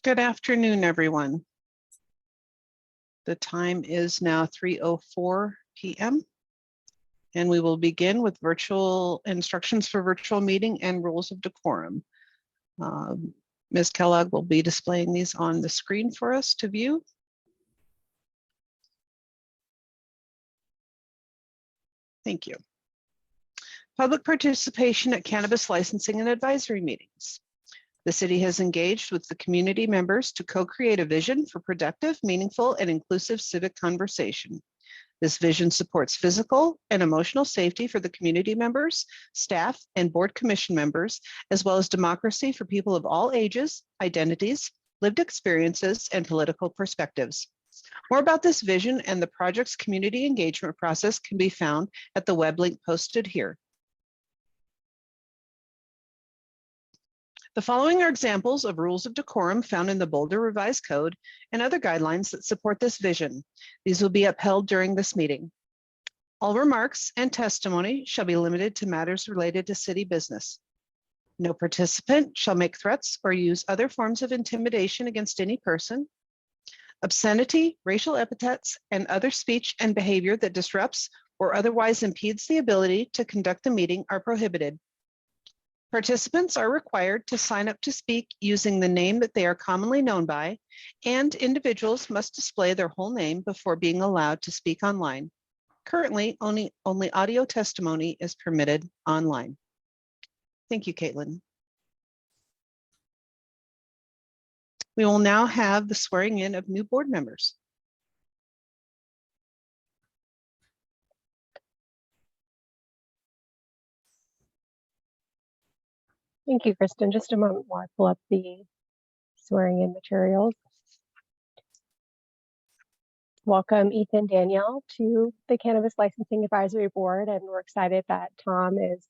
Good afternoon, everyone. The time is now 3:04 p.m. and we will begin with virtual instructions for virtual meeting and rules of decorum. Ms. Kellogg will be displaying these on the screen for us to view. Thank you. Public participation at cannabis licensing and advisory meetings. The city has engaged with the community members to co-create a vision for productive, meaningful, and inclusive civic conversation. This vision supports physical and emotional safety for the community members, staff, and board commission members, as well as democracy for people of all ages, identities, lived experiences, and political perspectives. More about this vision and the project's community engagement process can be found at the web link posted here. The following are examples of rules of decorum found in the Boulder Revised Code and other guidelines that support this vision. These will be upheld during this meeting. All remarks and testimony shall be limited to matters related to city business. No participant shall make threats or use other forms of intimidation against any person. Obscenity, racial epithets, and other speech and behavior that disrupts or otherwise impedes the ability to conduct the meeting are prohibited. Participants are required to sign up to speak using the name that they are commonly known by, and individuals must display their whole name before being allowed to speak online. Currently, only audio testimony is permitted online. Thank you, Caitlin. We will now have the swearing in of new board members. Thank you, Kristen. Just a moment while I pull up the swearing in materials. Welcome, Ethan Danielle, to the Cannabis Licensing Advisory Board, and we're excited that Tom is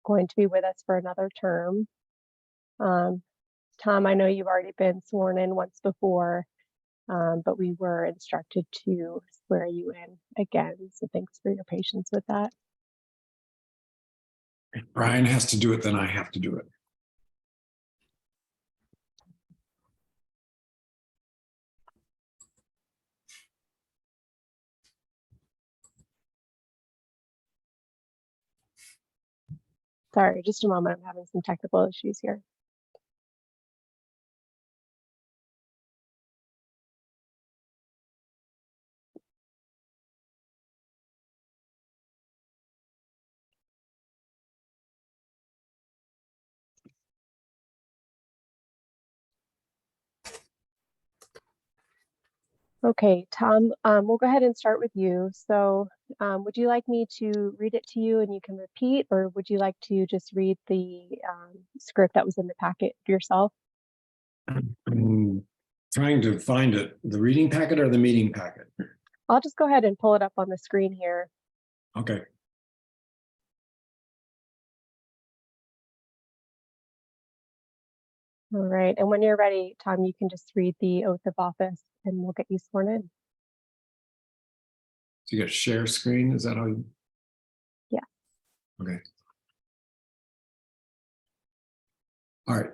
going to be with us for another term. Tom, I know you've already been sworn in once before, but we were instructed to swear you in again, so thanks for your patience with that. If Brian has to do it, then I have to do it. Sorry, just a moment. I'm having some technical issues here. Okay, Tom, we'll go ahead and start with you. So would you like me to read it to you and you can repeat, or would you like to just read the script that was in the packet yourself? I'm trying to find it. The reading packet or the meeting packet? I'll just go ahead and pull it up on the screen here. Okay. All right, and when you're ready, Tom, you can just read the oath of office and we'll get you sworn in. So you got share screen, is that how you? Yeah. Okay. All right.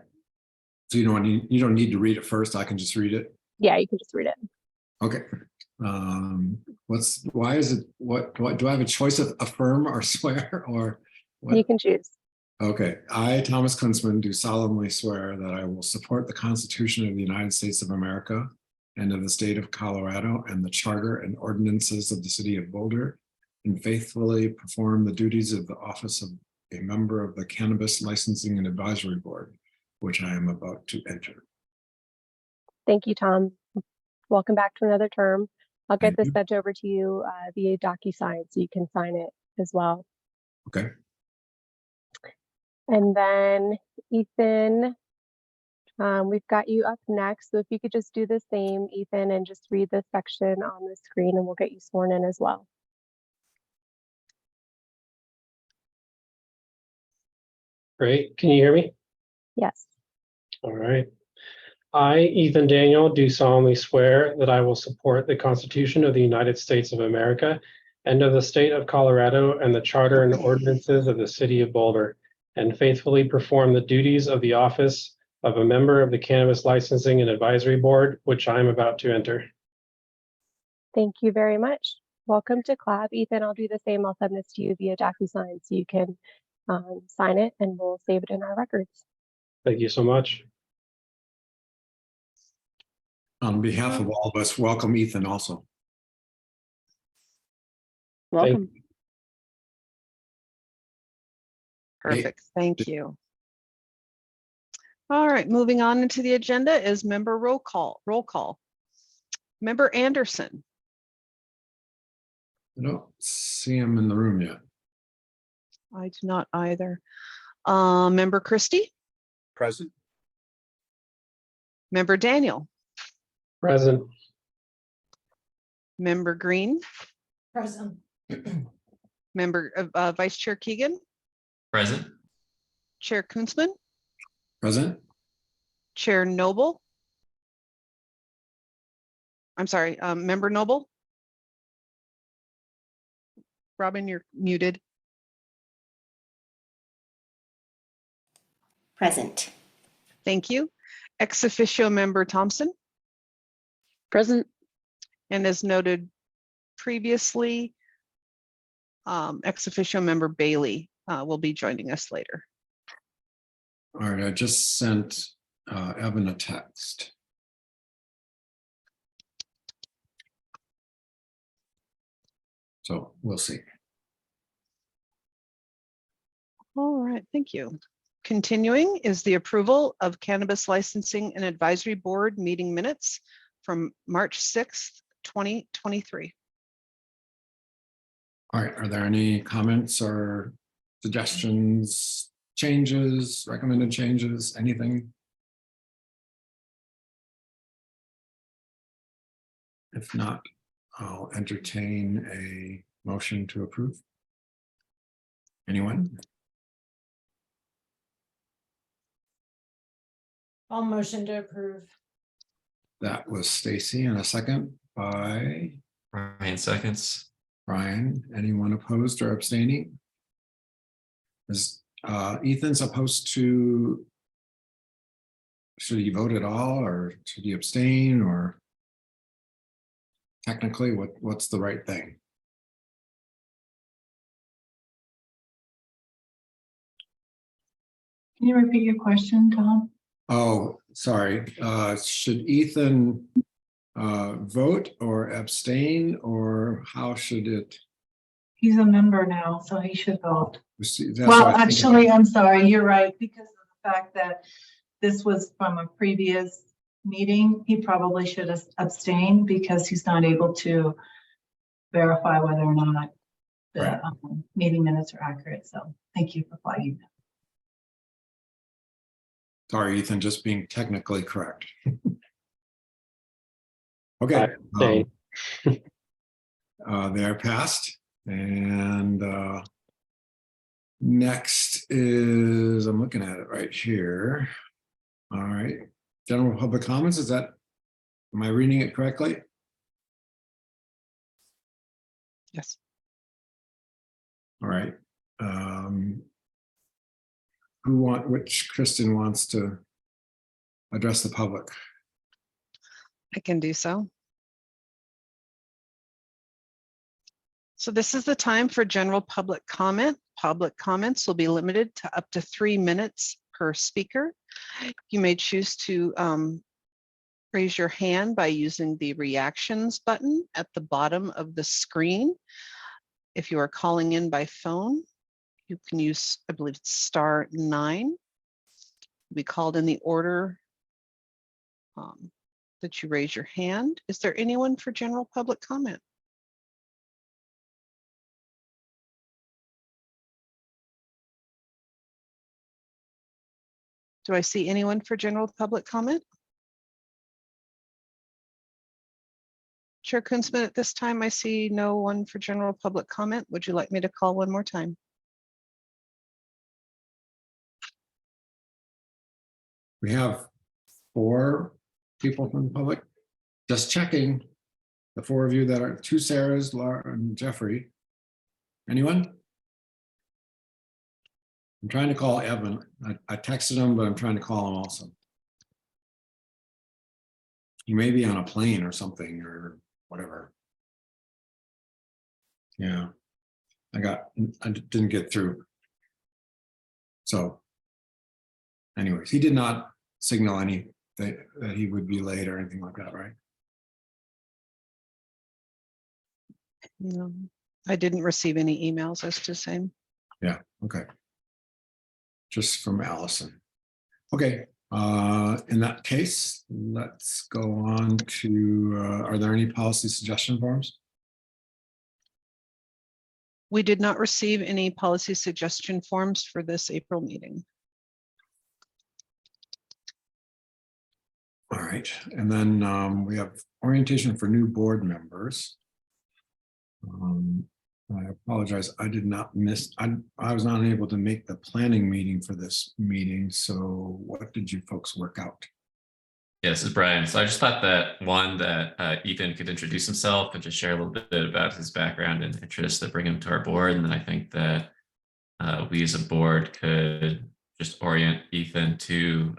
So you don't need to read it first, I can just read it? Yeah, you can just read it. Okay. Why is it, what do I have a choice of affirm or swear or what? You can choose. Okay, I, Thomas Kunzman, do solemnly swear that I will support the Constitution of the United States of America and of the state of Colorado and the charter and ordinances of the city of Boulder, and faithfully perform the duties of the office of a member of the Cannabis Licensing and Advisory Board, which I am about to enter. Thank you, Tom. Welcome back to another term. I'll get this sent over to you via DocuSign so you can sign it as well. Okay. And then Ethan, we've got you up next. So if you could just do the same, Ethan, and just read this section on the screen and we'll get you sworn in as well. Great. Can you hear me? Yes. All right. I, Ethan Daniel, do solemnly swear that I will support the Constitution of the United States of America and of the state of Colorado and the charter and ordinances of the city of Boulder, and faithfully perform the duties of the office of a member of the Cannabis Licensing and Advisory Board, which I am about to enter. Thank you very much. Welcome to CLAB. Ethan, I'll do the same. I'll send this to you via DocuSign so you can sign it and we'll save it in our records. Thank you so much. On behalf of all of us, welcome Ethan also. Welcome. Perfect. Thank you. All right, moving on into the agenda is member roll call. Member Anderson. I don't see him in the room yet. I do not either. Member Christie. Present. Member Daniel. Present. Member Green. Present. Member Vice Chair Keegan. Present. Chair Kunzman. Present? Chair Noble. I'm sorry, Member Noble. Robin, you're muted. Present. Thank you. Ex officio member Thompson. Present. And as noted previously, ex officio member Bailey will be joining us later. All right, I just sent Evan a text. So we'll see. All right, thank you. Continuing is the approval of Cannabis Licensing and Advisory Board meeting minutes from March 6th, 2023. All right, are there any comments or suggestions, changes, recommended changes, anything? If not, I'll entertain a motion to approve. Anyone? I'll motion to approve. That was Stacy, and a second by Ryan seconds. Brian. Anyone opposed or abstaining? Is Ethan supposed to, should he vote at all, or should he abstain, or technically what's the right thing? Can you repeat your question, Tom? Oh, sorry. Should Ethan vote or abstain, or how should it? He's a member now, so he should vote. That's Well, what I think. actually, I'm sorry, you're right, because of the fact that this was from a previous meeting, he probably should abstain because he's not able to verify whether or not the Right. meeting minutes are accurate. So thank you for flagging that. Sorry, Ethan, just being technically correct. Okay. I abstain. They are passed. And next is, I'm looking at it right here. All right. General public comments, is that, am I reading it correctly? Yes. All right. Which Kristen wants to address the public? I can do so. So this is the time for general public comment. Public comments will be limited to up to 3 minutes per speaker. You may choose to raise your hand by using the reactions button at the bottom of the screen. If you are calling in by phone, you can use, I believe it's *9. Be called in the order that you raise your hand. Is there anyone for general public comment? Do I see anyone for general public comment? Chair Kunzman, at this time, I see no one for general public comment. Would you like me to call one more time? We have 4 people from the public. Just checking. The 4 of you that are 2 Sarahs, Laura and Jeffrey. Anyone? I'm trying to call Evan. I texted him, but I'm trying to call him also. He may be on a plane or something or whatever. Yeah, I didn't get through. So anyways, he did not signal that he would be late or anything like that, right? No, I didn't receive any emails as to same. Yeah, okay. Just from Allison. Okay, in that case, let's go on to, are there any policy suggestion forms? We did not receive any policy suggestion forms for this April meeting. All right, and then we have orientation for new board members. I apologize, I did not miss, I was not able to make the planning meeting for this meeting, so what did you folks work out? Yeah, this is Brian. So I just thought that Ethan could introduce himself and just share a little bit about his background and interests that bring him to our board. And then I think that we as a board could just orient Ethan to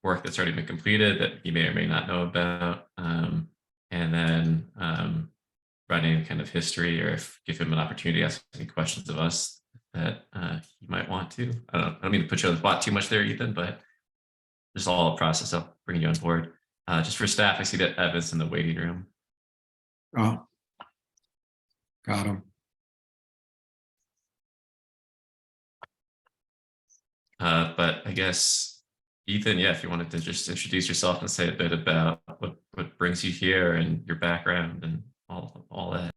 work that's already been completed that he may or may not know about. And then running kind of history, or give him an opportunity to ask any questions of us that he might want to. I don't mean to put you on the spot too much there, Ethan, but just all a process of bringing you on board. Just for staff, I see that Evan's in the waiting room. Oh, got him. But I guess, Ethan, yeah, if you wanted to just introduce yourself and say a bit about what brings you here and your background and all that.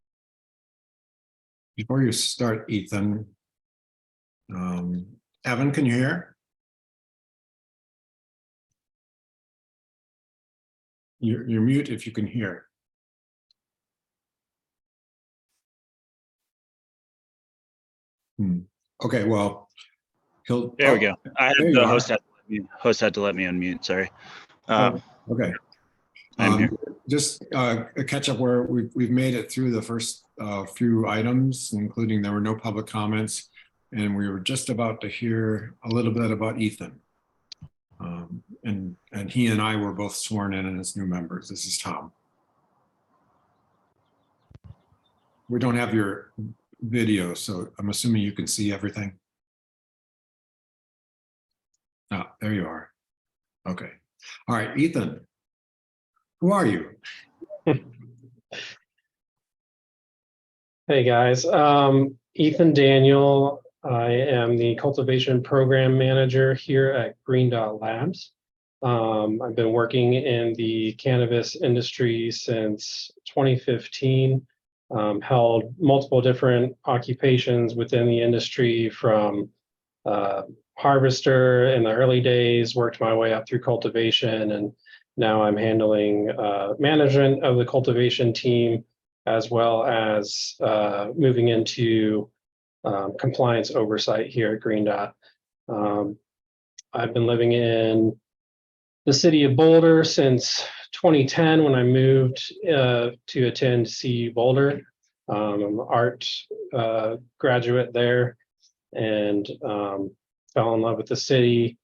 Before you start, Ethan, Evan, can you hear? You're mute if you can hear. Okay, well, There we go. I had there the you host are. had to let me unmute. Sorry. Okay. I'm here. Just a catch up where we've made it through the first few items, including there were no public comments, and we were just about to hear a little bit about Ethan. And he and I were both sworn in as new members. This is Tom. We don't have your video, so I'm assuming you can see everything. Ah, there you are. Okay. All right, Ethan. Who are you? Hey guys, Ethan Daniel. I am the cultivation program manager here at Green Dot Labs. I've been working in the cannabis industry since 2015, held multiple different occupations within the industry, from harvester in the early days, worked my way up through cultivation, and now I'm handling management of the cultivation team, as well as moving into compliance oversight here at Green Dot. I've been living in the city of Boulder since 2010 when I moved to attend CU Boulder. I'm an art graduate there, and fell in love with the city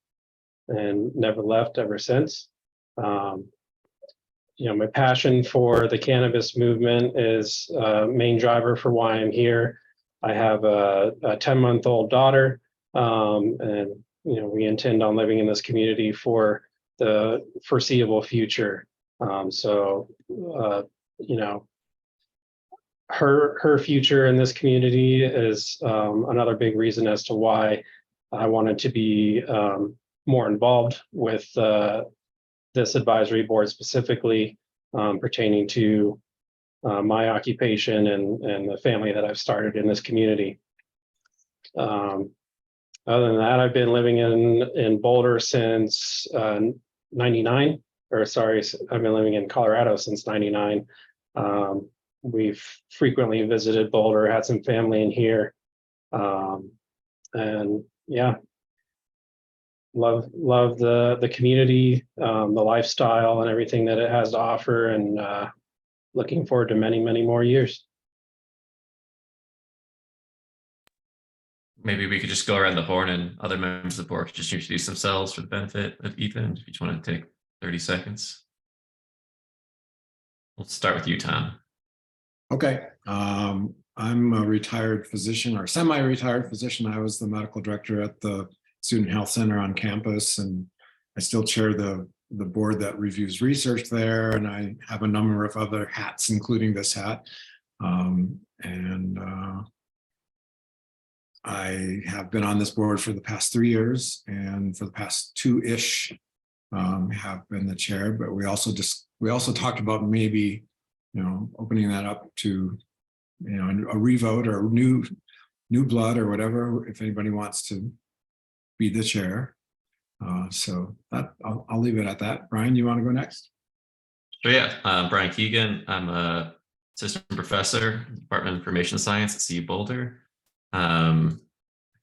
and never left ever since. My passion for the cannabis movement is a main driver for why I'm here. I have a 10-month-old daughter, and we intend on living in this community for the foreseeable future. Her future in this community is another big reason as to why I wanted to be more involved with this advisory board, specifically pertaining to my occupation and the family that I've started in this community. Other than that, I've been living in Boulder since 99, or sorry, I've been living in Colorado since 99. We've frequently visited Boulder, had some family in here. And yeah, love the community, the lifestyle and everything that it has to offer, and looking forward to many, many more years. Maybe we could just go around the horn and other members of the board could just introduce themselves for the benefit of Ethan. If you just want to take 30 seconds. We'll start with you, Tom. Okay, I'm a retired physician or semi-retired physician. I was the medical director at the Student Health Center on campus, and I still chair the board that reviews research there, and I have a number of other hats, including this hat. I have been on this board for the past 3 years, and for the past 2-ish have been the chair. But we also talked about maybe, opening that up to, a revote or new blood or whatever, if anybody wants to be the chair. So that I'll leave it at that. Brian, you want to go next? So yeah, Brian Keegan. I'm a assistant professor, Department of Information Science at CU Boulder. I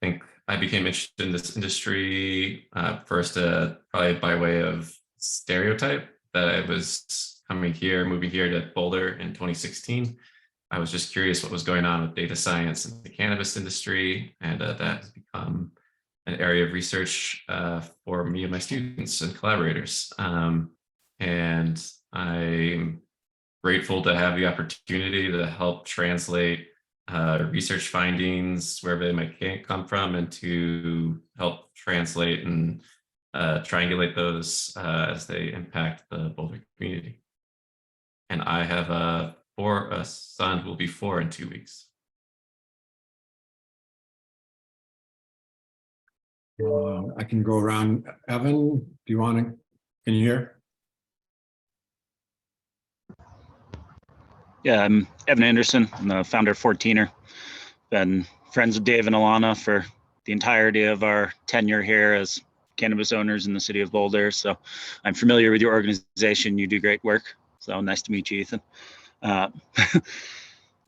think I became interested in this industry first, probably by way of stereotype that I was moving here to Boulder in 2016. I was just curious what was going on with data science in the cannabis industry, and that has become an area of research for me and my students and collaborators. And I'm grateful to have the opportunity to help translate research findings wherever they might come from, and to help translate and triangulate those as they impact the Boulder community. And I have a son who will be 4 in 2 weeks. I can go around. Evan, do you want to? Can you hear? Yeah, I'm Evan Anderson. I'm the founder of 14er. Been friends with Dave and Alana for the entirety of our tenure here as cannabis owners in the city of Boulder. So I'm familiar with your organization. You do great work. So nice to meet you, Ethan. I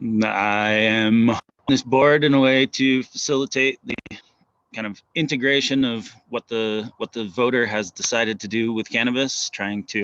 am on this board in a way to facilitate the kind of integration of what the voter has decided to do with cannabis, trying to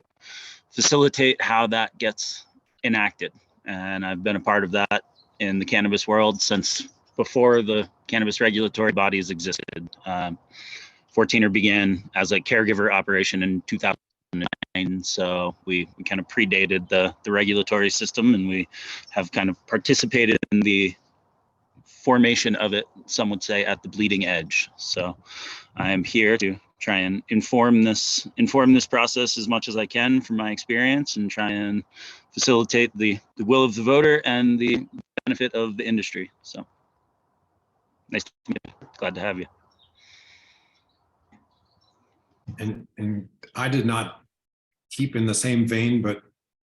facilitate how that gets enacted. And I've been a part of that in the cannabis world since before the cannabis regulatory bodies existed. 14er began as a caregiver operation in 2009, so we kind of predated the regulatory system, and we have kind of participated in the formation of it, some would say, at the bleeding edge. So I am here to try and inform this process as much as I can from my experience, and try and facilitate the will of the voter and the benefit of the industry. So nice to meet you. Glad to have you. And I did not keep in the same vein, but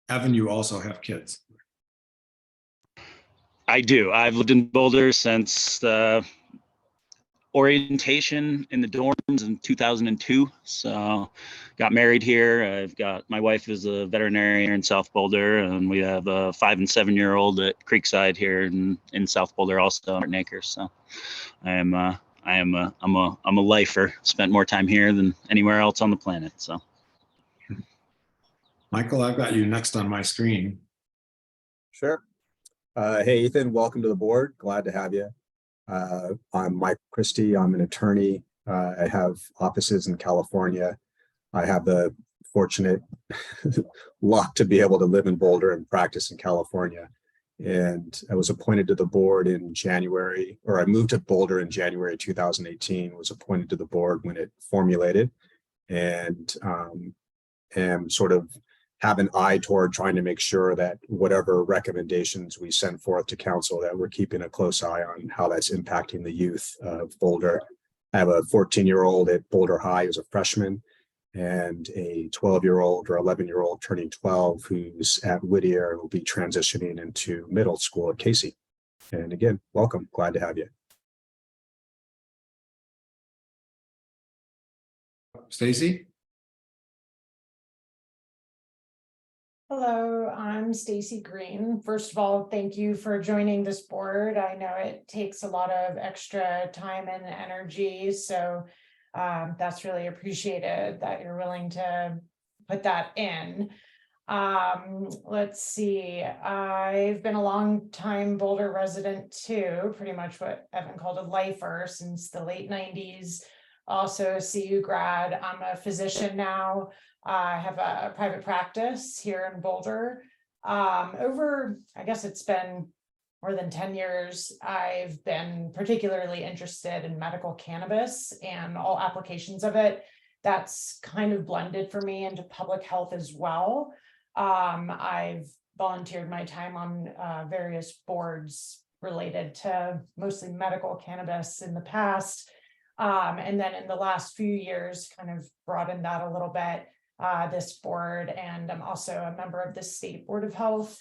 Evan, you also have kids. I do. I've lived in Boulder since the orientation in the dorms in 2002. So got married here. I've got, my wife is a veterinarian in South Boulder, and we have a 5 and 7-year-old at Creekside here in South Boulder, also Martin Acres. So I'm a lifer. Spent more time here than anywhere else on the planet. So Michael, I've got you next on my screen. Sure. Hey, Ethan, welcome to the board. Glad to have you. I'm Mike Christie. I'm an attorney. I have offices in California. I have the fortunate luck to be able to live in Boulder and practice in California. And I was appointed to the board in January, or I moved to Boulder in January 2018, was appointed to the board when it formulated, and am sort of have an eye toward trying to make sure that whatever recommendations we send forth to council, that we're keeping a close eye on how that's impacting the youth of Boulder. I have a 14-year-old at Boulder High who's a freshman, and a 12-year-old or 11-year-old turning 12 who's at Whittier and will be transitioning into middle school at Casey. And again, welcome. Glad to have you. Stacy? Hello, I'm Stacy Green. First of all, thank you for joining this board. I know it takes a lot of extra time and energy, so that's really appreciated that you're willing to put that in. Let's see, I've been a long time Boulder resident too, pretty much what Evan called a lifer since the late 90s. Also a CU grad. I'm a physician now. I have a private practice here in Boulder. Over, I guess it's been more than 10 years, I've been particularly interested in medical cannabis and all applications of it. That's kind of blended for me into public health as well. I've volunteered my time on various boards related to mostly medical cannabis in the past. And then in the last few years, kind of broadened that a little bit, this board, and I'm also a member of the State Board of Health.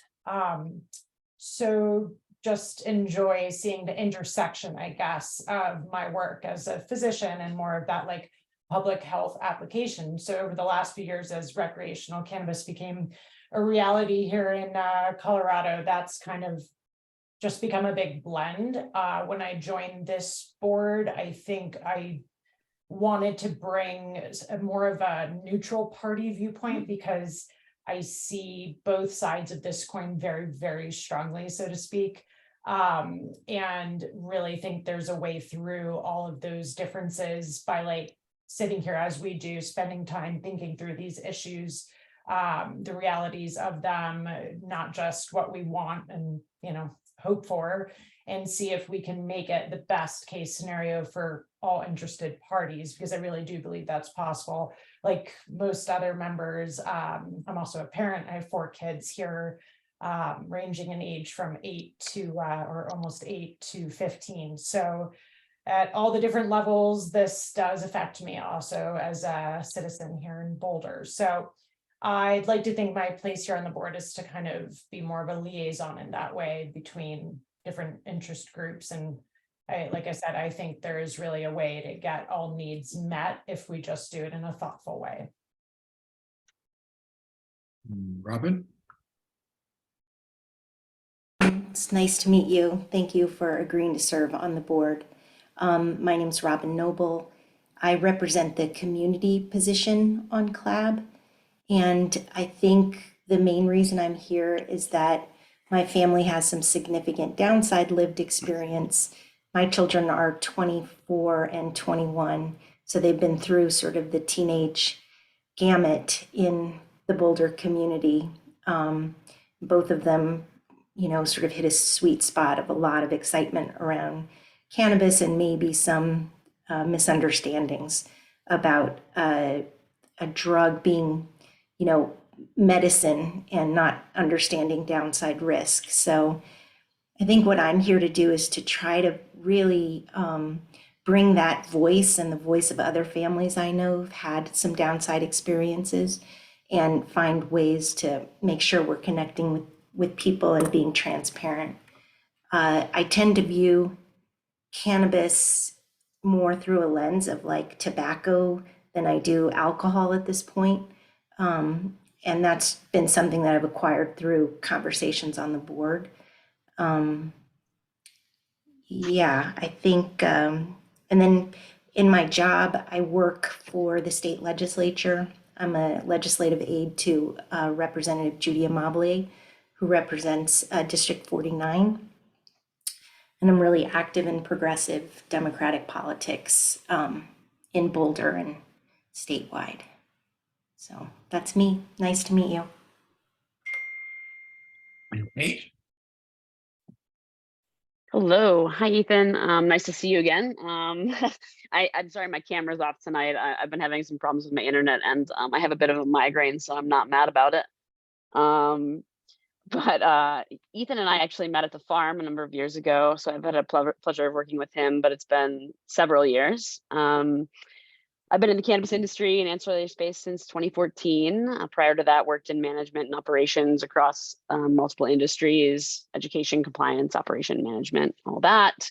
So just enjoy seeing the intersection, I guess, of my work as a physician and more of that like public health application. So over the last few years, as recreational cannabis became a reality here in Colorado, that's kind of just become a big blend. When I joined this board, I think I wanted to bring more of a neutral party viewpoint, because I see both sides of this coin very, very strongly, so to speak, and really think there's a way through all of those differences by like sitting here as we do, spending time thinking through these issues, the realities of them, not just what we want and, you know, hope for, and see if we can make it the best case scenario for all interested parties, because I really do believe that's possible. Like most other members, I'm also a parent. I have 4 kids here, ranging in age from 8 to or almost 8 to 15. So at all the different levels, this does affect me also as a citizen here in Boulder. So I'd like to think my place here on the board is to kind of be more of a liaison in that way between different interest groups. And like I said, I think there is really a way to get all needs met if we just do it in a thoughtful way. Robin? It's nice to meet you. Thank you for agreeing to serve on the board. My name is Robin Noble. I represent the community position on CLAB. And I think the main reason I'm here is that my family has some significant downside lived experience. My children are 24 and 21, so they've been through sort of the teenage gamut in the Boulder community. Both of them, you know, sort of hit a sweet spot of a lot of excitement around cannabis and maybe some misunderstandings about a drug being, you know, medicine and not understanding downside risk. So I think what I'm here to do is to try to really bring that voice and the voice of other families I know have had some downside experiences, and find ways to make sure we're connecting with people and being transparent. I tend to view cannabis more through a lens of like tobacco than I do alcohol at this point. And that's been something that I've acquired through conversations on the board. Yeah, I think, and then in my job, I work for the state legislature. I'm a legislative aide to Representative Judy Amabile, who represents District 49. And I'm really active in progressive Democratic politics in Boulder and statewide. So that's me. Nice to meet you. Hey. Hello. Hi, Ethan. Nice to see you again. I'm sorry my camera's off tonight. I've been having some problems with my internet, and I have a bit of a migraine, so I'm not mad about it. But Ethan and I actually met at the farm a number of years ago, so I've had a pleasure of working with him, but it's been several years. I've been in the cannabis industry and ancillary space since 2014. Prior to that, worked in management and operations across multiple industries, education, compliance, operation management, all that.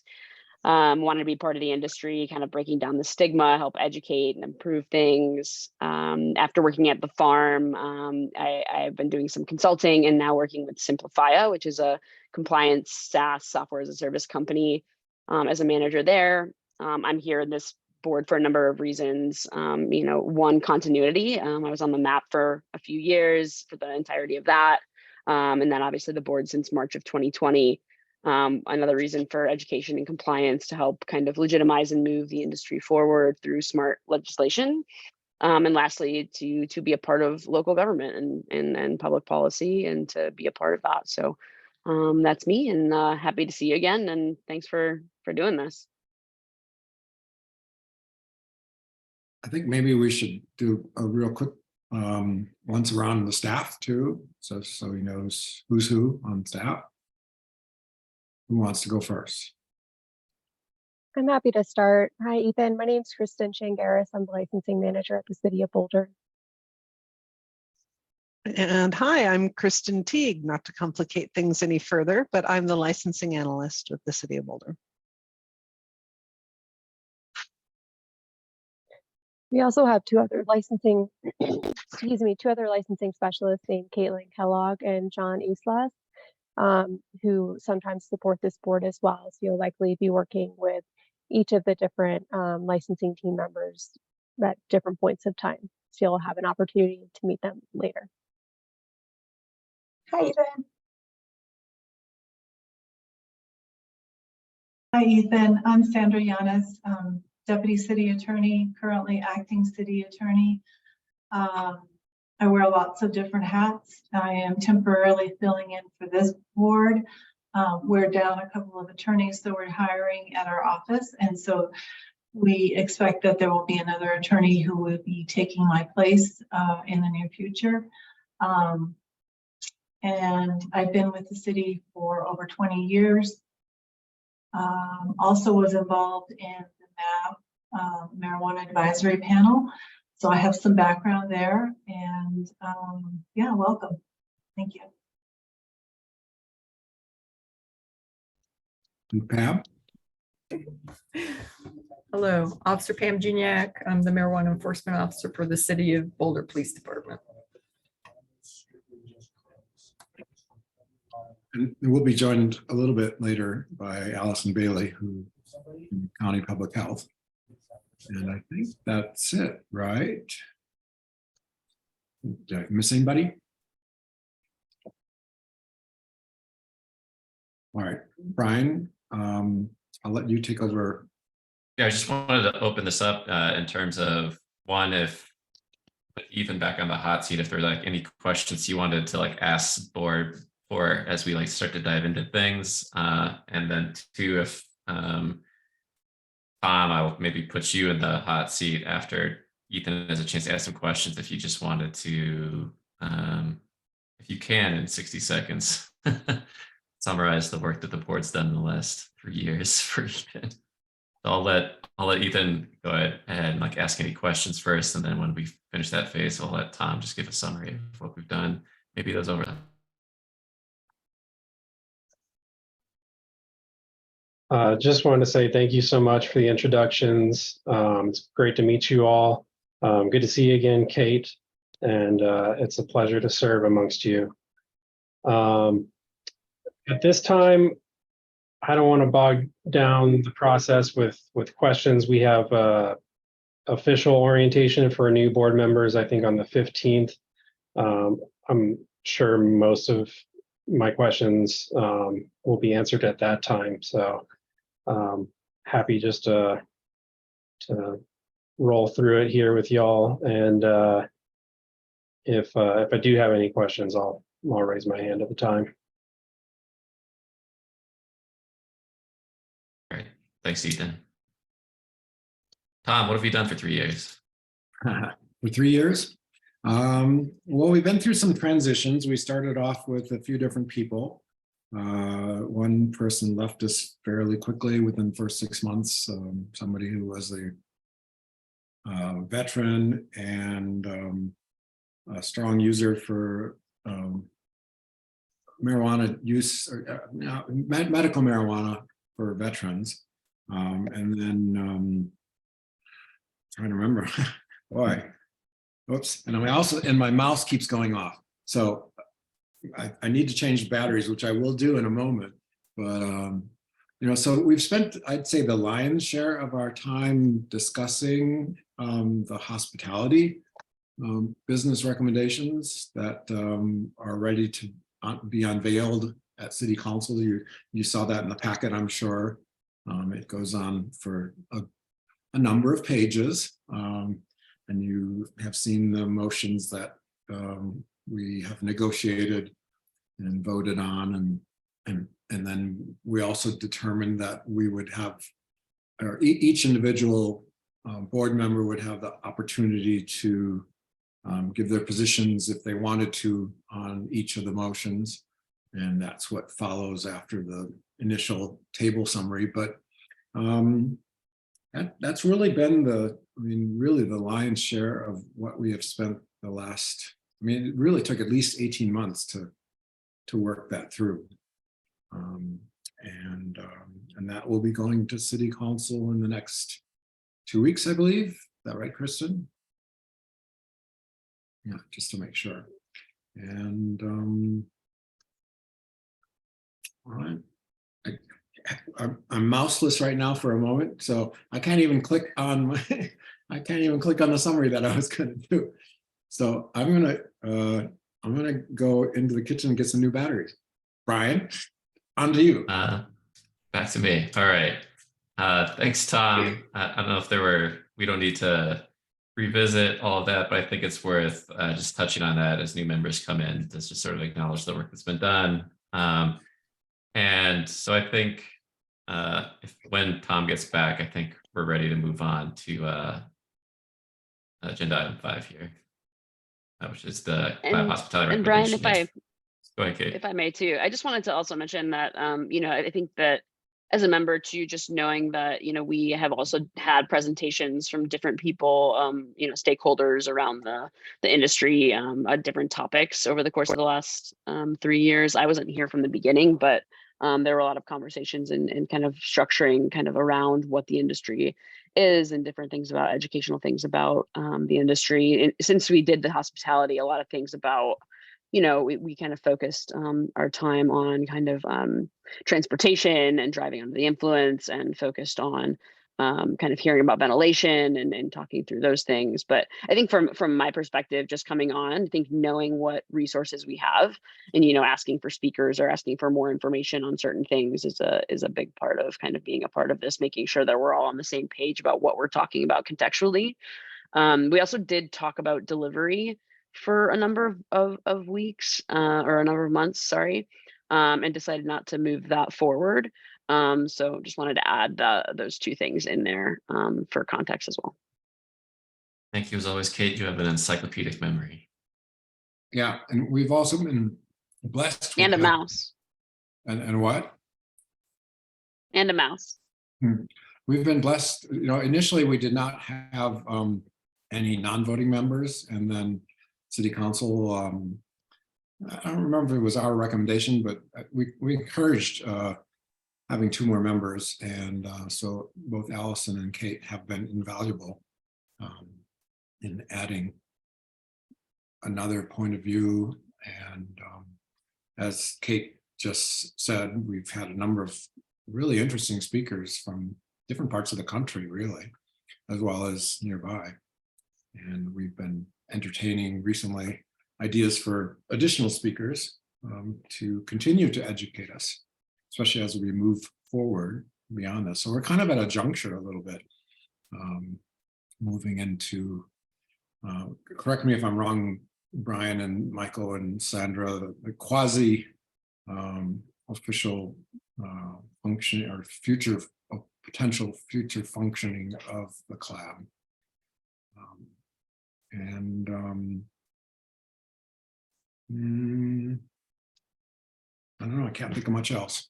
Wanted to be part of the industry, kind of breaking down the stigma, help educate and improve things. After working at the farm, I've been doing some consulting and now working with Simplifia, which is a compliance SaaS software as a service company, as a manager there. I'm here in this board for a number of reasons. You know, one, continuity. I was on the map for a few years for the entirety of that. And then obviously the board since March of 2020. Another reason for education and compliance to help kind of legitimize and move the industry forward through smart legislation. And lastly, to be a part of local government and public policy and to be a part of that. So that's me, and happy to see you again. And thanks for doing this. I think maybe we should do a real quick once around the staff too, so he knows who's who on staff. Who wants to go first? I'm happy to start. Hi, Ethan. My name's Kristen Shangaris. I'm the licensing manager at the City of Boulder. And hi, I'm Kristen Teague, not to complicate things any further, but I'm the licensing analyst with the City of Boulder. We also have two other licensing, two other licensing specialists named Caitlin Kellogg and John Islas, who sometimes support this board as well. So you'll likely be working with each of the different licensing team members at different points of time. So you'll have an opportunity to meet them later. Hi, Ethan. Hi, Ethan. I'm Sandra Yanis, Deputy City Attorney, currently acting City Attorney. I wear lots of different hats. I am temporarily filling in for this board. We're down a couple of attorneys that we're hiring at our office. And so we expect that there will be another attorney who will be taking my place in the near future. And I've been with the city for over 20 years. Also was involved in the MAB marijuana advisory panel. So I have some background there, and yeah, welcome. Thank you. And Pam? Hello, Officer Pam Juniak. I'm the Marijuana Enforcement Officer for the City of Boulder Police Department. And we'll be joined a little bit later by Allison Bailey, who in County Public Health. And I think that's it, right? Did I miss anybody? All right, Brian, I'll let you take over. Yeah, I just wanted to open this up in terms of one, if Ethan back on the hot seat, if there are like any questions you wanted to like ask board for as we like start to dive into things, and then two, if Tom, I'll maybe put you in the hot seat after Ethan has a chance to ask some questions. If you just wanted to, if you can, in 60 seconds, summarize the work that the board's done in the last 3 years for Ethan. So I'll let Ethan go ahead and like ask any questions first, and then when we finish that phase, I'll let Tom just give a summary of what we've done. Maybe those over. Just wanted to say thank you so much for the introductions. It's great to meet you all. Good to see you again, Kate, and it's a pleasure to serve amongst you. At this time, I don't want to bog down the process with questions. We have official orientation for new board members, I think on the 15th. I'm sure most of my questions will be answered at that time. So happy just to roll through it here with y'all. And if I do have any questions, I'll raise my hand at the time. All right, thanks, Ethan. Tom, what have you done for 3 years? For 3 years? Well, we've been through some transitions. We started off with a few different people. One person left us fairly quickly within the first 6 months. Somebody who was a veteran and a strong user for marijuana use, medical marijuana for veterans. And then trying to remember, boy, whoops. And I also, and my mouse keeps going off. So I need to change the batteries, which I will do in a moment. But, you know, so we've spent, I'd say, the lion's share of our time discussing the hospitality business recommendations that are ready to be unveiled at City Council. You saw that in the packet, I'm sure. It goes on for a number of pages, and you have seen the motions that we have negotiated and voted on, and then we also determined that we would have, or each individual board member would have the opportunity to give their positions if they wanted to on each of the motions. And that's what follows after the initial table summary. But that's really been really the lion's share of what we have spent the last, it really took at least 18 months to work that through. And that will be going to City Council in the next 2 weeks, I believe. Is that right, Kristen? Yeah, just to make sure. And all right. I'm mouseless right now for a moment, so I can't even click on the summary that I was going to do. So I'm gonna go into the kitchen and get some new batteries. Brian, on to you. Back to me. All right. Thanks, Tom. I don't know if we don't need to revisit all of that, but I think it's worth just touching on that as new members come in to just sort of acknowledge the work that's been done. And so I think when Tom gets back, I think we're ready to move on to agenda item 5 here, which is the Clab Hospitality And Brian, recommendation. Go ahead, Kate. if I may too, I just wanted to also mention that, I think that as a member too, just knowing that, we have also had presentations from different people, stakeholders around the industry, on different topics over the course of the last 3 years. I wasn't here from the beginning, but there were a lot of conversations and kind of structuring kind of around what the industry is and different things about educational things about the industry. And since we did the hospitality, a lot of things about, we kind of focused our time on kind of transportation and driving under the influence, and focused on kind of hearing about ventilation and talking through those things. But I think from my perspective, just coming on, I think knowing what resources we have and, asking for speakers or asking for more information on certain things is a big part of kind of being a part of this, making sure that we're all on the same page about what we're talking about contextually. We also did talk about delivery for a number of weeks or a number of months, sorry, and decided not to move that forward. So just wanted to add those two things in there for context as well. Thank you as always, Kate. You have an encyclopedic memory. Yeah, and we've also been blessed. And a mouse. And what? And a mouse. We've been blessed. Initially we did not have any non-voting members, and then City Council, I don't remember if it was our recommendation, but we encouraged having 2 more members, and so both Allison and Kate have been invaluable in adding another point of view. And as Kate just said, we've had a number of really interesting speakers from different parts of the country, really, as well as nearby. And we've been entertaining recently ideas for additional speakers to continue to educate us, especially as we move forward beyond this. So we're kind of at a juncture a little bit, moving into, correct me if I'm wrong, Brian and Michael and Sandra, the quasi official function or potential future functioning of the CLAB. I don't know, I can't think of much else.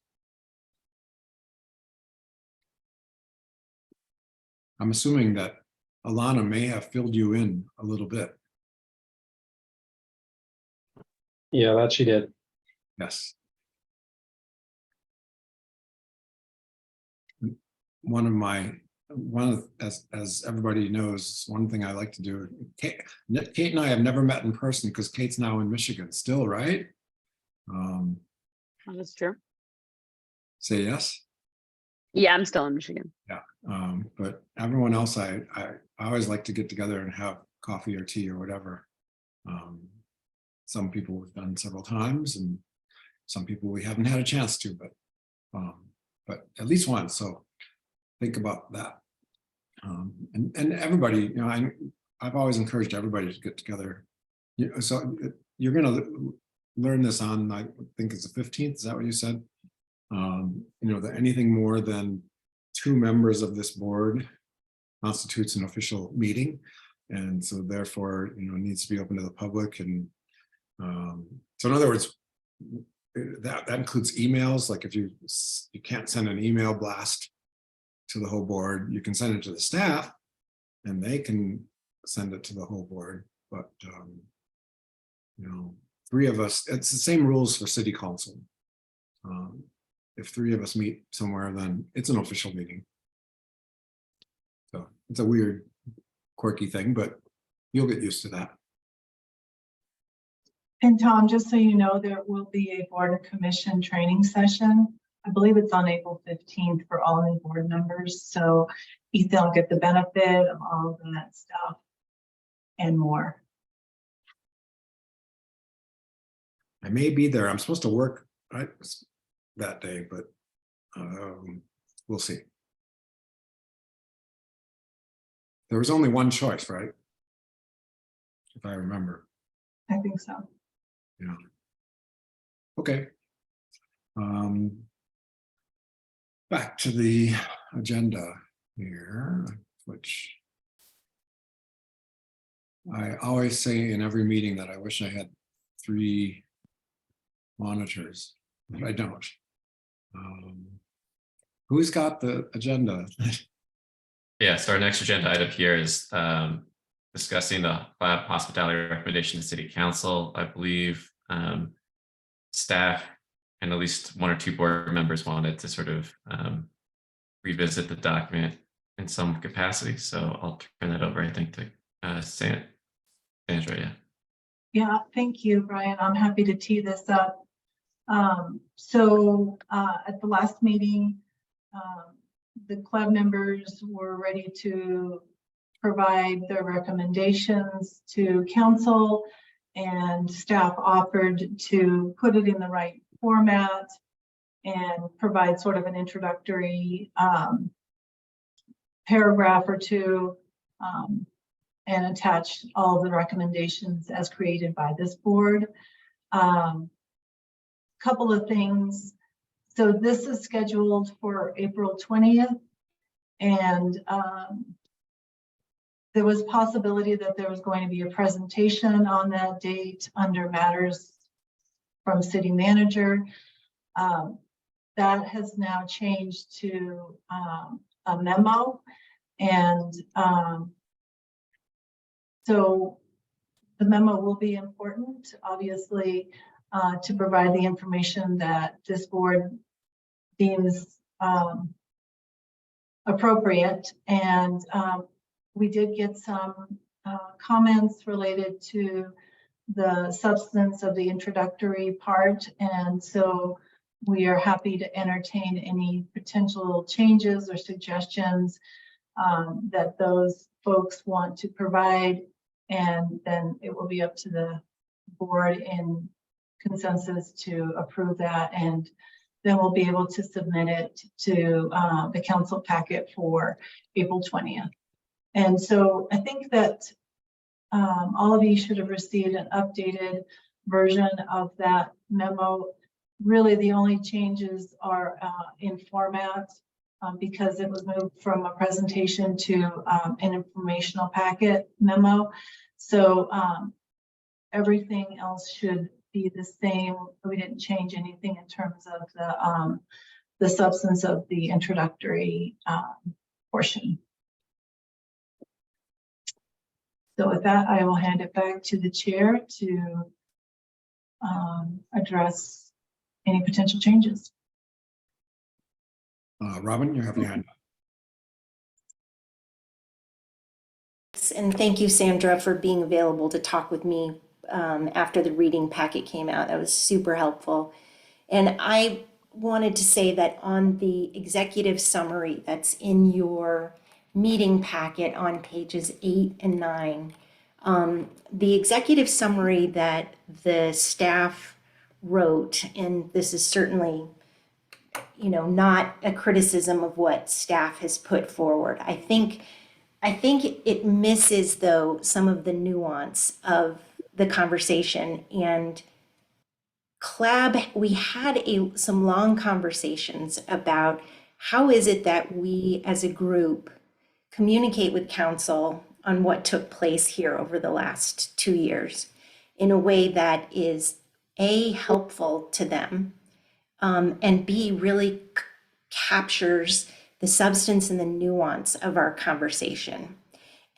I'm assuming that Alana may have filled you in a little bit. Yeah, that she did. Yes. As everybody knows, one thing I like to do, Kate and I have never met in person because Kate's now in Michigan still, right? That's true. Say yes. Yeah, I'm still in Michigan. Yeah, but everyone else, I always like to get together and have coffee or tea or whatever. Some people we've done several times, and some people we haven't had a chance to, but at least once. So think about that. And everybody, I've always encouraged everybody to get together. So you're going to learn this on, I think it's the 15th. Is that what you said? That anything more than 2 members of this board constitutes an official meeting. And so therefore, it needs to be open to the public. And so in other words, that includes emails. Like if you can't send an email blast to the whole board, you can send it to the staff and they can send it to the whole board. But 3 of us, it's the same rules for city council. If 3 of us meet somewhere, then it's an official meeting. So it's a weird, quirky thing, but you'll get used to that. And Tom, just so you know, there will be a board and commission training session. I believe it's on April 15th for all new board members. So Ethan will get the benefit of all of that stuff and more. I may be there. I'm supposed to work that day, but we'll see. There was only one choice, right? If I remember. I think so. Yeah. Okay. Back to the agenda here, which I always say in every meeting that I wish I had 3 monitors, but I don't. Who's got the agenda? Yeah, so our next agenda item here is discussing the lab hospitality recommendation to City Council. I believe staff and at least 1 or 2 board members wanted to sort of revisit the document in some capacity. So I'll turn that over, I think, to Sandra. Yeah, thank you, Brian. I'm happy to tee this up. At the last meeting, the club members were ready to provide their recommendations to council, and staff offered to put it in the right format and provide sort of an introductory paragraph or 2 and attach all of the recommendations as created by this board. Couple of things. So this is scheduled for April 20th, and there was possibility that there was going to be a presentation on that date under matters from city manager. That has now changed to a memo, and so the memo will be important, obviously, to provide the information that this board deems appropriate. And we did get some comments related to the substance of the introductory part. And so we are happy to entertain any potential changes or suggestions that those folks want to provide. And then it will be up to the board in consensus to approve that. And then we'll be able to submit it to the council packet for April 20th. And so I think that all of you should have received an updated version of that memo. Really, the only changes are in format because it was moved from a presentation to an informational packet memo. So everything else should be the same. We didn't change anything in terms of the substance of the introductory portion. So with that, I will hand it back to the chair to address any potential changes. Robin, you have your hand up. And thank you, Sandra, for being available to talk with me after the reading packet came out. That was super helpful. And I wanted to say that on the executive summary that's in your meeting packet on pages 8 and 9, the executive summary that the staff wrote, and this is certainly, not a criticism of what staff has put forward. I think I think it misses, though, some of the nuance of the conversation. And CLAB, we had some long conversations about how is it that we as a group communicate with council on what took place here over the last 2 years in a way that is A, helpful to them, and B, really captures the substance and the nuance of our conversation.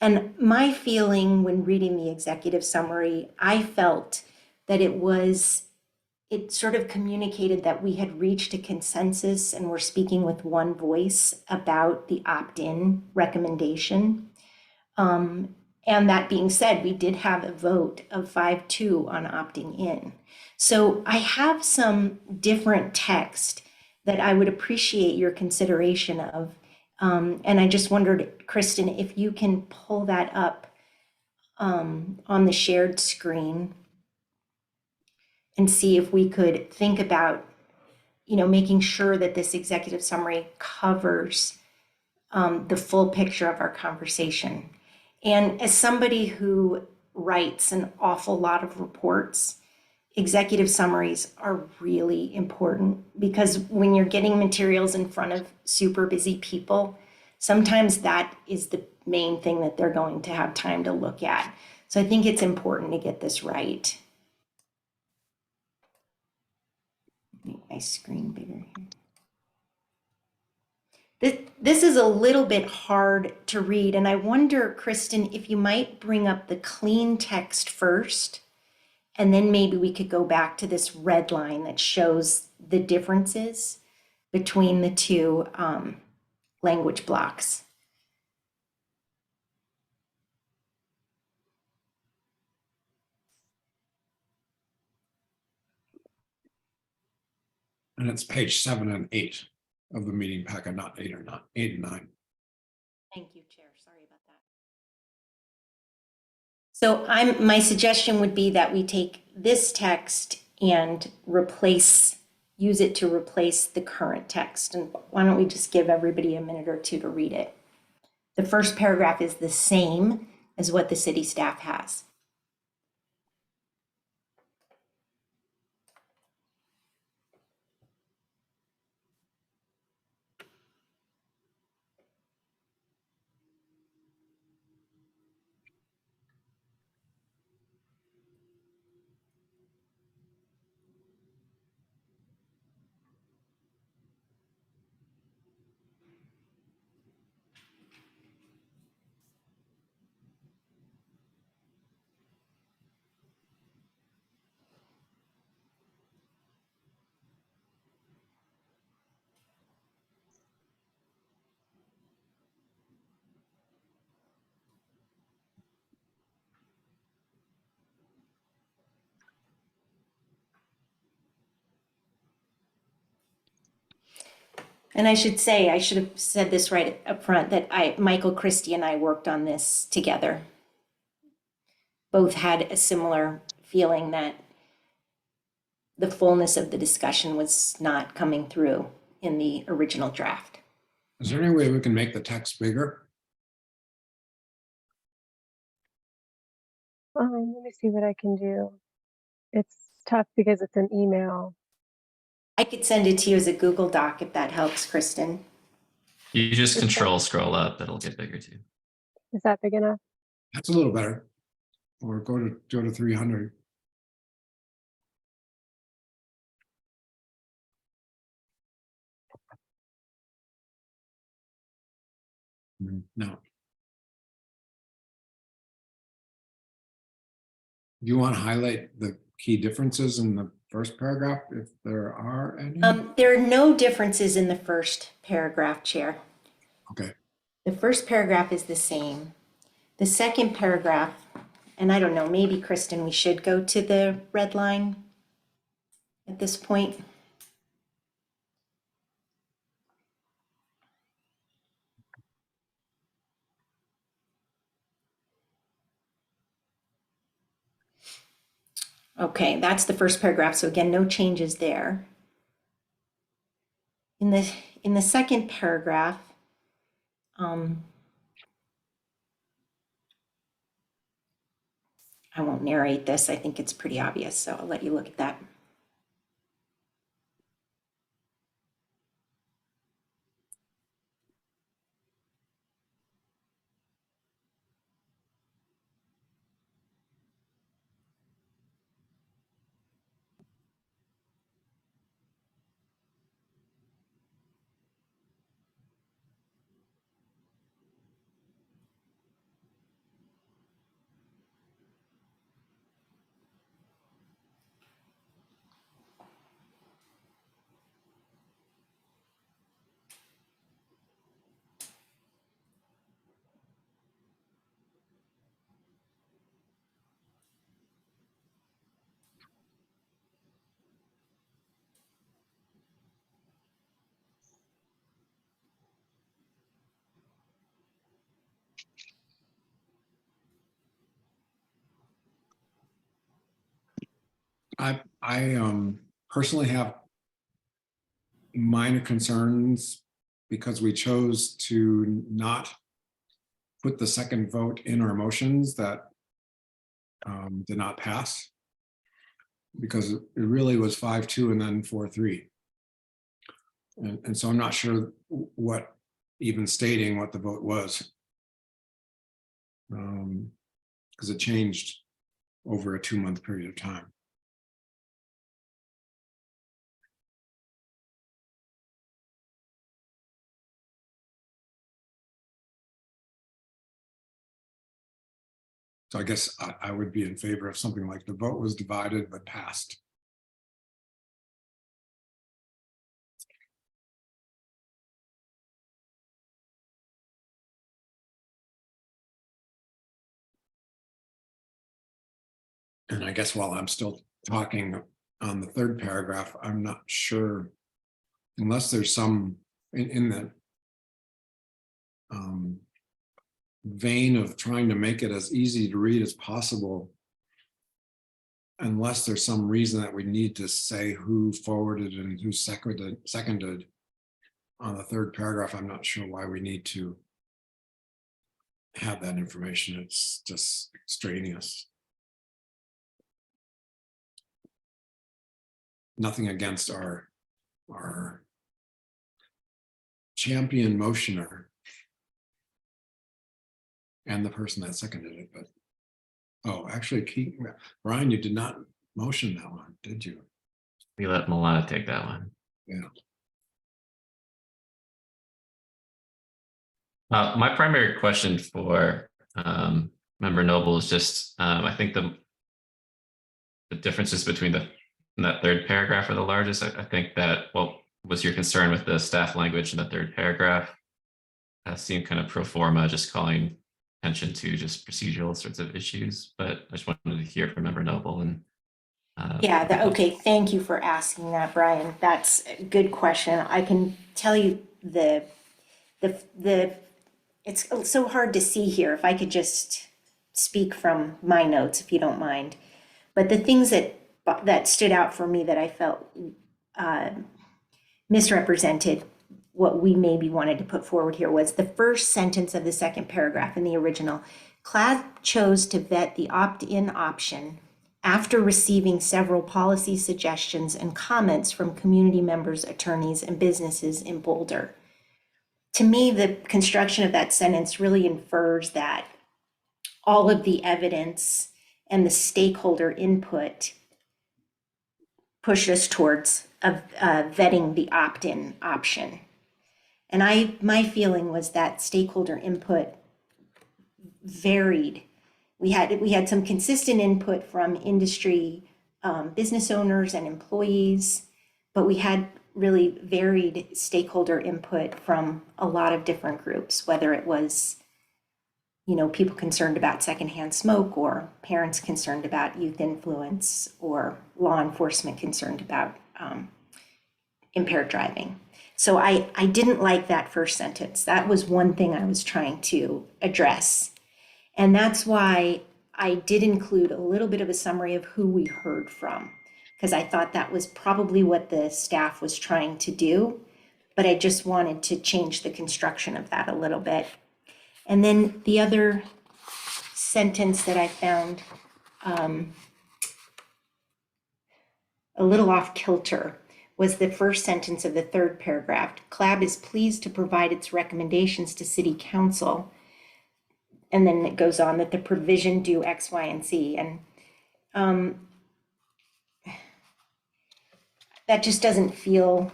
And my feeling when reading the executive summary, I felt that it sort of communicated that we had reached a consensus and we're speaking with one voice about the opt-in recommendation. And that being said, we did have a vote of 5-2 on opting in. So I have some different text that I would appreciate your consideration of. And I just wondered, Kristen, if you can pull that up on the shared screen and see if we could think about, making sure that this executive summary covers the full picture of our conversation. And as somebody who writes an awful lot of reports, executive summaries are really important because when you're getting materials in front of super busy people, sometimes that is the main thing that they're going to have time to look at. So I think it's important to get this right. Make my screen bigger here. This is a little bit hard to read, and I wonder, Kristen, if you might bring up the clean text first, and then maybe we could go back to this red line that shows the differences between the two language blocks. And it's page 7 and 8 of the meeting packet, not 8 or not 8 and 9. Thank you, Chair. Sorry about that. So my suggestion would be that we take this text and use it to replace the current text. And why don't we just give everybody a minute or two to read it? The first paragraph is the same as what the city staff has. And I should have said this right up front, that Michael Christie and I worked on this together. Both had a similar feeling that the fullness of the discussion was not coming through in the original draft. Is there any way we can make the text bigger? Let me see what I can do. It's tough because it's an email. I could send it to you as a Google Doc if that helps, Kristen. You just control scroll up, that'll get bigger too. Is that big enough? That's a little better. Or go to 300. No. Do you want to highlight the key differences in the first paragraph, if there are any? There are no differences in the first paragraph, Chair. Okay. The first paragraph is the same. The second paragraph, and I don't know, maybe, Kristen, we should go to the red line at this point. Okay, that's the first paragraph. So again, no changes there. In the second paragraph, I won't narrate this. I think it's pretty obvious, so I'll let you look at that. I personally have minor concerns because we chose to not put the second vote in our motions that did not pass, because it really was 5-2 and then 4-3. And so I'm not sure what even stating what the vote was, because it changed over a 2-month period of time. So I guess I would be in favor of something like the vote was divided but passed. And I guess while I'm still talking on the third paragraph, I'm not sure, unless there's some in the vein of trying to make it as easy to read as possible, unless there's some reason that we need to say who forwarded and who seconded on the third paragraph, I'm not sure why we need to have that information. It's just extraneous. Nothing against our champion motioner and the person that seconded it, but oh, actually, Brian, you did not motion that one, did you? We let Milana take that one. Yeah. My primary question for Member Noble is just, I think the differences between that third paragraph are the largest. I think that, what was your concern with the staff language in the third paragraph? Seemed kind of pro forma, just calling attention to just procedural sorts of issues, but I just wanted to hear from Member Noble. And Yeah, okay, thank you for asking that, Brian. That's a good question. I can tell you it's so hard to see here. If I could just speak from my notes, if you don't mind. But the things that stood out for me that I felt misrepresented what we maybe wanted to put forward here was the first sentence of the second paragraph in the original. CLAB chose to vet the opt-in option after receiving several policy suggestions and comments from community members, attorneys, and businesses in Boulder. To me, the construction of that sentence really infers that all of the evidence and the stakeholder input pushed us towards vetting the opt-in option. And my feeling was that stakeholder input varied. We had some consistent input from industry, business owners and employees, but we had really varied stakeholder input from a lot of different groups, whether it was, people concerned about secondhand smoke, or parents concerned about youth influence, or law enforcement concerned about impaired driving. So I didn't like that first sentence. That was one thing I was trying to address. And that's why I did include a little bit of a summary of who we heard from, because I thought that was probably what the staff was trying to do, but I just wanted to change the construction of that a little bit. And then the other sentence that I found a little off kilter was the first sentence of the third paragraph. CLAB is pleased to provide its recommendations to City Council. And then it goes on that the provision do X, Y, and Z. And that just doesn't feel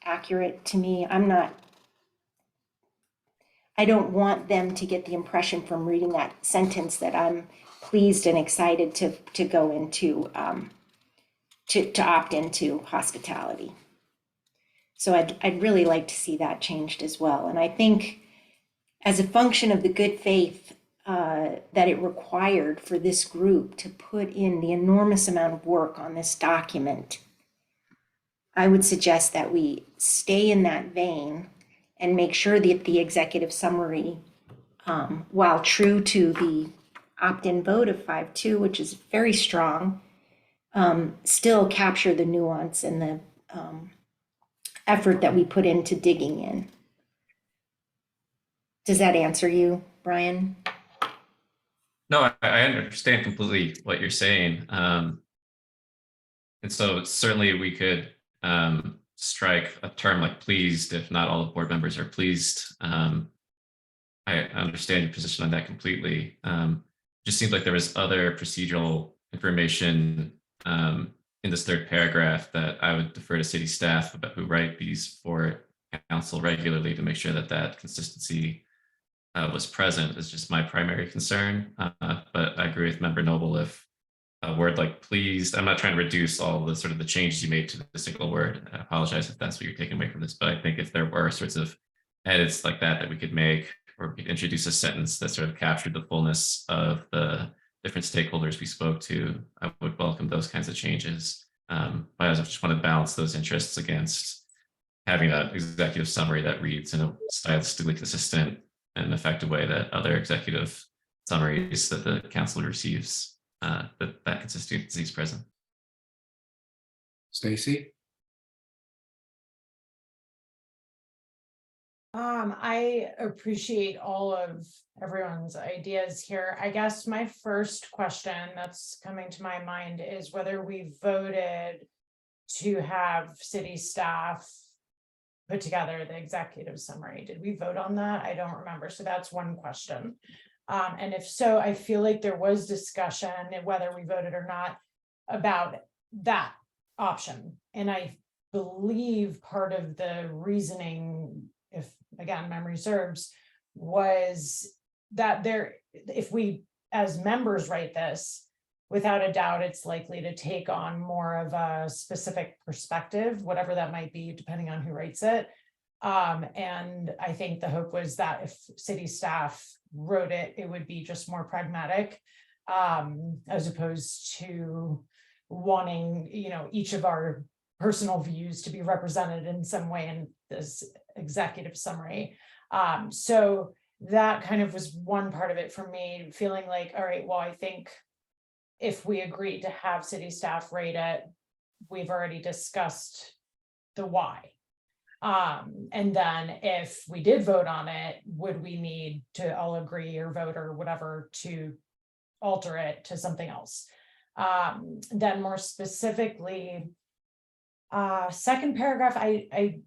accurate to me. I don't want them to get the impression from reading that sentence that I'm pleased and excited to go into, to opt into hospitality. So I'd really like to see that changed as well. And I think as a function of the good faith that it required for this group to put in the enormous amount of work on this document, I would suggest that we stay in that vein and make sure that the executive summary, while true to the opt-in vote of 5-2, which is very strong, still capture the nuance and the effort that we put into digging in. Does that answer you, Brian? No, I understand completely what you're saying. And so certainly we could strike a term like pleased if not all the board members are pleased. I understand your position on that completely. Just seems like there was other procedural information in this third paragraph that I would defer to city staff about who write these for council regularly to make sure that that consistency was present is just my primary concern. But I agree with Member Noble. If a word like pleased, I'm not trying to reduce all the sort of the changes you made to the single word. I apologize if that's what you're taking away from this, but I think if there were sorts of edits like that we could make, or we could introduce a sentence that sort of captured the fullness of the different stakeholders we spoke to, I would welcome those kinds of changes. But I just want to balance those interests against having an executive summary that reads in a stylistically consistent and effective way that other executive summaries that the council receives, that consistency is present. Stacy? I appreciate all of everyone's ideas here. I guess my first question that's coming to my mind is whether we voted to have city staff put together the executive summary. Did we vote on that? I don't remember. So that's one question. And if so, I feel like there was discussion, whether we voted or not, about that option. And I believe part of the reasoning, if again memory serves, was that if we as members write this, without a doubt it's likely to take on more of a specific perspective, whatever that might be, depending on who writes it. And I think the hope was that if city staff wrote it, it would be just more pragmatic, as opposed to wanting, each of our personal views to be represented in some way in this executive summary. So that kind of was one part of it for me, feeling like, all right, well, I think if we agree to have city staff rate it, we've already discussed the why. And then if we did vote on it, would we need to all agree or vote or whatever to alter it to something else? Then more specifically, second paragraph, I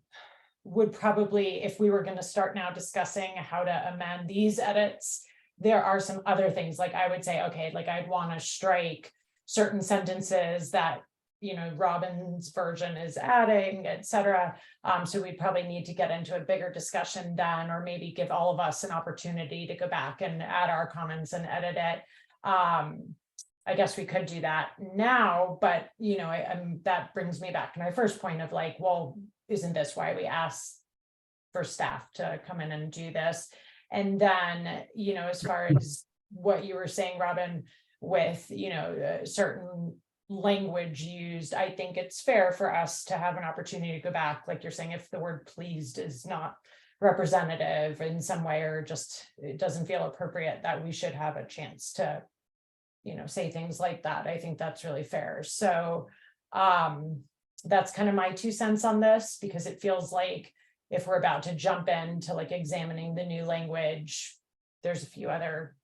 would probably, if we were going to start now discussing how to amend these edits, there are some other things, like I would say, okay, like I'd want to strike certain sentences that, Robin's version is adding, etc. So we'd probably need to get into a bigger discussion then, or maybe give all of us an opportunity to go back and add our comments and edit it. I guess we could do that now, but that brings me back to my first point of like, well, isn't this why we asked for staff to come in and do this? And then, as far as what you were saying, Robin, with, certain language used, I think it's fair for us to have an opportunity to go back, like you're saying, if the word pleased is not representative in some way, or just it doesn't feel appropriate, that we should have a chance to, say things like that. I think that's really fair. So that's kind of my 2 cents on this, because it feels like if we're about to jump into like examining the new language, there's a few other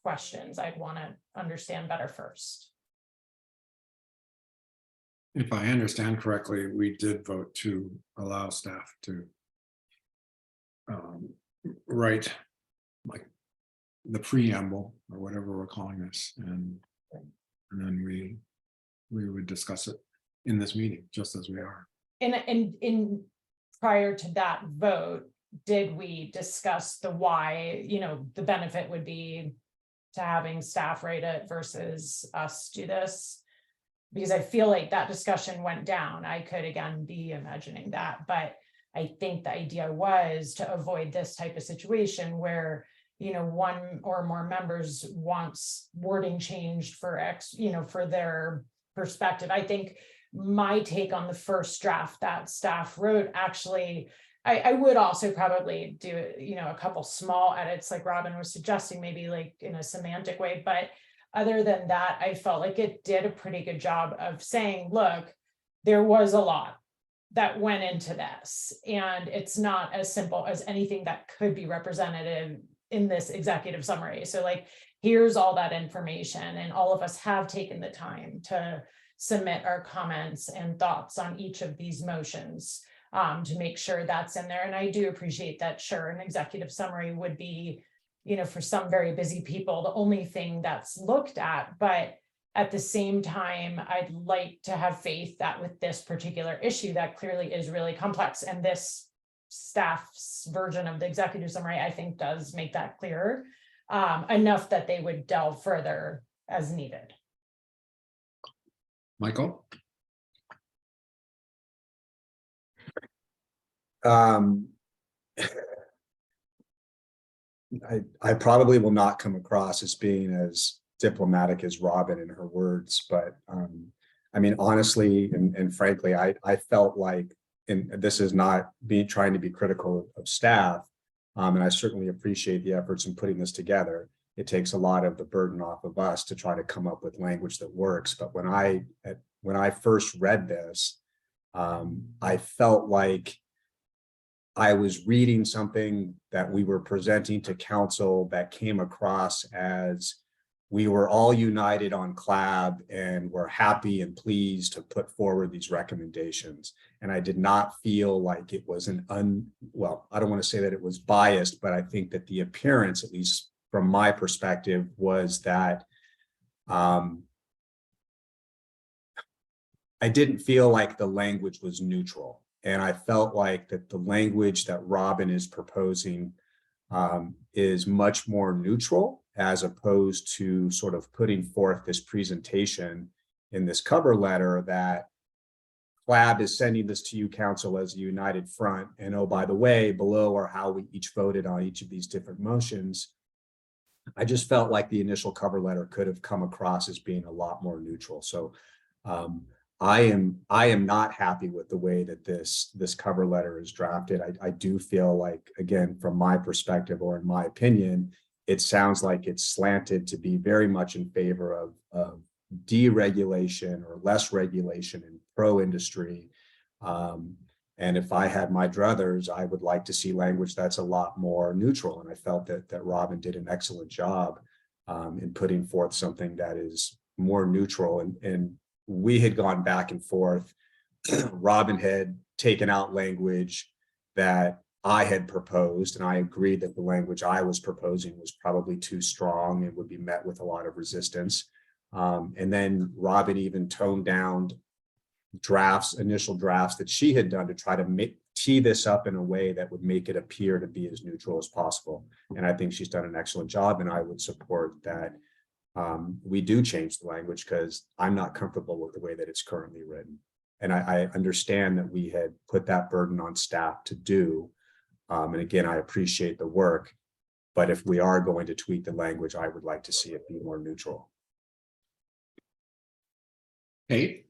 questions I'd want to understand better first. If I understand correctly, we did vote to allow staff to write like the preamble or whatever we're calling this, and then we would discuss it in this meeting, just as we are. In prior to that vote, did we discuss the why, the benefit would be to having staff write it versus us do this? Because I feel like that discussion went down. I could again be imagining that, but I think the idea was to avoid this type of situation where, one or more members wants wording changed for for their perspective. I think my take on the first draft that staff wrote, actually, I would also probably do, a couple small edits like Robin was suggesting, maybe like in a semantic way, but other than that, I felt like it did a pretty good job of saying, look, there was a lot that went into this, and it's not as simple as anything that could be representative in this executive summary. So like, here's all that information, and all of us have taken the time to submit our comments and thoughts on each of these motions to make sure that's in there. And I do appreciate that, sure, an executive summary would be, for some very busy people, the only thing that's looked at. But at the same time, I'd like to have faith that with this particular issue that clearly is really complex, and this staff's version of the executive summary, I think, does make that clearer enough that they would delve further as needed. Michael? I probably will not come across as being as diplomatic as Robin in her words, but I mean, honestly and frankly, I felt like, and this is not me trying to be critical of staff, and I certainly appreciate the efforts in putting this together. It takes a lot of the burden off of us to try to come up with language that works. But when I first read this, I felt like I was reading something that we were presenting to council that came across as we were all united on CLAB and we're happy and pleased to put forward these recommendations. And I did not feel like it was well, I don't want to say that it was biased, but I think that the appearance, at least from my perspective, was that I didn't feel like the language was neutral. And I felt like that the language that Robin is proposing is much more neutral, as opposed to sort of putting forth this presentation in this cover letter that CLAB is sending this to you, council, as a united front. And oh, by the way, below are how we each voted on each of these different motions. I just felt like the initial cover letter could have come across as being a lot more neutral. So I am not happy with the way that this cover letter is drafted. I do feel like, again, from my perspective, or in my opinion, it sounds like it's slanted to be very much in favor of deregulation or less regulation and pro-industry. And if I had my druthers, I would like to see language that's a lot more neutral. And I felt that Robin did an excellent job in putting forth something that is more neutral. And we had gone back and forth. Robin had taken out language that I had proposed, and I agreed that the language I was proposing was probably too strong and would be met with a lot of resistance. And then Robin even toned down initial drafts that she had done to try to tee this up in a way that would make it appear to be as neutral as possible. And I think she's done an excellent job, and I would support that we do change the language, because I'm not comfortable with the way that it's currently written. And I understand that we had put that burden on staff to do. And again, I appreciate the work, but if we are going to tweak the language, I would like to see it be more neutral. Kate?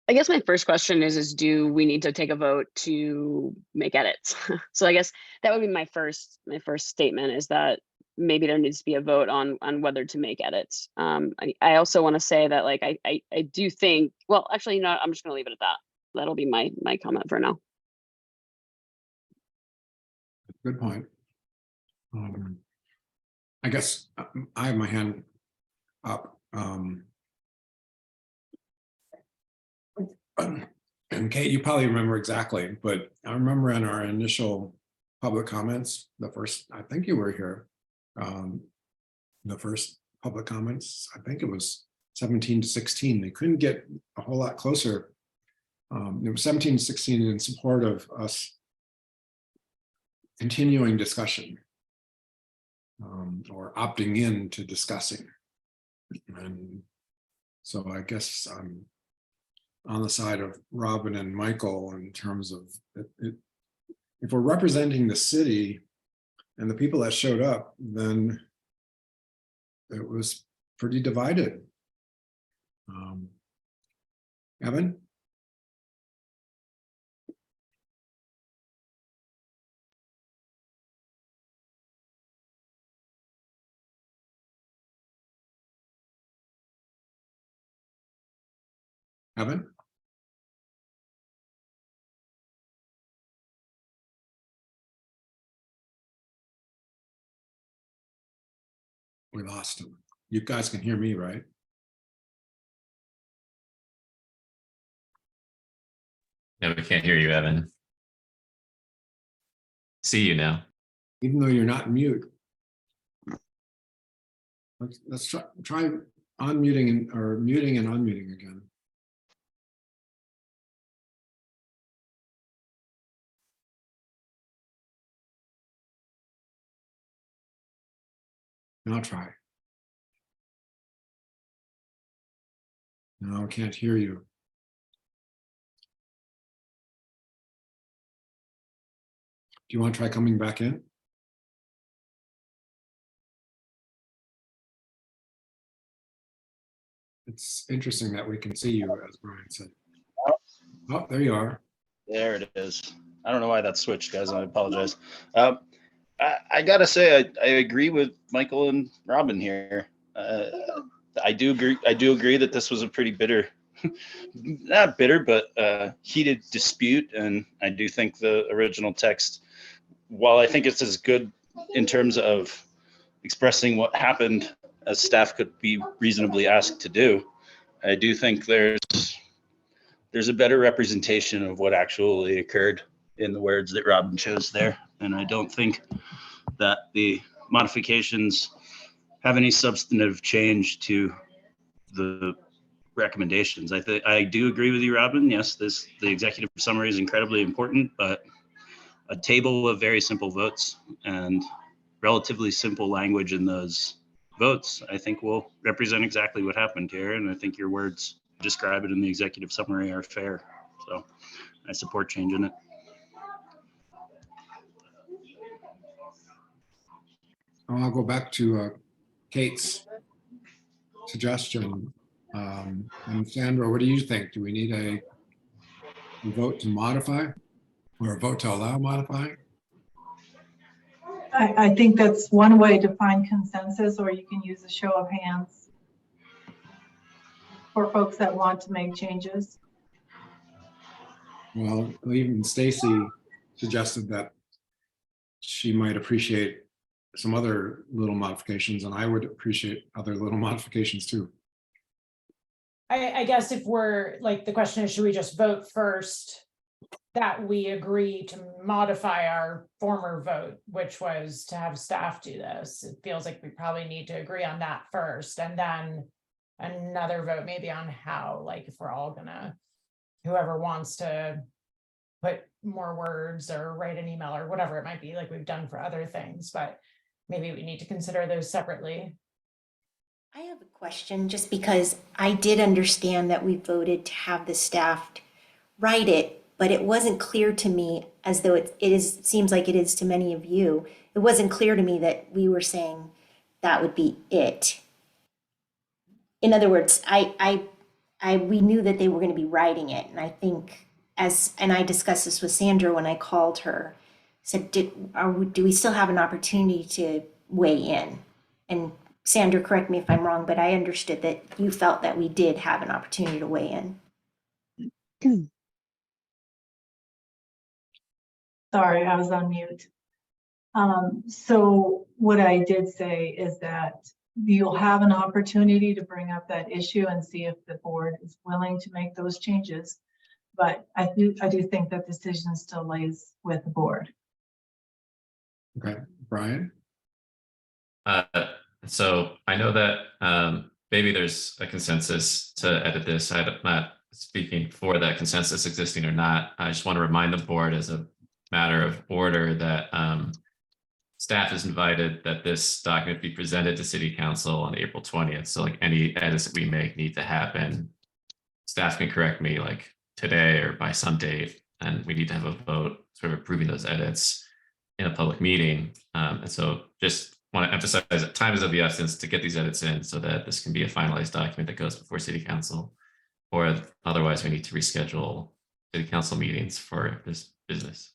I guess my first question is do we need to take a vote to make edits? So I guess that would be my first statement, is that maybe there needs to be a vote on whether to make edits. I also want to say that, like, I do think, well, actually, you know, I'm just going to leave it at that. That'll be my comment for now. Good point. I guess I have my hand up. And Kate, you probably remember exactly, but I remember in our initial public comments, the first, I think you were here, the first public comments, I think it was 17 to 16. They couldn't get a whole lot closer. It was 17 to 16 in support of us continuing discussion or opting in to discussing. And so I guess I'm on the side of Robin and Michael in terms of if we're representing the city and the people that showed up, then it was pretty divided. Evan? Evan? We lost him. You guys can hear me, right? No, we can't hear you, Evan. See you now. Even though you're not mute. Let's try unmuting or muting and unmuting again. Now try. No, I can't hear you. Do you want to try coming back in? It's interesting that we can see you, as Brian said. Oh, there you are. There it is. I don't know why that switched, guys. I apologize. I gotta say, I agree with Michael and Robin here. I do agree that this was a pretty bitter, not bitter, but heated dispute. And I do think the original text, while I think it's as good in terms of expressing what happened as staff could be reasonably asked to do, I do think there's a better representation of what actually occurred in the words that Robin chose there. And I don't think that the modifications have any substantive change to the recommendations. I do agree with you, Robin. Yes, the executive summary is incredibly important, but a table of very simple votes and relatively simple language in those votes, I think will represent exactly what happened here. And I think your words describe it in the executive summary are fair. So I support changing it. I'll go back to Kate's suggestion. And Sandra, what do you think? Do we need a vote to modify or a vote to allow modifying? I think that's one way to find consensus, or you can use a show of hands for folks that want to make changes. Well, even Stacy suggested that she might appreciate some other little modifications, and I would appreciate other little modifications too. I guess if we're like, the question is, should we just vote first that we agree to modify our former vote, which was to have staff do this? It feels like we probably need to agree on that first, and then another vote maybe on how, like if we're all gonna, whoever wants to put more words or write an email or whatever it might be, like we've done for other things, but maybe we need to consider those separately. I have a question, just because I did understand that we voted to have the staff write it, but it wasn't clear to me, as though it seems like it is to many of you. It wasn't clear to me that we were saying that would be it. In other words, we knew that they were going to be writing it, and I think and I discussed this with Sandra when I called her, said, do we still have an opportunity to weigh in? And Sandra, correct me if I'm wrong, but I understood that you felt that we did have an opportunity to weigh in. Sorry, I was on mute. So what I did say is that you'll have an opportunity to bring up that issue and see if the board is willing to make those changes. But I do think that decision still lays with the board. Okay, Brian? So I know that maybe there's a consensus to edit this. I'm not speaking for that consensus existing or not. I just want to remind the board as a matter of order that staff is invited that this document be presented to City Council on April 20th. So like any edits that we make need to happen. Staff can correct me like today or by some date, and we need to have a vote sort of approving those edits in a public meeting. And so just want to emphasize that time is of the essence to get these edits in so that this can be a finalized document that goes before City Council, or otherwise we need to reschedule City Council meetings for this business.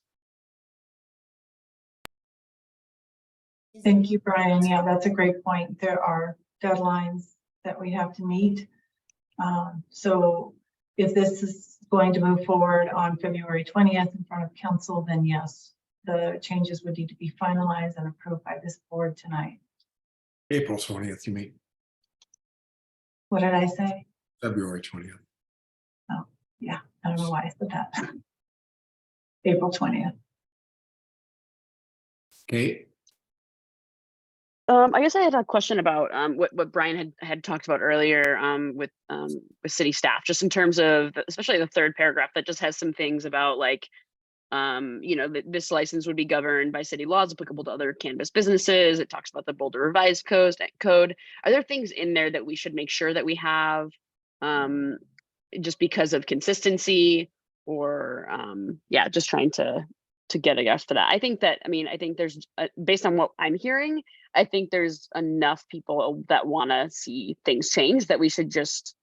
Thank you, Brian. Yeah, that's a great point. There are deadlines that we have to meet. So if this is going to move forward on February 20th in front of council, then yes, the changes would need to be finalized and approved by this board tonight. April 20th, you mean? What did I say? February 20th. Oh, yeah, I don't know why I said that. April 20th. Kate? I guess I had a question about what Brian had talked about earlier with city staff, just in terms of especially the third paragraph that just has some things about like, you know, this license would be governed by city laws applicable to other cannabis businesses. It talks about the Boulder Revised Code. Are there things in there that we should make sure that we have just because of consistency, or yeah, just trying to get a guess for that? I think that, I mean, I think there's based on what I'm hearing, I think there's enough people that want to see things change that we should just,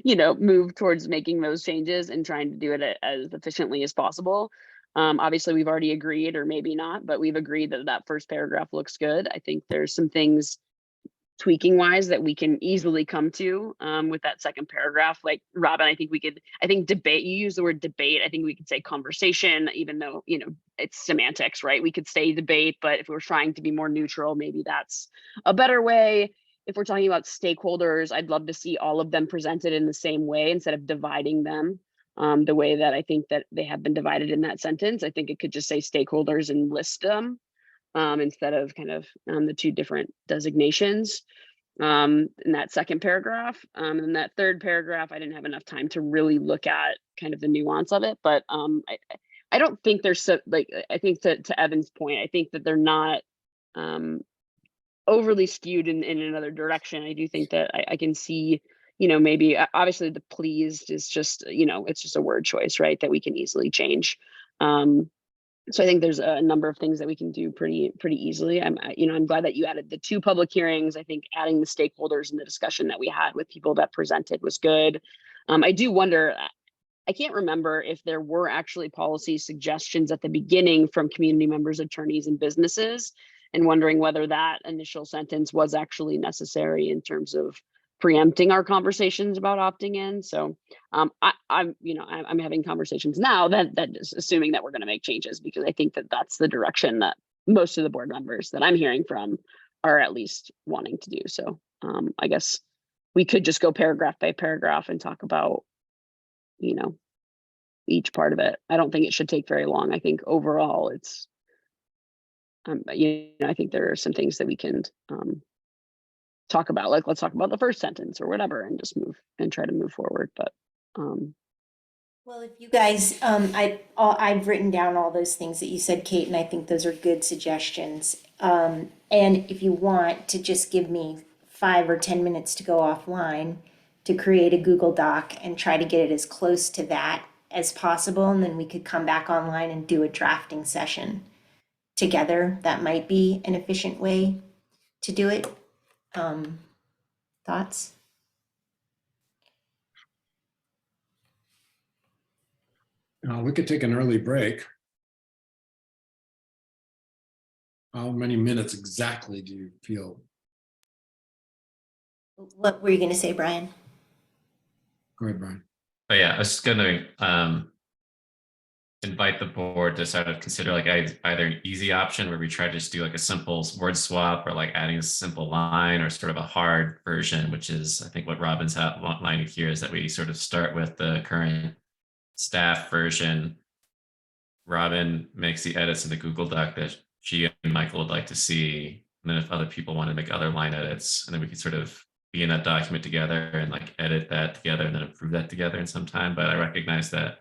you know, move towards making those changes and trying to do it as efficiently as possible. Obviously, we've already agreed, or maybe not, but we've agreed that that first paragraph looks good. I think there's some things tweaking wise that we can easily come to with that second paragraph. Like Robin, I think debate, you use the word debate. I think we could say conversation, even though, you know, it's semantics, right? We could say debate, but if we're trying to be more neutral, maybe that's a better way. If we're talking about stakeholders, I'd love to see all of them presented in the same way instead of dividing them the way that I think that they have been divided in that sentence. I think it could just say stakeholders and list them instead of kind of the two different designations in that second paragraph. And that third paragraph, I didn't have enough time to really look at kind of the nuance of it, but I don't think there's so, like, I think to Evan's point, I think that they're not overly skewed in another direction. I do think that I can see, you know, maybe obviously the pleased is just, you know, it's just a word choice, right? That we can easily change. So I think there's a number of things that we can do pretty easily. I'm glad that you added the 2 public hearings. I think adding the stakeholders and the discussion that we had with people that presented was good. I do wonder, I can't remember if there were actually policy suggestions at the beginning from community members, attorneys, and businesses, and wondering whether that initial sentence was actually necessary in terms of preempting our conversations about opting in. So I'm having conversations now that is assuming that we're going to make changes, because I think that that's the direction that most of the board members that I'm hearing from are at least wanting to do. So I guess we could just go paragraph by paragraph and talk about, you know, each part of it. I don't think it should take very long. I think overall it's, I think there are some things that we can talk about, like let's talk about the first sentence or whatever, and just move and try to move forward. But well, if you guys, I've written down all those things that you said, Kate, and I think those are good suggestions. And if you want to just give me 5 or 10 minutes to go offline to create a Google Doc and try to get it as close to that as possible, and then we could come back online and do a drafting session together. That might be an efficient way to do it. Thoughts? We could take an early break. How many minutes exactly do you feel? What were you going to say, Brian? Go ahead, Brian. Oh yeah, I was just going to invite the board to sort of consider like either an easy option where we try to just do like a simple word swap, or like adding a simple line, or sort of a hard version, which is I think what Robin's outlining here, is that we sort of start with the current staff version. Robin makes the edits in the Google Doc that she and Michael would like to see. And then if other people want to make other line edits, and then we can sort of be in that document together and like edit that together and then approve that together in some time. But I recognize that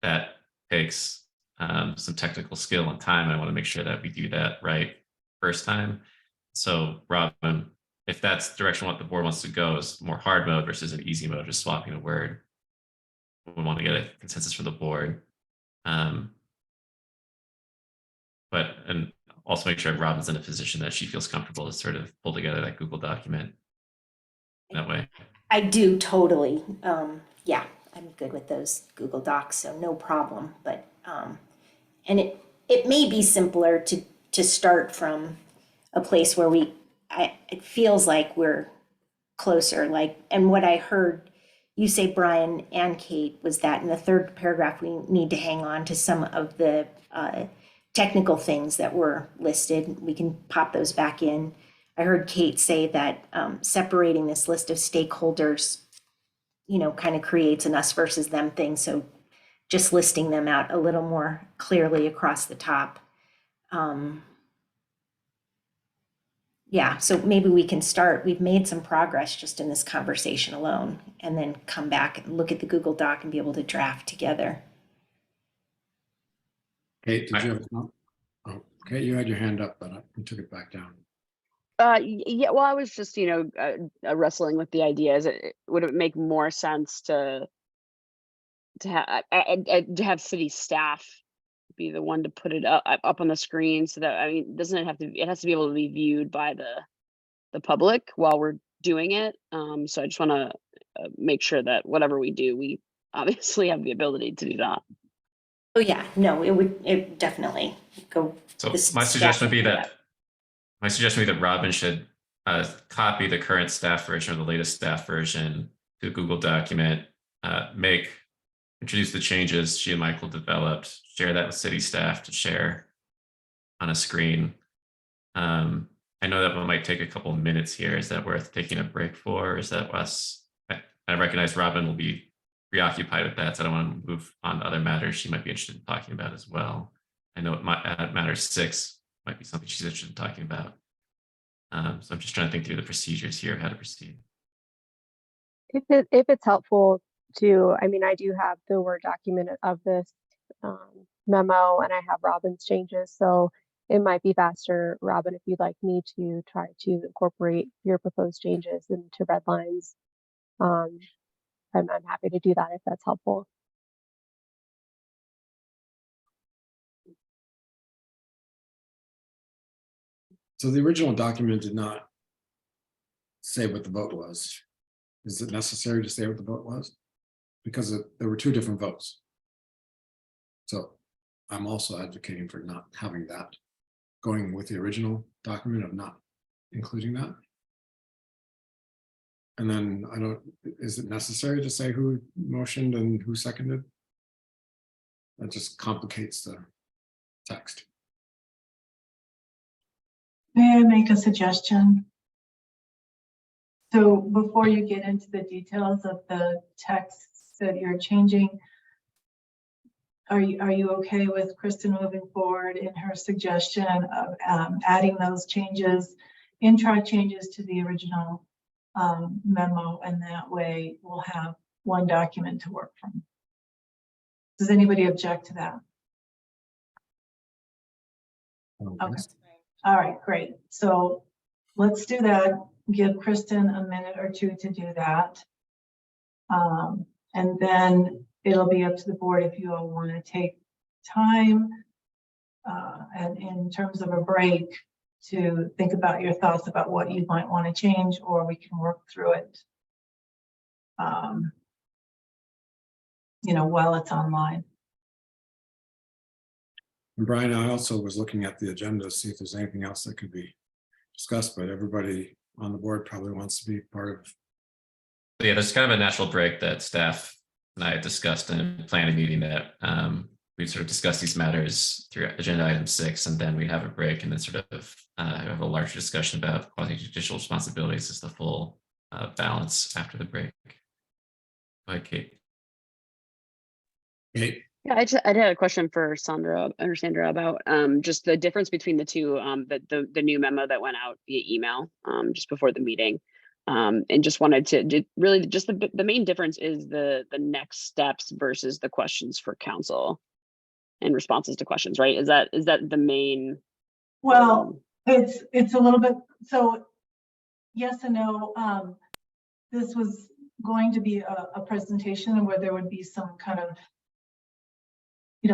that takes some technical skill and time. I want to make sure that we do that right first time. So Robin, if that's the direction what the board wants to go, is more hard mode versus an easy mode, just swapping a word, we want to get a consensus from the board. But and also make sure Robin's in a position that she feels comfortable to sort of pull together that Google document that way. I do totally. Yeah, I'm good with those Google Docs, so no problem. But and it may be simpler to start from a place where it feels like we're closer. Like, and what I heard you say, Brian and Kate, was that in the third paragraph we need to hang on to some of the technical things that were listed. We can pop those back in. I heard Kate say that separating this list of stakeholders, kind of creates an us versus them thing. So just listing them out a little more clearly across the top. Yeah, so maybe we can start. We've made some progress just in this conversation alone, and then come back and look at the Google Doc and be able to draft together. Kate, did you have? Oh, Kate, you had your hand up, but you took it back down. Yeah, well, I was just, wrestling with the idea. Would it make more sense to have city staff be the one to put it up on the screen, so that, I mean, doesn't it have to? It has to be able to be viewed by the public while we're doing it. So I just want to make sure that whatever we do, we obviously have the ability to do that. Oh yeah, no, it definitely go. So my suggestion would be that Robin should copy the current staff version or the latest staff version to a Google document, introduce the changes she and Michael developed, share that with city staff to share on a screen. I know that one might take a couple of minutes here. Is that worth taking a break for? Or is that less? I recognize Robin will be preoccupied with that, so I don't want to move on to other matters she might be interested in talking about as well. I know matter 6 might be something she's interested in talking about. So I'm just trying to think through the procedures here, how to proceed. If it's helpful to, I mean, I do have the Word document of this memo, and I have Robin's changes, so it might be faster, Robin, if you'd like me to try to incorporate your proposed changes into red lines. I'm happy to do that if that's helpful. So the original document did not say what the vote was. Is it necessary to say what the vote was? Because there were 2 different votes. So I'm also advocating for not having that, going with the original document of not including that. And then is it necessary to say who motioned and who seconded? That just complicates the text. May I make a suggestion? So before you get into the details of the texts that you're changing, are you okay with Kristen moving forward in her suggestion of adding those changes, in-track changes to the original memo, and that way we'll have one document to work from? Does anybody object to that? Okay. All right, great. So let's do that. Give Kristen a minute or 2 to do that. And then it'll be up to the board if you all want to take time and in terms of a break to think about your thoughts about what you might want to change, or we can work through it while it's online. And Brian, I also was looking at the agenda to see if there's anything else that could be discussed, but everybody on the board probably wants to be part of. Yeah, there's kind of a natural break that staff and I discussed in a planning meeting that we'd sort of discuss these matters through agenda item 6, and then we'd have a break and then sort of have a larger discussion about quasi-judicial responsibilities as the full balance after the break. Go ahead, Kate. Kate? Yeah, I had a question for Sandra about just the difference between the two, the new memo that went out via email just before the meeting. And just wanted to really just the main difference is the next steps versus the questions for council and responses to questions, right? Is that the main? Well, it's a little bit, so yes and no. This was going to be a presentation where there would be some kind of,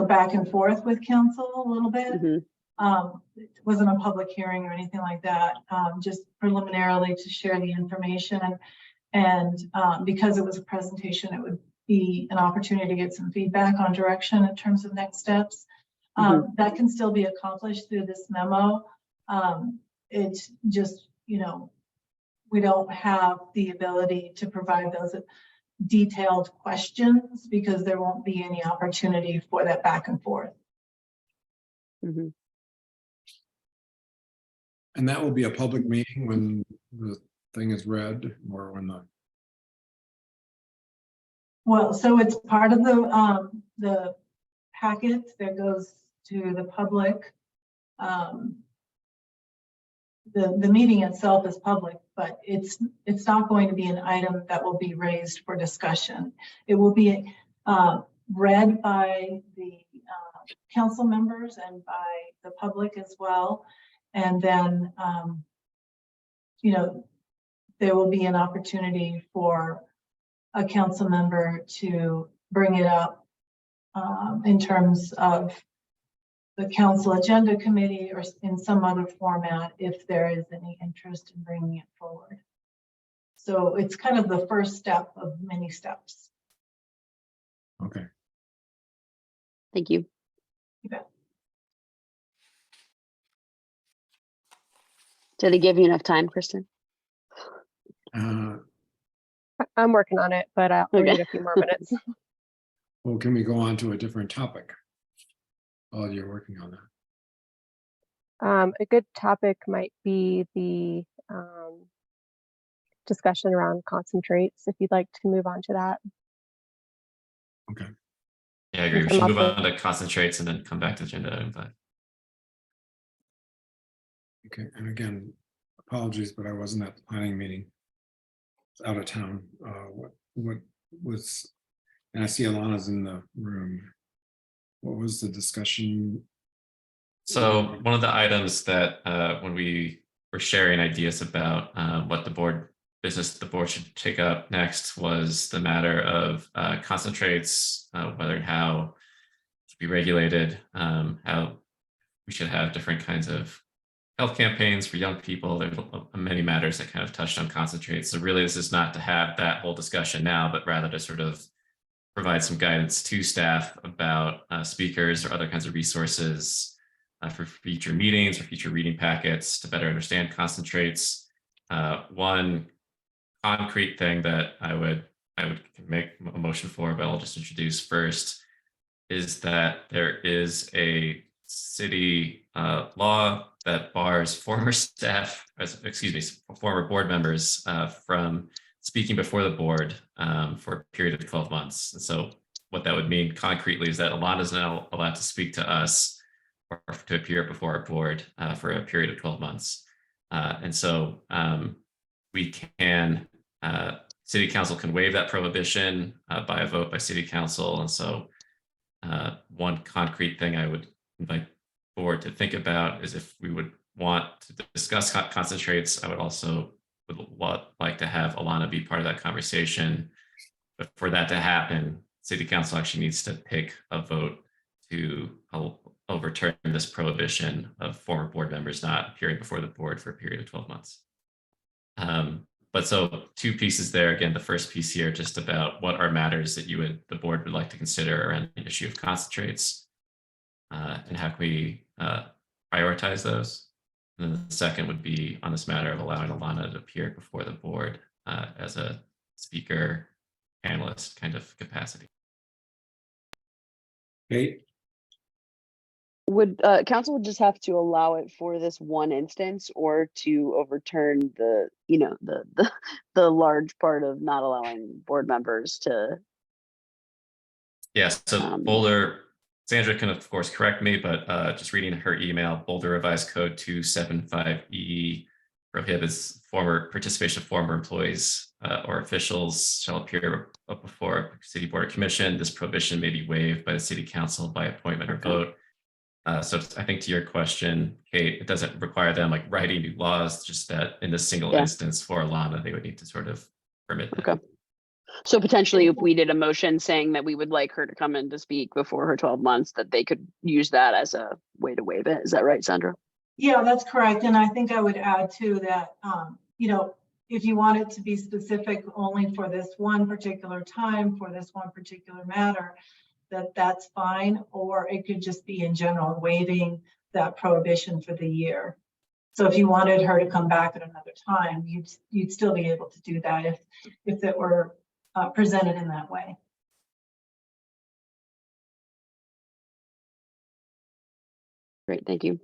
back and forth with council a little bit. It wasn't a public hearing or anything like that, just preliminarily to share the information. And because it was a presentation, it would be an opportunity to get some feedback on direction in terms of next steps. That can still be accomplished through this memo. It's just, we don't have the ability to provide those detailed questions because there won't be any opportunity for that back and forth. And that will be a public meeting when the thing is read, or when the. Well, so it's part of the packet that goes to the public. The meeting itself is public, but it's not going to be an item that will be raised for discussion. It will be read by the council members and by the public as well. And then, there will be an opportunity for a council member to bring it up in terms of the council agenda committee or in some other format if there is any interest in bringing it forward. So it's kind of the first step of many steps. Okay. Thank you. You bet. Did they give you enough time, Kristen? I'm working on it, but I'll need a few more minutes. Well, can we go on to a different topic while you're working on that? A good topic might be the discussion around concentrates, if you'd like to move on to that. Okay. Yeah, I agree. We should move on to concentrates and then come back to agenda item 5. Okay, and again, apologies, but I wasn't at the planning meeting. I was out of town. What was, and I see Alana's in the room. What was the discussion? So one of the items that when we were sharing ideas about what the board should take up next was the matter of concentrates, whether and how to be regulated, how we should have different kinds of health campaigns for young people. There's many matters that kind of touched on concentrates. So really, this is not to have that whole discussion now, but rather to sort of provide some guidance to staff about speakers or other kinds of resources for future meetings or future reading packets to better understand concentrates. One concrete thing that I would make a motion for, but I'll just introduce first, is that there is a city law that bars former board members from speaking before the board for a period of 12 months. And so what that would mean concretely is that Alana is now allowed to speak to us or to appear before our board for a period of 12 months. And so we can, city council can waive that prohibition by a vote by city council. And so one concrete thing I would invite board to think about is if we would want to discuss concentrates, I would also like to have Alana be part of that conversation. But for that to happen, city council actually needs to take a vote to overturn this prohibition of former board members not appearing before the board for a period of 12 months. But so 2 pieces there. Again, the first piece here just about what are matters that the board would like to consider around the issue of concentrates, and how can we prioritize those. And then the second would be on this matter of allowing Alana to appear before the board as a speaker, panelist kind of capacity. Kate? Would council would just have to allow it for this one instance, or to overturn the, you know, the large part of not allowing board members to. Yes, so Boulder, Sandra can of course correct me, but just reading her email, Boulder Revised Code 275E prohibits participation of former employees or officials shall appear before a city board or commission. This prohibition may be waived by the city council by appointment or vote. So I think to your question, Kate, it doesn't require them like writing new laws, just that in this single instance for Alana, they would need to sort of permit that. Okay. So potentially if we did a motion saying that we would like her to come in to speak before her 12 months, that they could use that as a way to waive it. Is that right, Sandra? Yeah, that's correct. And I think I would add too that, you know, if you want it to be specific only for this one particular time, for this one particular matter, that's fine. Or it could just be in general waiving that prohibition for the year. So if you wanted her to come back at another time, you'd still be able to do that if it were presented in that way. Great, thank you.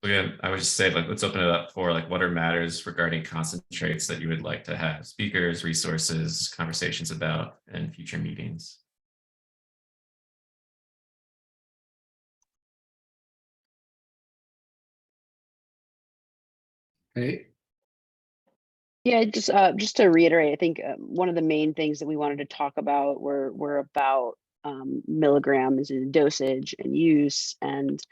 Again, I would just say, like, let's open it up for like what are matters regarding concentrates that you would like to have speakers, resources, conversations about in future meetings. Hey, Yeah, just to reiterate, I think one of the main things that we wanted to talk about were about milligrams and dosage and use, and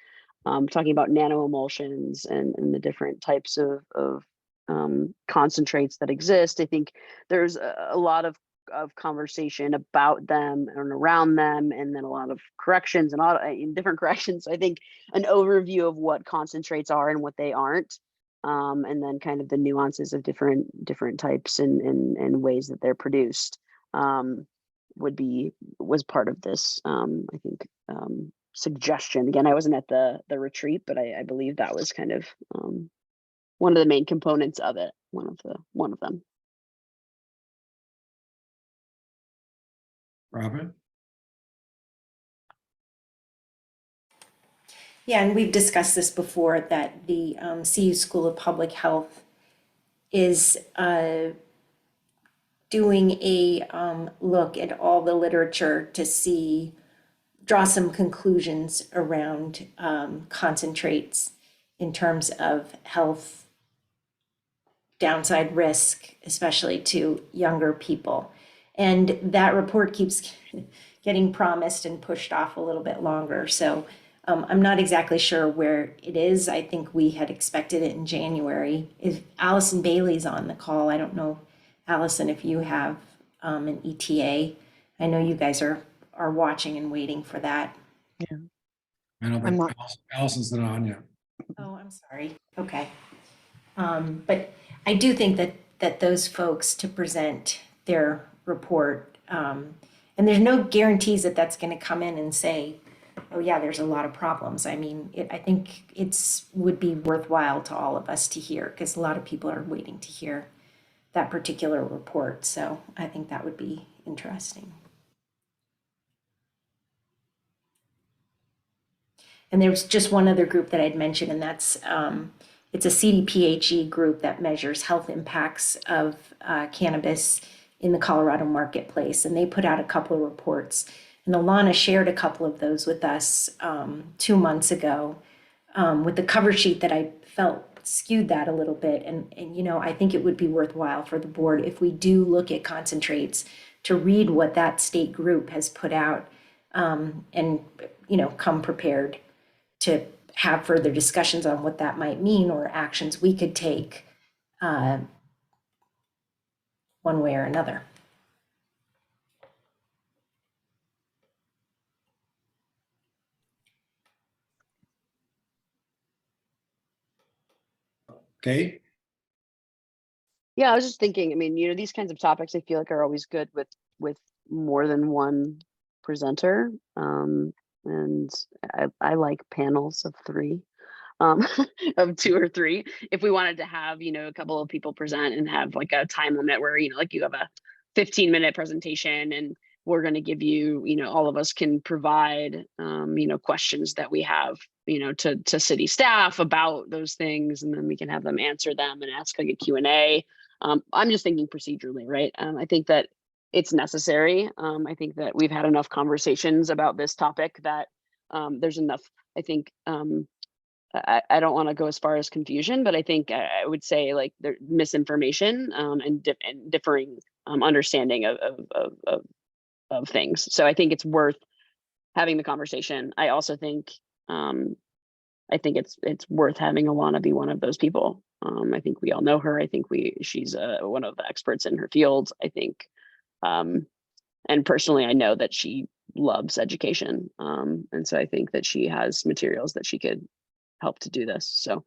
talking about nanoemulsions and the different types of concentrates that exist. I think there's a lot of conversation about them and around them, and then a lot of corrections and different corrections. So I think an overview of what concentrates are and what they aren't, and then kind of the nuances of different types and ways that they're produced, was part of this, I think, suggestion. Again, I wasn't at the retreat, but I believe that was kind of one of the main components of it, one of them. Robin? Yeah, and we've discussed this before, that the CU School of Public Health is doing a look at all the literature to draw some conclusions around concentrates in terms of health downside risk, especially to younger people. And that report keeps getting promised and pushed off a little bit longer. So I'm not exactly sure where it is. I think we had expected it in January. If Allison Bailey's on the call, I don't know, Allison, if you have an ETA. I know you guys are watching and waiting for that. Yeah. I don't I'm think not- Allison's not on yet. Oh, I'm sorry. Okay. But I do think that those folks to present their report, and there's no guarantees that that's going to come in and say, oh yeah, there's a lot of problems. I mean, I think would be worthwhile to all of us to hear, because a lot of people are waiting to hear that particular report. So I think that would be interesting. And there's just one other group that I'd mentioned, and that's it's a CDPHE group that measures health impacts of cannabis in the Colorado marketplace. And they put out a couple of reports. And Alana shared a couple of those with us 2 months ago with the cover sheet that I felt skewed that a little bit. And you know, I think it would be worthwhile for the board, if we do look at concentrates, to read what that state group has put out, and you know, come prepared to have further discussions on what that might mean, or actions we could take one way or another. Okay, Yeah, I was just thinking, I mean, you know, these kinds of topics I feel like are always good with more than one presenter. And I like panels of 3, of 2 or 3. If we wanted to have, you know, a couple of people present and have like a time limit where, you know, like you have a 15-minute presentation and we're going to give you, all of us can provide, questions that we have, to city staff about those things, and then we can have them answer them and ask like a Q&A. I'm just thinking procedurally, right? I think that it's necessary. I think that we've had enough conversations about this topic that there's enough, I think, I don't want to go as far as confusion, but I think I would say like there misinformation and differing understanding of things. So I think it's worth having the conversation. I also think it's worth having Alana be one of those people. I think we all know her. I think she's one of the experts in her field. I think, and personally, I know that she loves education, and so I think that she has materials that she could help to do this. So,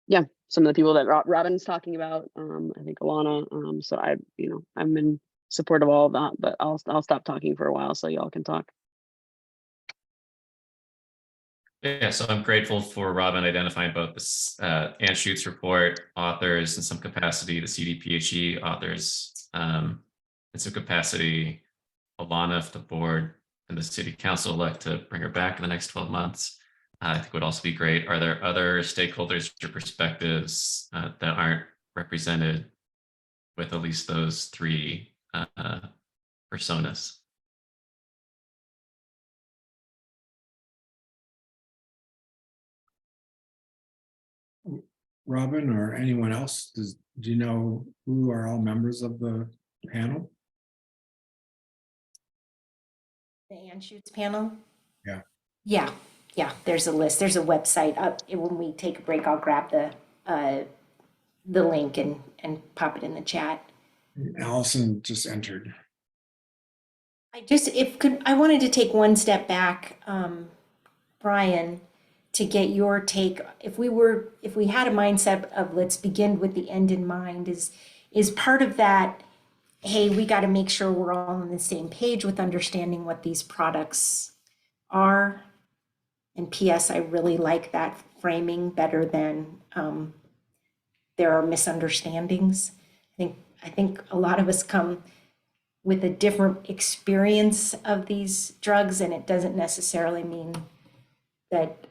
yeah, some of the people that Robin's talking about, I think Alana. So I'm in support of all of that, but I'll stop talking for a while so y'all can talk. Yeah, so I'm grateful for Robin identifying both this Ann Schutz's report authors in some capacity, the CDPHE authors in some capacity, Alana, if the board and the city council elect to bring her back in the next 12 months. I think would also be great. Are there other stakeholders or perspectives that aren't represented with at least those three personas? Robin or anyone else, do you know who are all members of the panel? The Ann Schutz's panel? Yeah. Yeah, there's a list. There's a website up. When we take a break, I'll grab the link and pop it in the chat. Allison just entered. I wanted to take one step back, Brian, to get your take. If we had a mindset of let's begin with the end in mind, is part of that, hey, we got to make sure we're all on the same page with understanding what these products are. And P.S., I really like that framing better than there are misunderstandings. I think a lot of us come with a different experience of these drugs, and it doesn't necessarily mean that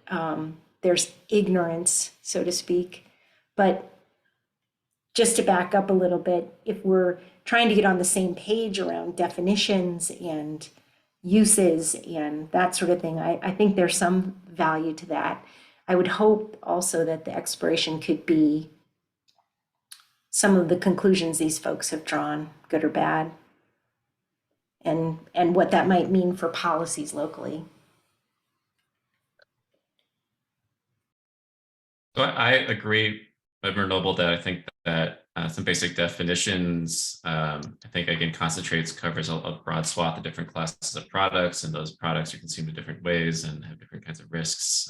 there's ignorance, so to speak. But just to back up a little bit, if we're trying to get on the same page around definitions and uses and that sort of thing, I think there's some value to that. I would hope also that the expiration could be some of the conclusions these folks have drawn, good or bad, and what that might mean for policies locally. So I agree, Member Noble, that I think that some basic definitions, I think again, concentrates covers a broad swath of different classes of products, and those products are consumed in different ways and have different kinds of risks.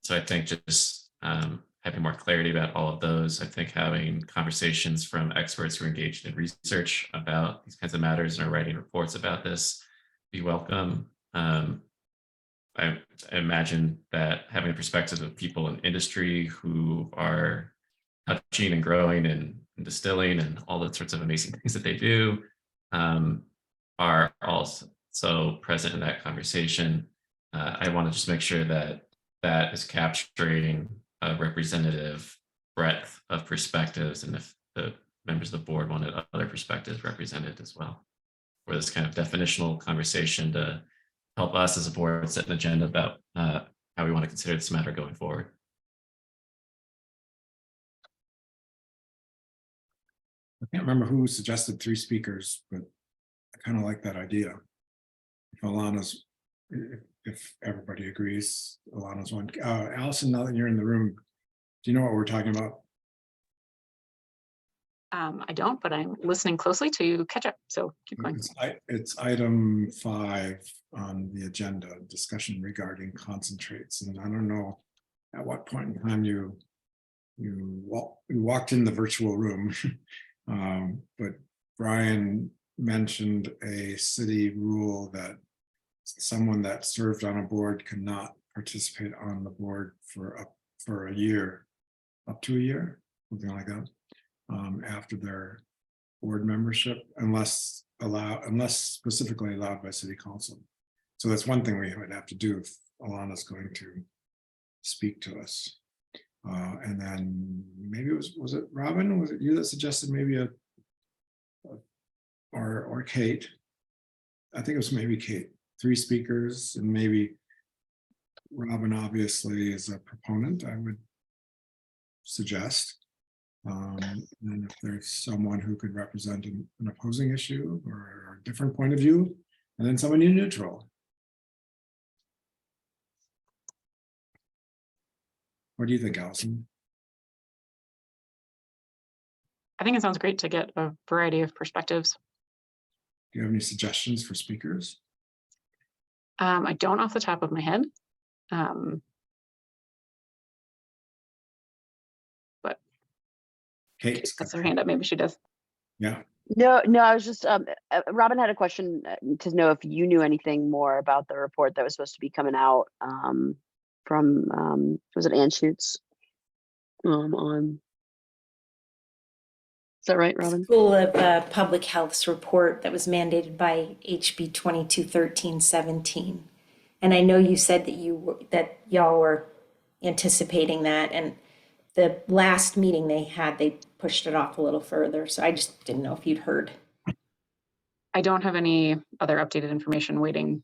So I think just having more clarity about all of those, I think having conversations from experts who are engaged in research about these kinds of matters and are writing reports about this be welcome. I imagine that having the perspective of people in industry who are touching and growing and distilling and all the sorts of amazing things that they do are also present in that conversation. I want to just make sure that that is capturing a representative breadth of perspectives, and if the members of the board wanted other perspectives represented as well, for this kind of definitional conversation to help us as a board set an agenda about how we want to consider this matter going forward. I can't remember who suggested 3 speakers, but I kind of like that idea. If Alana's, if everybody agrees, Alana's one. Allison, now that you're in the room, do you know what we're talking about? I don't, but I'm listening closely to catch up. So keep going. It's item 5 on the agenda, discussion regarding concentrates. And I don't know at what point in time you walked in the virtual room, but Brian mentioned a city rule that someone that served on a board cannot participate on the board for a year, up to a year, something like that. After their board membership unless specifically allowed by city council. So that's one thing we would have to do if Alana's going to speak to us. And then maybe was it Robin? Was it you that suggested maybe or Kate? I think it was maybe Kate. 3 speakers, and maybe Robin obviously is a proponent, I would suggest. And if there's someone who could represent an opposing issue or a different point of view, and then somebody neutral. What do you think, Allison? I think it sounds great to get a variety of perspectives. Do you have any suggestions for speakers? I don't off the top of my head. But Kate that's her hand up. Maybe she does. Yeah. No, I was just, Robin had a question to know if you knew anything more about the report that was supposed to be coming out from, was it Anschutz? Is that right, Robin? School of Public Health's report that was mandated by HB 2213-17. And I know you said that y'all were anticipating that, and the last meeting they had, they pushed it off a little further. So I just didn't know if you'd heard. I don't have any other updated information waiting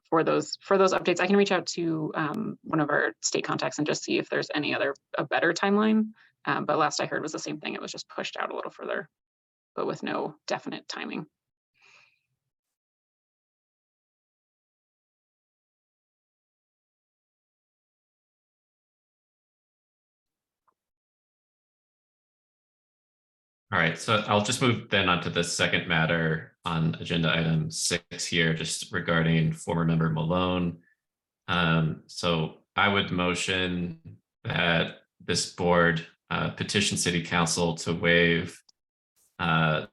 for those updates. I can reach out to one of our state contacts and just see if there's a better timeline. But last I heard was the same thing. It was just pushed out a little further, but with no definite timing. All right, so I'll just move then on to the second matter on agenda item 6 here, just regarding former member Malone. So I would motion that this board petition City Council to waive the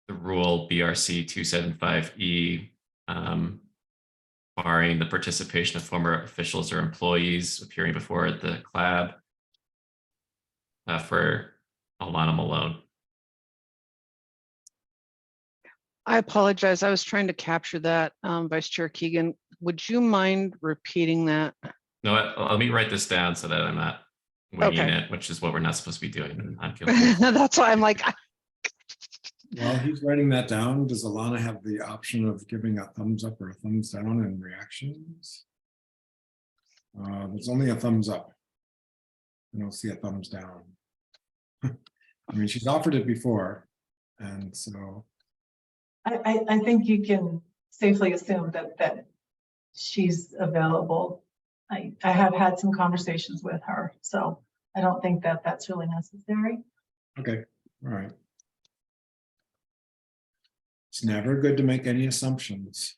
rule BRC 275E, barring the participation of former officials or employees appearing before the CLAB for Alana Malone. I apologize. I was trying to capture that, Vice Chair Keegan. Would you mind repeating that? No, let me write this down so that I'm not winging Okay. it, which is what we're not supposed to be doing. I'm That's why I'm like, While he's writing that down, does Alana have the option of giving a thumbs up or a thumbs down in reactions? There's only a thumbs up. I don't see a thumbs down. I mean, she's offered it before, and so. I think you can safely assume that she's available. I have had some conversations with her, so I don't think that that's really necessary. Okay, all right. It's never good to make any assumptions.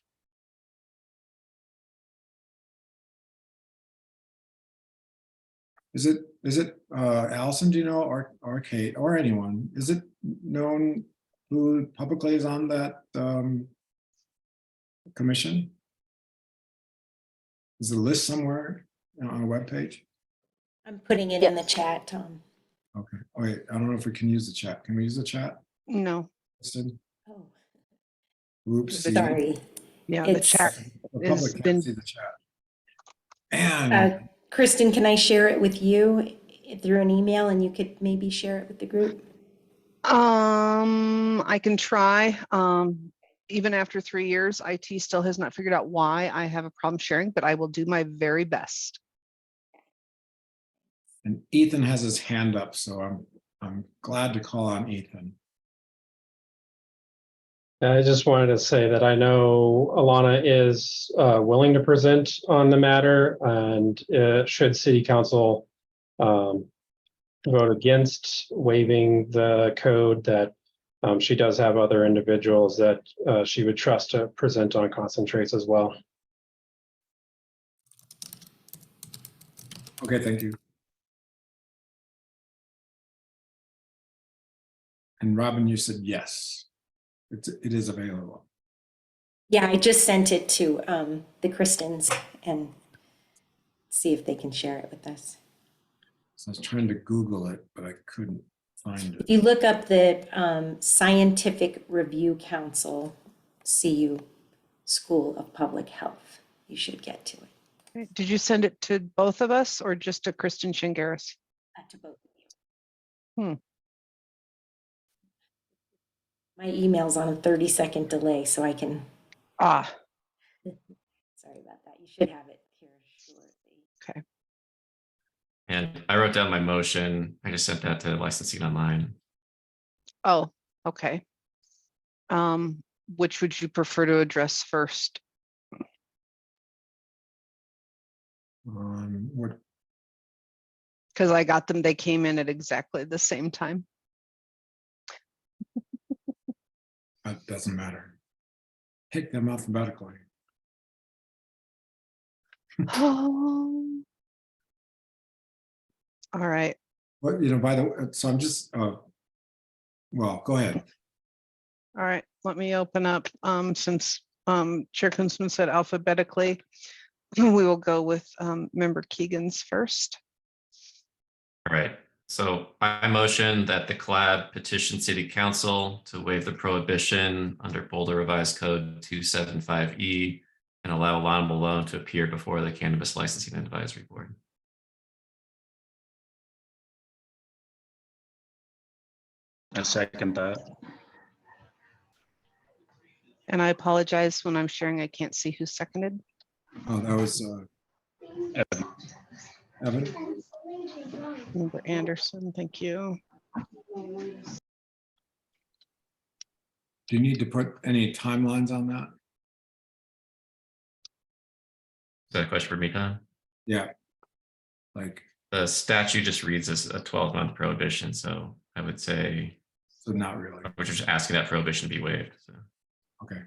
Is it Allison, do you know, or Kate, or anyone, is it known who publicly is on that commission? Is the list somewhere on a webpage? I'm putting it in the chat, Tom. Okay, oh, wait, I don't know if we can use the chat. Can we use the chat? no. Kristen? Oh, Oops. sorry. Yeah, the It's- chat. The has public been- can't see the chat. And Kristen, can I share it with you through an email, and you could maybe share it with the group? I can try. Even after 3 years, IT still has not figured out why I have a problem sharing, but I will do my very best. And Ethan has his hand up, so I'm glad to call on Ethan. I just wanted to say that I know Alana is willing to present on the matter, and should City Council vote against waiving the code, that she does have other individuals that she would trust to present on concentrates as well. Okay, thank you. And Robin, you said yes, it is available. Yeah, I just sent it to the Kristens and see if they can share it with us. So I was trying to Google it, but I couldn't find If it. you look up the Scientific Review Council, CU School of Public Health, you should get to it. Okay. Did you send it to both of us or just to Kristen Shingaris? To both of you. Hmm. My email's on a 30-second delay, so I can. Ah, Sorry about that. You should have it here shortly. okay. And I wrote down my motion. I just sent that to licensing online. Oh, okay. Which would you prefer to address first? What, Because I got them, they came in at exactly the same time. that doesn't matter. Pick them alphabetically. All right. But, you know, by the way, so I'm just, well, go ahead. All right, let me open up, since Chair Kunzman said alphabetically, we will go with member Keegan's first. All right. So I motion that the CLAB petition City Council to waive the prohibition under Boulder Revised Code 275E and allow Lana Malone to appear before the Cannabis Licensing Advisory Board. I second that. And I apologize, when I'm sharing, I can't see who seconded. Oh, that was Evan. Member Anderson, thank you. Do you need to put any timelines on that? Is that a question for me, Tom? Yeah. Like, The statute just reads as a 12-month prohibition, so I would say so not really. we're just asking that prohibition to be waived. So. Okay.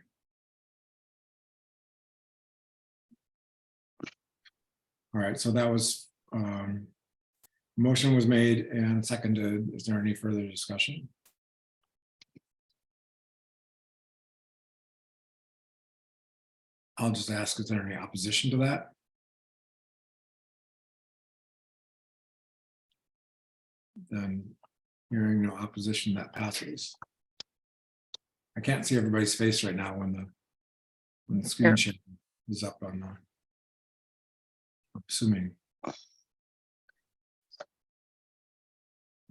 All right, so that was, motion was made and seconded. Is there any further discussion? I'll just ask, is there any opposition to that? Then hearing no opposition, that passes. I can't see everybody's face right now when the screen share is up on the, I'm assuming.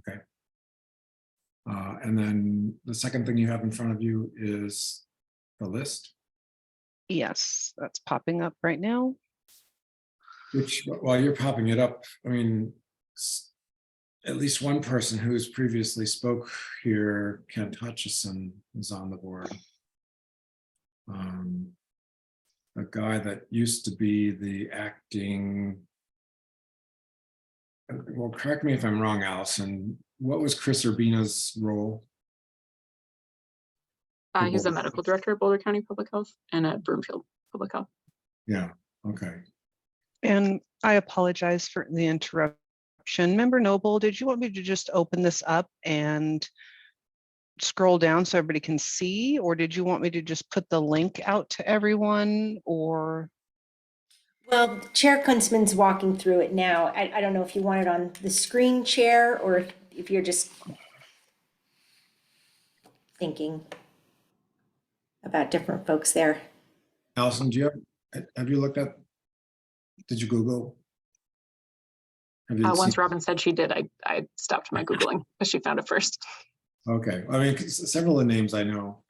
Okay. And then the second thing you have in front of you is the list. Yes, that's popping up right now. Which, while you're popping it up, I mean, at least one person who's previously spoke here, Kent Hutchison, is on the board. A guy that used to be the acting, well, correct me if I'm wrong, Allison, what was Chris Urbina's role? He's the medical director of Boulder County Public Health and at Broomfield Public Health. Yeah, okay. And I apologize for the interruption. Member Noble, did you want me to just open this up and scroll down so everybody can see, or did you want me to just put the link out to everyone, or? Well, Chair Kunzman's walking through it now. I don't know if you want it on the screen, Chair, or if you're just thinking about different folks there. Allison, do you have you looked at, did you Google? Have you Once seen- Robin said she did, I stopped my Googling because she found it first. Okay, I mean, several of the names I know.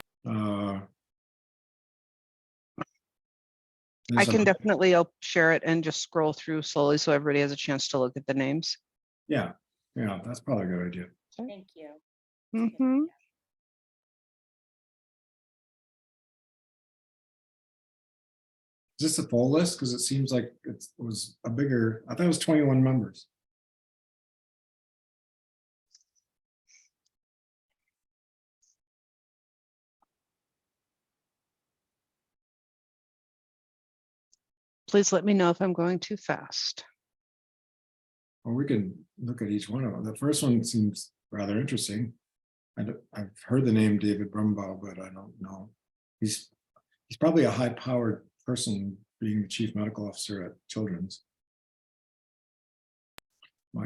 I can definitely share it and just scroll through slowly so everybody has a chance to look at the names. Yeah, that's probably a good idea. Thank you. Mm-hmm. Is this a full list? Because it seems like it was a bigger, I thought it was 21 members. Please let me know if I'm going too fast. Well, we can look at each one of them. The first one seems rather interesting. I've heard the name David Brumbaugh, but I don't know. He's probably a high-powered person, being the chief medical officer at Children's.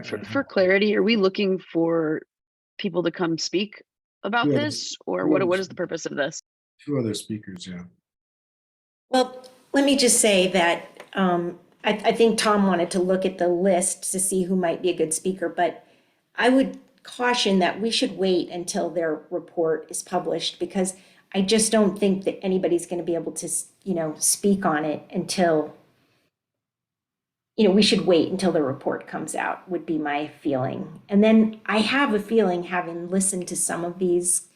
For clarity, are we looking for people to come speak about Yeah, this, or yeah. what is the purpose of this? 2 other speakers, yeah. Well, let me just say that I think Tom wanted to look at the list to see who might be a good speaker, but I would caution that we should wait until their report is published, because I just don't think that anybody's going to be able to, speak on it until, we should wait until the report comes out, would be my feeling. And then I have a feeling, having listened to some of these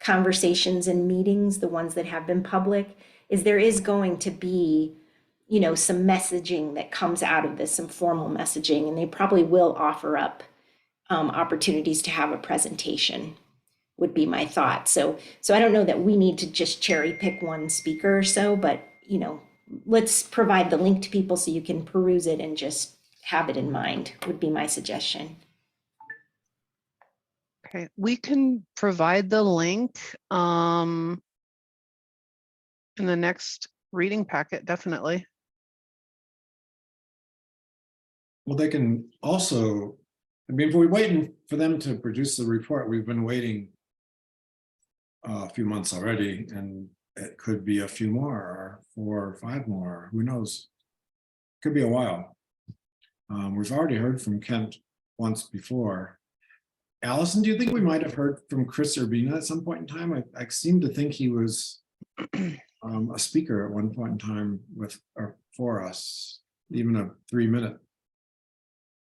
conversations and meetings, the ones that have been public, is there is going to be, some messaging that comes out of this, some formal messaging, and they probably will offer up opportunities to have a presentation, would be my thought. So I don't know that we need to just cherry pick one speaker or so, but, let's provide the link to people so you can peruse it and just have it in mind, would be my suggestion. Okay, we can provide the link in the next reading packet, definitely. Well, they can also, I mean, if we're waiting for them to produce the report, we've been waiting a few months already, and it could be a few more, or 4 or 5 more, who knows? Could be a while. We've already heard from Kent once before. Allison, do you think we might have heard from Chris Urbina at some point in time? I seem to think he was a speaker at one point in time with or for us, even a 3-minute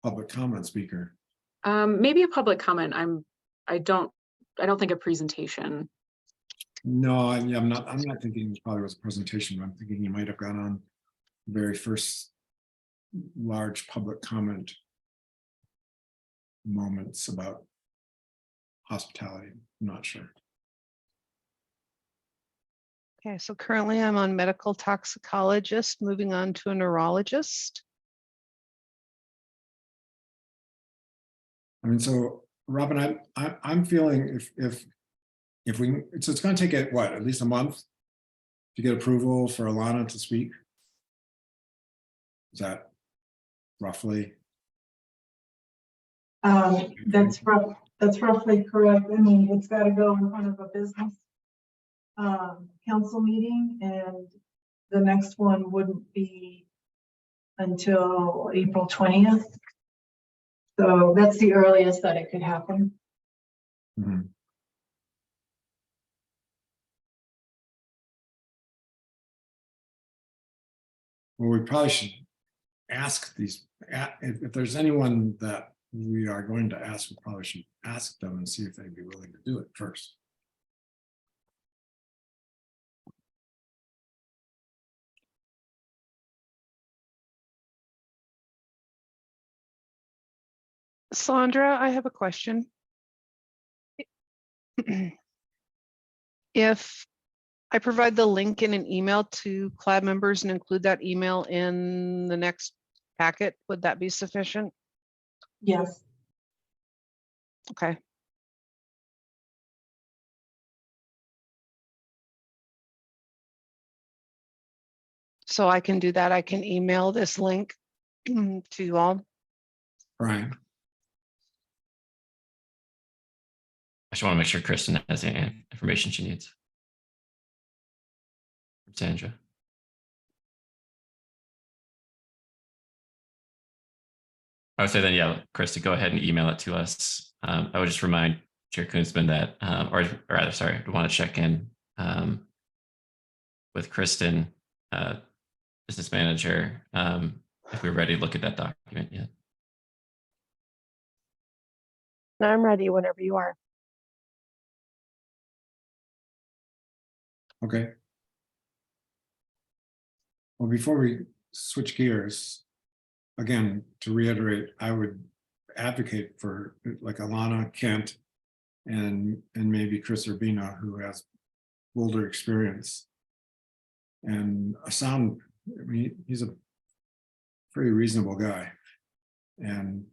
public comment speaker. Maybe a public comment. I don't think a presentation. No, I'm not thinking it probably was a presentation, but I'm thinking you might have gone on the very first large public comment moments about hospitality. I'm not sure. Okay, so currently I'm on medical toxicologist, moving on to a neurologist. I mean, so Robin, I'm feeling if we, so it's going to take at least a month to get approval for Alana to speak. Is that roughly? That's roughly correct. I mean, it's got to go in front of a business council meeting, and the next one wouldn't be until April 20th. So that's the earliest that it could happen. Mm-hmm. Well, we probably should ask these, if there's anyone that we are going to ask, we probably should ask them and see if they'd be willing to do it first. Sandra, I have a question. If I provide the link in an email to CLAB members and include that email in the next packet, would that be sufficient? Yes. Okay. So I can do that. I can email this link to you all. Right. I just want to make sure Kristen has the information she needs. Sandra. I would say then, yeah, Kristen, go ahead and email it to us. I would just remind Chair Kunzman that, or rather, sorry, I want to check in with Kristen, business manager, if we're ready to look at that document yet. I'm ready whenever you are. Okay. Well, before we switch gears, again, to reiterate, I would advocate for like Alana, Kent, and maybe Chris Urbina, who has Boulder experience. And I mean, he's a pretty reasonable guy and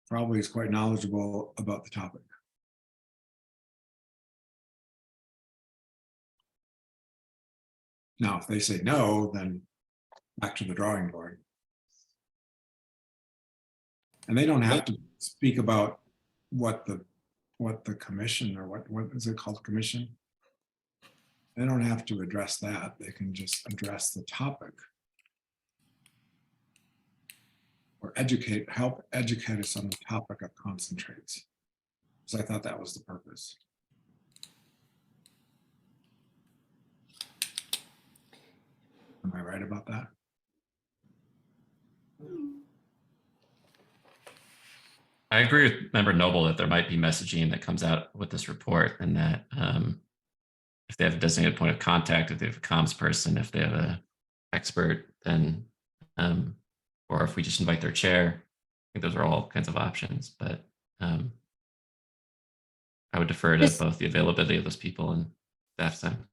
probably is quite knowledgeable about the topic. Now, if they say no, then back to the drawing board. And they don't have to speak about what the commission, or what is it called, commission? They don't have to address that. They can just address the topic. Or help educate us on the topic of concentrates. So I thought that was the purpose. Am I right about that? I agree with Member Noble that there might be messaging that comes out with this report, and that if they have a designated point of contact, if they have a comms person, if they have a expert, then or if we just invite their chair, I think those are all kinds of options. But I would defer to both the availability of those people and staff time.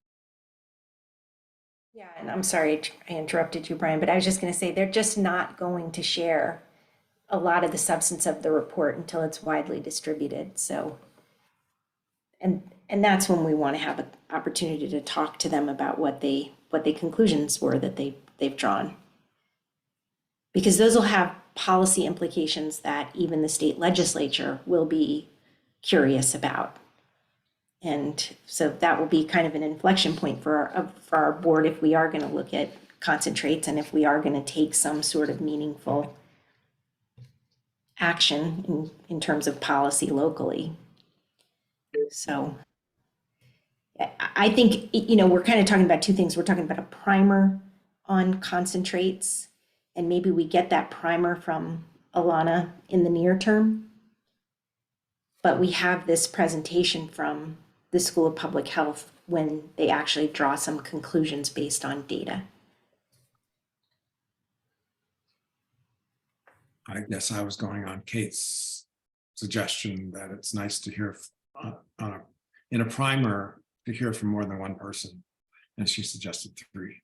Yeah, and I'm sorry I interrupted you, Brian, but I was just going to say they're just not going to share a lot of the substance of the report until it's widely distributed. So, and that's when we want to have an opportunity to talk to them about what the conclusions were that they've drawn, because those will have policy implications that even the state legislature will be curious about. And so that will be kind of an inflection point for our board if we are going to look at concentrates and if we are going to take some sort of meaningful action in terms of policy locally. So I think, we're kind of talking about two things. We're talking about a primer on concentrates, and maybe we get that primer from Alana in the near term. But we have this presentation from the School of Public Health when they actually draw some conclusions based on data. I guess I was going on Kate's suggestion that it's nice to hear in a primer to hear from more than one person, and she suggested 3.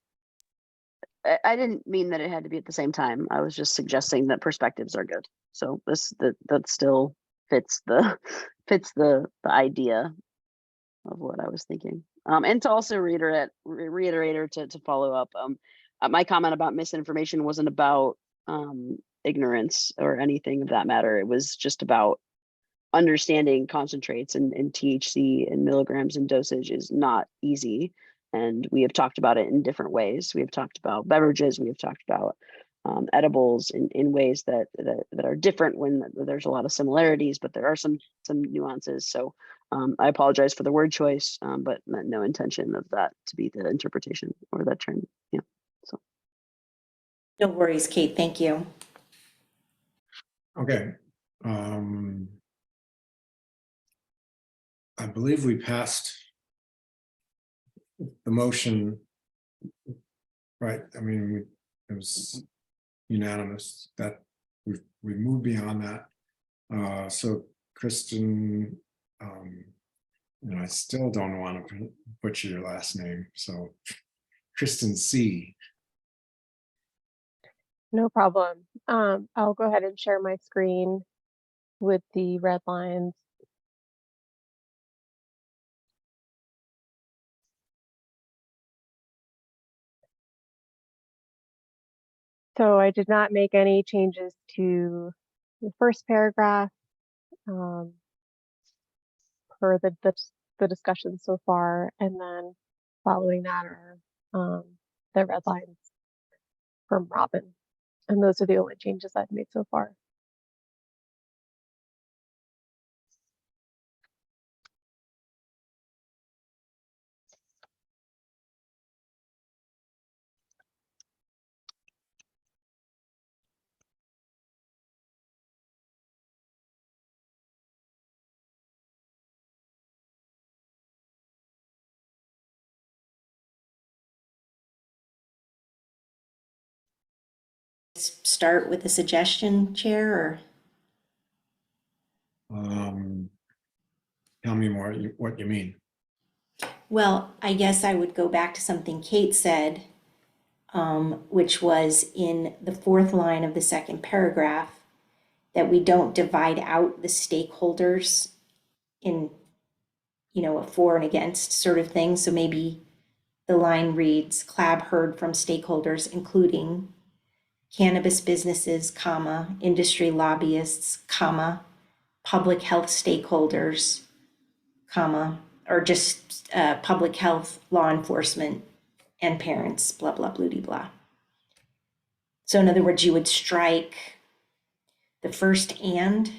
I didn't mean that it had to be at the same time. I was just suggesting that perspectives are good. So that still fits the idea of what I was thinking. And to also reiterate or to follow up, my comment about misinformation wasn't about ignorance or anything of that matter. It was just about understanding concentrates and THC and milligrams and dosage is not easy. And we have talked about it in different ways. We have talked about beverages. We have talked about edibles in ways that are different when there's a lot of similarities, but there are some nuances. So I apologize for the word choice, but no intention of that to be the interpretation or that term. Yeah. So. No worries, Kate. Thank you. Okay. I believe we passed the motion, right? I mean, it was unanimous that we moved beyond that. So Kristen, and I still don't want to butcher your last name. So Kristen C. No problem. I'll go ahead and share my screen with the red lines. So I did not make any changes to the first paragraph per the discussion so far, and then following that are the red lines from Robin, and those are the only changes I've made so far. Start with a suggestion, Chair, or? Tell me more what you mean. Well, I guess I would go back to something Kate said, which was in the 4th line of the 2nd paragraph, that we don't divide out the stakeholders in, a for and against sort of thing. So maybe the line reads, CLAB heard from stakeholders, including cannabis businesses, industry lobbyists, public health stakeholders, comma, or just public health, law enforcement, and parents, blah, blah, bloody blah. So in other words, you would strike the first and.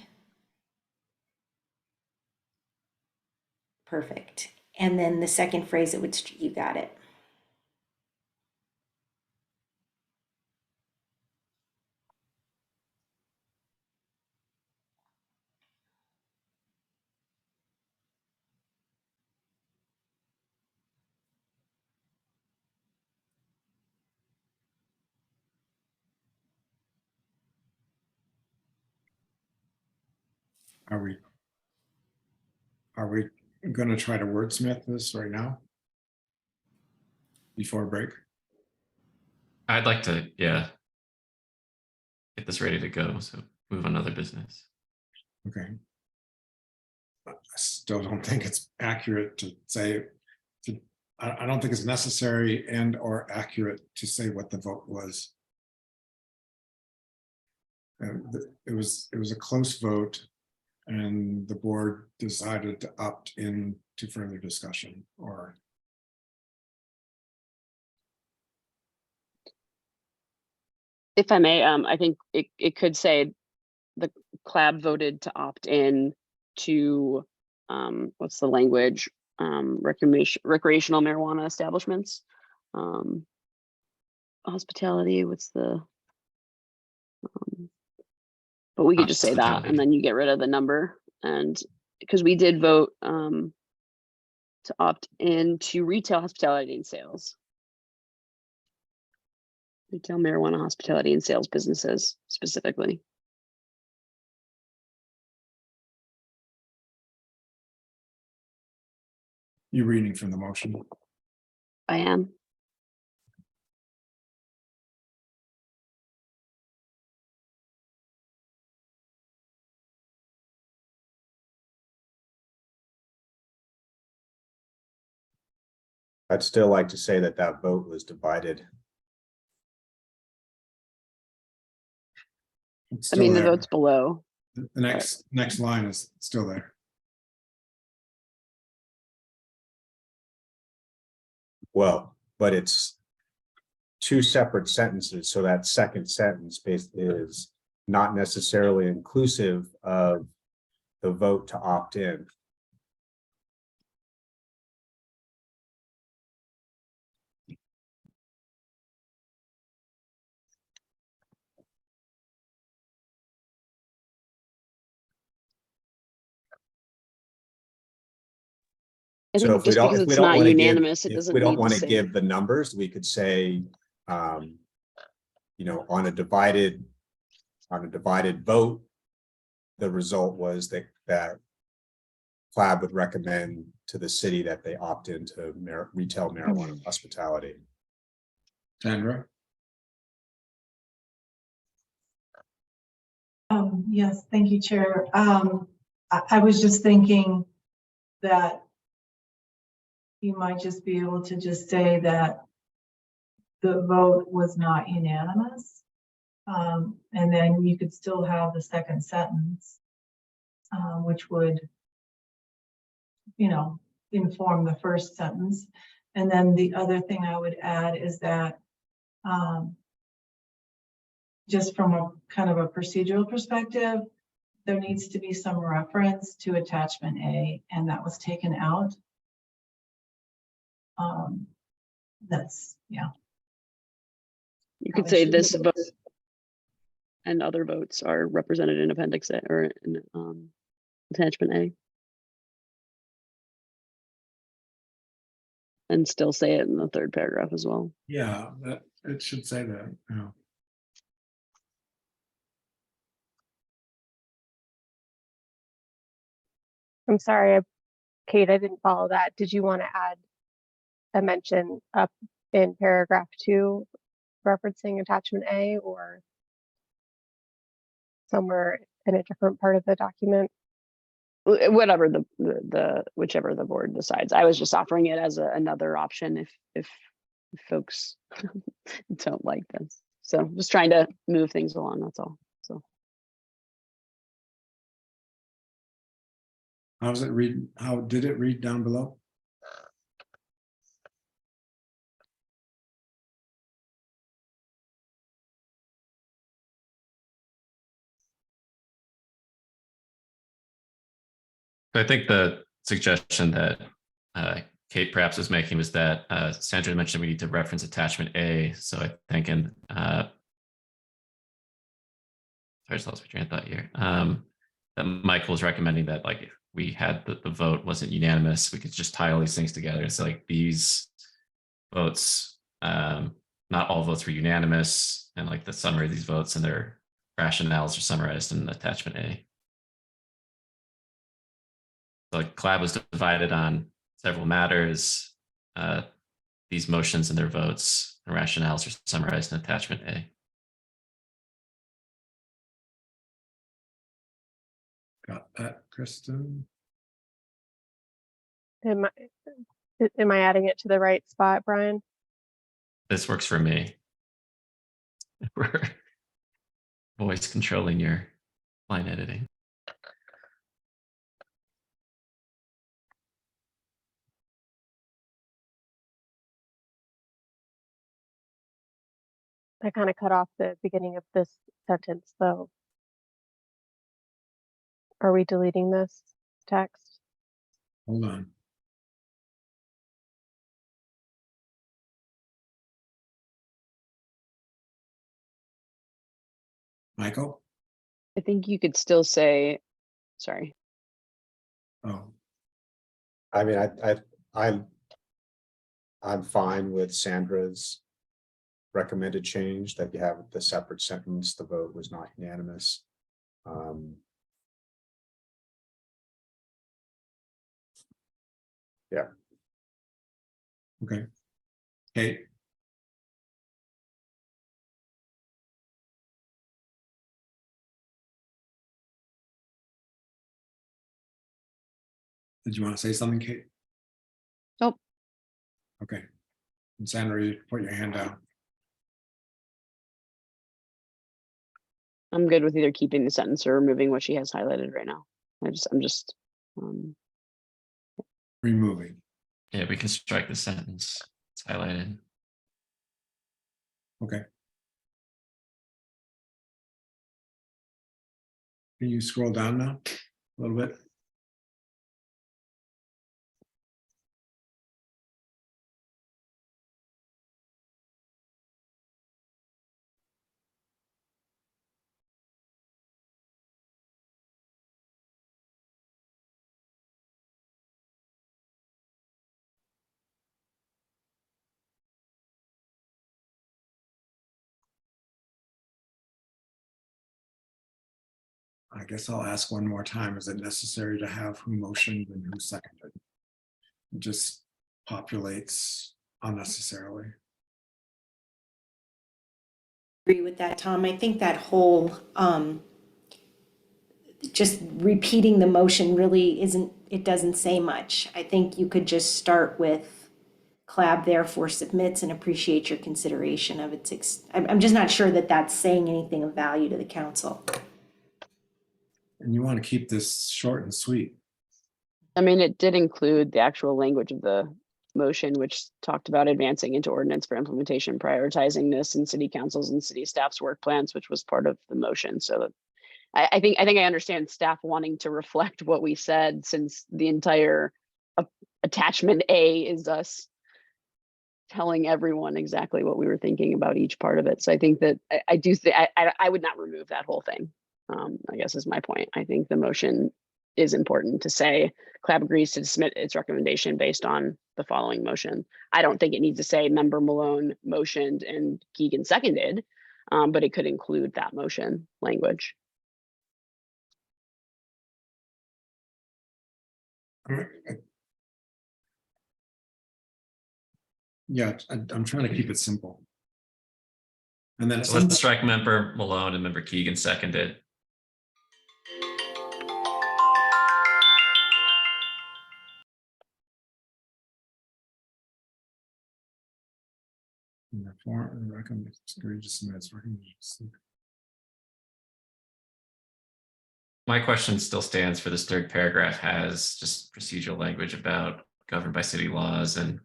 Perfect. And then the second phrase, it would, you got it. Are we going to try to wordsmith this right now? Before break? I'd like to, yeah, get this ready to go. So move on to other business. Okay. I still don't think it's accurate to say, I don't think it's necessary and or accurate to say what the vote was. It was a close vote, and the board decided to opt in to further discussion. Or If I may, I think it could say the CLAB voted to opt in to, what's the language? Recreational marijuana establishments. Hospitality, what's the, but we could just say that, Hospitality. and then you get rid of the number. And because we did vote to opt in to retail hospitality and sales. Retail marijuana hospitality and sales businesses specifically. you reading from the motion? I am. I'd still like to say that that vote was divided. It's I mean, still the there. vote's below. The next line is still there. Well, but it's two separate sentences. So that second sentence is not necessarily inclusive of the vote to opt in. I So think if we just don't, because if we it's don't not want to give, unanimous, it if doesn't we don't need to want to say. give the numbers, we could say, you know, on a divided vote, the result was that CLAB would recommend to the city that they opt into retail marijuana hospitality. Sandra? Yes, thank you, Chair. I was just thinking that you might just be able to just say that the vote was not unanimous. And then you could still have the second sentence, which would, you know, inform the first sentence. And then the other thing I would add is that just from a kind of a procedural perspective, there needs to be some reference to attachment A, and that was taken out. That's, yeah. You could Probably say should this be- vote and other votes are represented in Appendix A or in Attachment A. And still say it in the third paragraph as well. Yeah, that it should say that. Yeah. I'm sorry, Kate, I didn't follow that. Did you want to add a mention up in paragraph 2 referencing attachment A, or somewhere in a different part of the document? Whatever the whichever the board decides. I was just offering it as another option if folks don't like this. So just trying to move things along, that's all. So How does it read? How did it read down below? I think the suggestion that Kate perhaps was making was that Sandra mentioned we need to reference attachment A. So I think in sorry, I just lost my train of thought here. That Michael was recommending that like if we had the vote wasn't unanimous, we could just tie all these things together. It's like these votes, not all votes were unanimous, and like the summary of these votes and their rationales are summarized in attachment A. So like CLAB was divided on several matters. These motions and their votes and rationales are summarized in attachment A. Got that, Kristen? Am I adding it to the right spot, Brian? This works for me. We're voice controlling your line editing. I kind of cut off the beginning of this sentence, though. Are we deleting this text? Hold on. Michael? I think you could still say, sorry. Oh, I mean, I'm fine with Sandra's recommended change that you have the separate sentence, the vote was not unanimous. Yeah. okay. Kate? Did you want to say something, Kate? Nope. Okay. And Sandra, you put your hand down. I'm good with either keeping the sentence or removing what she has highlighted right now. I'm just Removing. Yeah, we can strike the sentence. It's highlighted. Okay. Can you scroll down now a little bit? I guess I'll ask one more time. Is it necessary to have who motioned and who seconded? It just populates unnecessarily. Agree with that, Tom. I think that whole just repeating the motion really isn't, it doesn't say much. I think you could just start with CLAB therefore submits and appreciate your consideration of its, I'm just not sure that that's saying anything of value to the council. And you want to keep this short and sweet. I mean, it did include the actual language of the motion, which talked about advancing into ordinance for implementation, prioritizing this in city councils and city staff's work plans, which was part of the motion. So I think I understand staff wanting to reflect what we said, since the entire attachment A is us telling everyone exactly what we were thinking about each part of it. So I think that I do think I would not remove that whole thing. I guess is my point. I think the motion is important to say CLAB agrees to submit its recommendation based on the following motion. I don't think it needs to say member Malone motioned and Keegan seconded, but it could include that motion language. Yeah, I'm trying to keep it simple. And then So let's strike member Malone and member Keegan seconded. in the form recommend agree to submit its recommendations. my question still stands for this third paragraph has just procedural language about governed by city laws and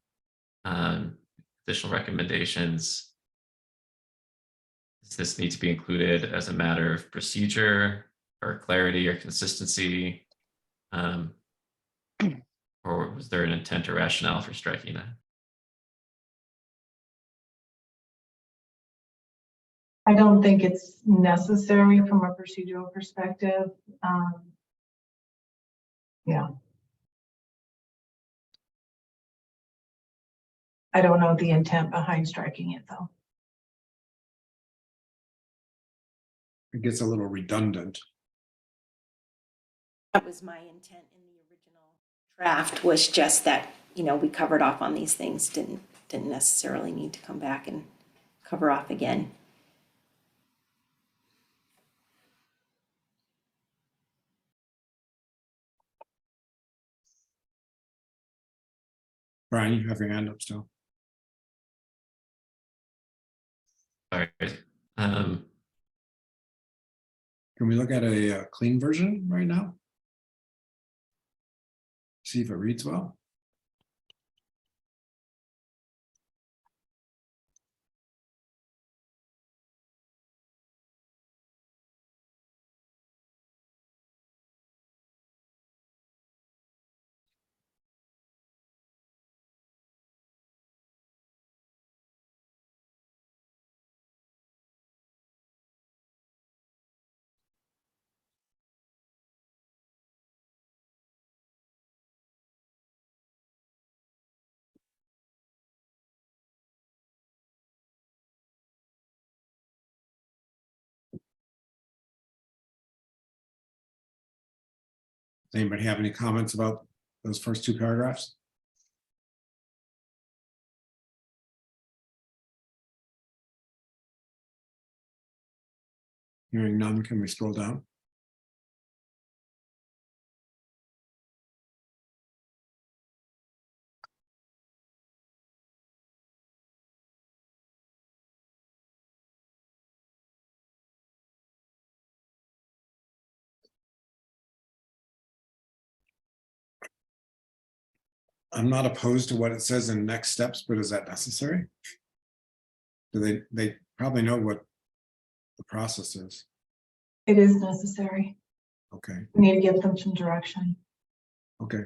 additional recommendations. Does this need to be included as a matter of procedure or clarity or consistency? Or was there an intent or rationale for striking that? I don't think it's necessary from a procedural perspective. Yeah. I don't know the intent behind striking it though. It gets a little redundant. That was my intent in the original draft, was just that, you know, we covered off on these things, didn't necessarily need to come back and cover off again. Brian, you have your hand up still. All right. Can we look at a clean version right now? See if it reads well. Does anybody have any comments about those first two paragraphs? Hearing none, can we scroll down? I'm not opposed to what it says in next steps, but is that necessary? Do they probably know what the process is? It is necessary. Okay, We need to give them some direction. okay.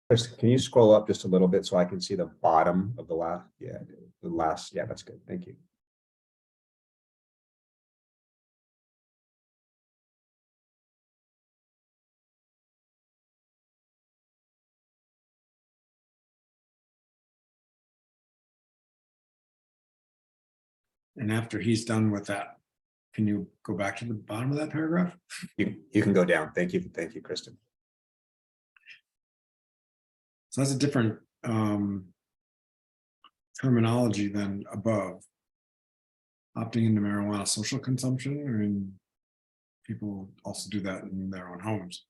Chris, can you scroll up just a little bit so I can see the bottom of the last? Yeah, the last. Yeah, that's good. Thank you. And after he's done with that, can you go back to the bottom of that paragraph? You can go down. Thank you, Kristen. So that's a different terminology than above. Opting into marijuana social consumption, I mean, people also do that in their own homes.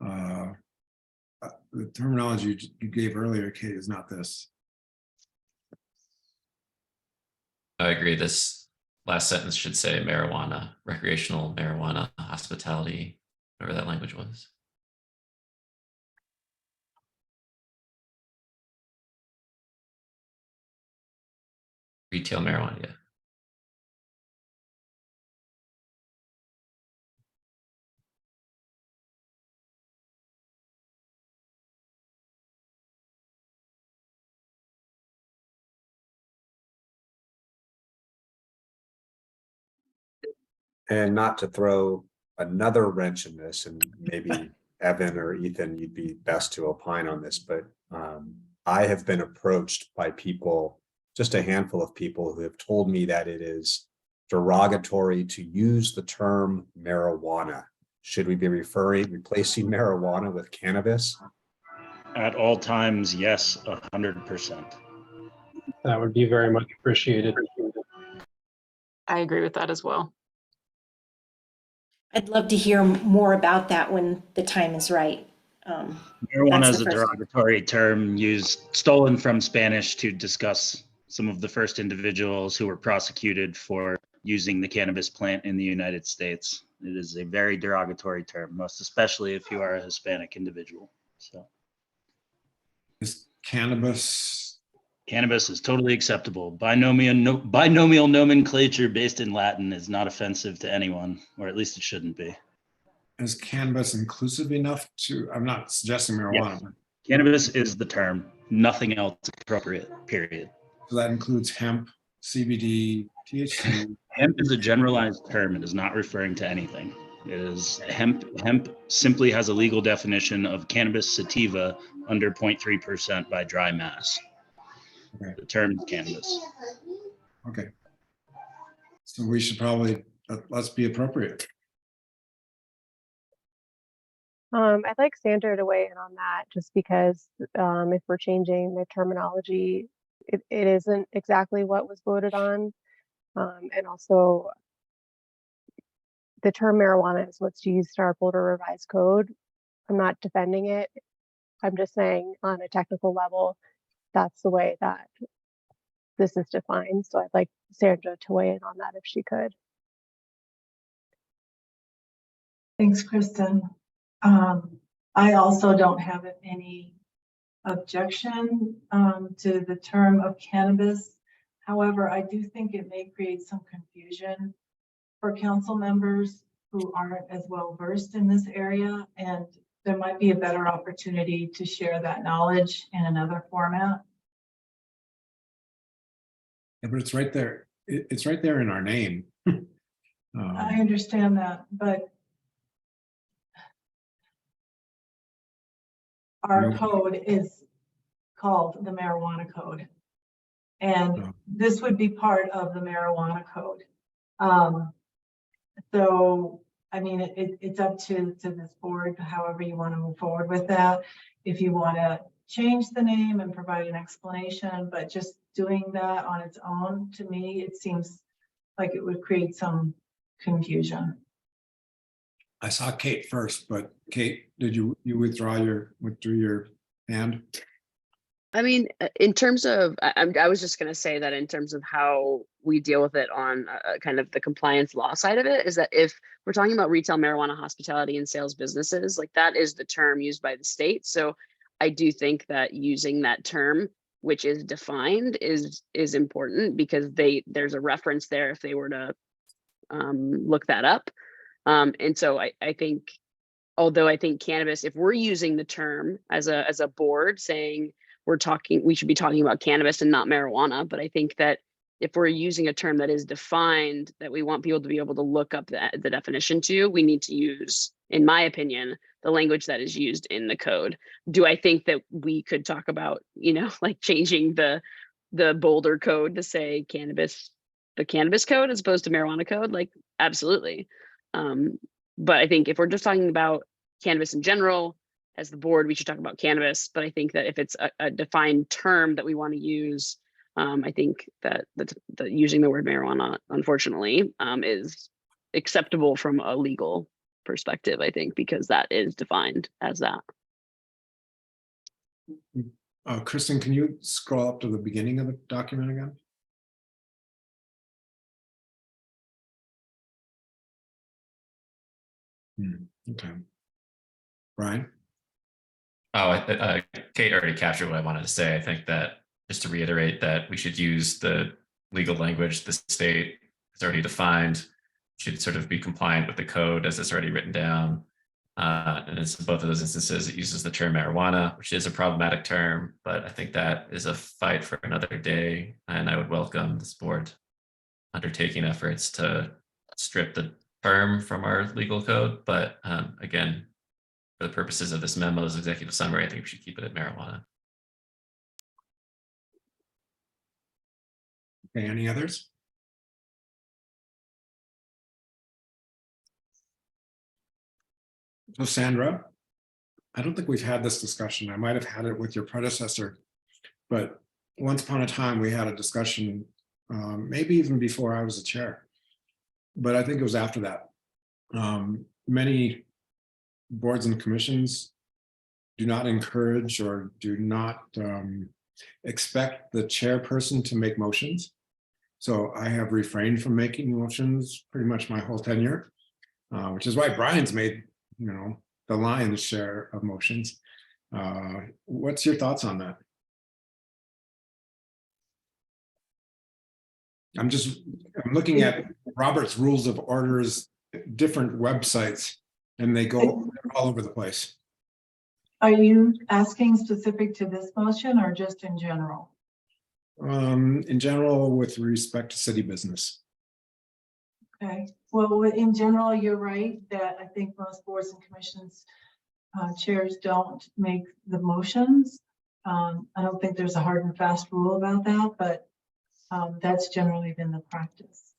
The terminology you gave earlier, Kate, is not this. I agree. This last sentence should say marijuana, recreational marijuana, hospitality, whatever that language was. Retail marijuana, yeah. And not to throw another wrench in this, and maybe Evan or Ethan, you'd be best to opine on this, but I have been approached by people, just a handful of people, who have told me that it is derogatory to use the term marijuana. Should we be replacing marijuana with cannabis? At all times, yes, 100%. That would be very much appreciated. I agree with that as well. I'd love to hear more about that when the time is right. Marijuana That's is the a first- derogatory term stolen from Spanish to discuss some of the first individuals who were prosecuted for using the cannabis plant in the United States. It is a very derogatory term, most especially if you are a Hispanic individual. So Is cannabis, cannabis is totally acceptable. Binomial nomenclature based in Latin is not offensive to anyone, or at least it shouldn't be. is cannabis inclusive enough to, I'm not suggesting marijuana, Yes. Cannabis is the term, nothing else appropriate, period. so that includes hemp, CBD, THC. Hemp is a generalized term. It is not referring to anything. It is hemp. Hemp simply has a legal definition of cannabis sativa under 0.3% by dry mass. Okay. The term is cannabis. Okay. So we should probably, let's be appropriate. I'd like Sandra to weigh in on that, just because if we're changing the terminology, it isn't exactly what was voted on. And also, the term marijuana is what's used in our Boulder Revised Code. I'm not defending it. I'm just saying on a technical level, that's the way that this is defined. So I'd like Sandra to weigh in on that if she could. Thanks, Kristen. I also don't have any objection to the term of cannabis. However, I do think it may create some confusion for council members who aren't as well versed in this area, and there might be a better opportunity to share that knowledge in another format. Yeah, but it's right there. It's right there in our name. I understand that, but our code is called the marijuana code. And this would be part of the marijuana code. So, I mean, it's up to this board, however you want to move forward with that. If you want to change the name and provide an explanation, but just doing that on its own, to me, it seems like it would create some confusion. I saw Kate first, but Kate, did you withdrew your hand? I mean, in terms of, I was just going to say that in terms of how we deal with it on kind of the compliance law side of it, is that if we're talking about retail marijuana, hospitality, and sales businesses, like that is the term used by the state. So I do think that using that term, which is defined, is important, because there's a reference there if they were to look that up. And so I think, although I think cannabis, if we're using the term as a board saying we should be talking about cannabis and not marijuana, but I think that if we're using a term that is defined, that we want people to be able to look up the definition to, we need to use, in my opinion, the language that is used in the code. Do I think that we could talk about, like changing the Boulder code to say cannabis, the cannabis code as opposed to marijuana code? Like, absolutely. But I think if we're just talking about cannabis in general, as the board, we should talk about cannabis. But I think that if it's a defined term that we want to use, I think that using the word marijuana, unfortunately, is acceptable from a legal perspective, I think, because that is defined as that. Kristen, can you scroll up to the beginning of the document again? Okay. Brian? Kate already captured what I wanted to say. I think that, just to reiterate, that we should use the legal language the state has already defined, should sort of be compliant with the code as it's already written down. And in both of those instances, it uses the term marijuana, which is a problematic term, but I think that is a fight for another day. And I would welcome this board undertaking efforts to strip the term from our legal code. But again, for the purposes of this memo's executive summary, I think we should keep it at marijuana. Okay, any others? So Sandra, I don't think we've had this discussion. I might have had it with your predecessor, but once upon a time we had a discussion, maybe even before I was the chair, but I think it was after that. Many boards and commissions do not encourage or do not expect the chairperson to make motions. So I have refrained from making motions pretty much my whole tenure, which is why Brian's made, the lion's share of motions. What's your thoughts on that? I'm looking at Robert's Rules of Orders, different websites, and they go all over the place. Are you asking specific to this motion or just in general? In general, with respect to city business. Okay, well, in general, you're right that I think most boards and commissions chairs don't make the motions. I don't think there's a hard and fast rule about that, but that's generally been the practice.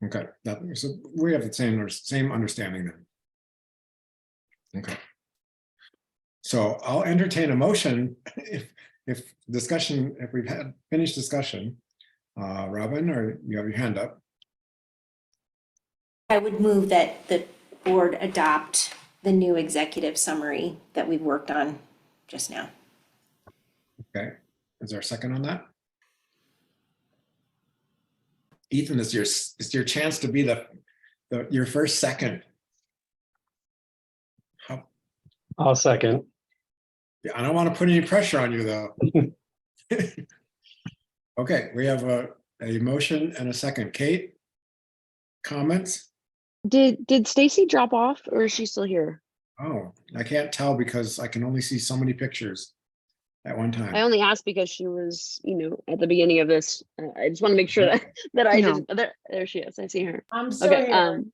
Okay, so we have the same understanding then. Okay. So I'll entertain a motion if we've had finished discussion. Robin, or you have your hand up? I would move that the board adopt the new executive summary that we've worked on just now. Okay, is there a second on that? Ethan, it's your chance to be your first second. I'll second. Yeah, I don't want to put any pressure on you though. Okay, we have a motion and a second. Kate, comments? Did Stacy drop off or is she still here? Oh, I can't tell because I can only see so many pictures at one time. I only asked because she was, at the beginning of this. I just want to make sure that I No. didn't. There she is. I see her. I'm still Okay. here.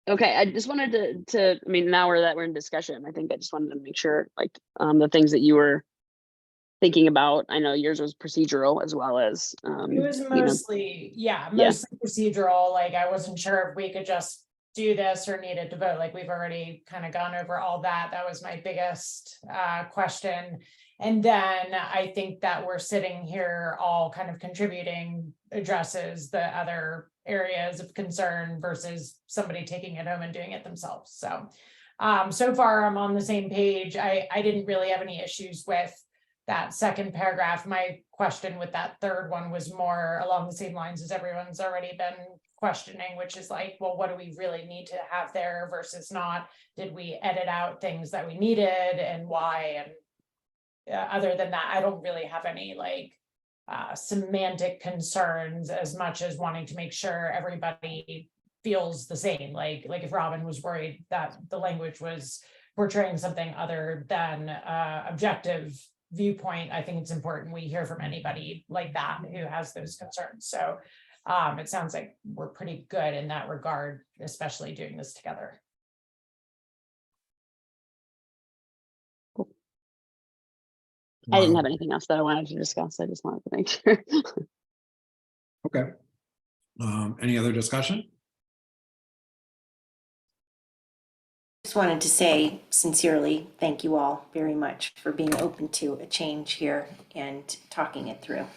Okay. I just wanted to. I mean, now we're in discussion. I think I just wanted to make sure, the things that you were thinking about. I know yours was procedural as well as. It was mostly, mostly procedural. Like I wasn't sure if we could just do this or needed to vote. Like we've already kind of gone over all that. That was my biggest question. And then I think that we're sitting here all kind of contributing addresses the other areas of concern versus somebody taking it home and doing it themselves. So, so far I'm on the same page. I didn't really have any issues with that second paragraph. My question with that third one was more along the same lines as everyone's already been questioning, which is like, well, what do we really need to have there versus not? Did we edit out things that we needed and why? And other than that, I don't really have any semantic concerns as much as wanting to make sure everybody feels the same. Like if Robin was worried that the language was portraying something other than objective viewpoint, I think it's important we hear from anybody like that who has those concerns. So it sounds like we're pretty good in that regard, especially doing this together. I didn't have anything else that I wanted to discuss. I just wanted to make sure. Okay. Any other discussion? Just wanted to say sincerely, thank you all very much for being open to a change here and talking it through.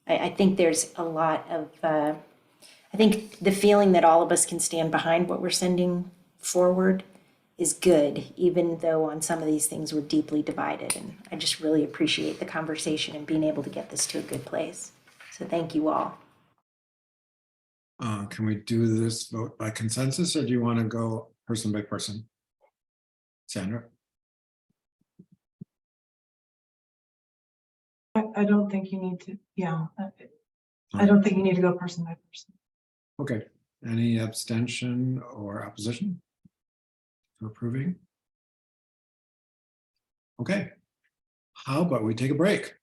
I think there's a lot of, I think the feeling that all of us can stand behind what we're sending forward is good, even though on some of these things we're deeply divided. And I just really appreciate the conversation and being able to get this to a good place. So thank you all. Can we do this vote by consensus, or do you want to go person by person? Sandra? I don't think you need to, I don't think you need to go person by person. Okay. Any abstention or opposition to approving? Okay. How about we take a break?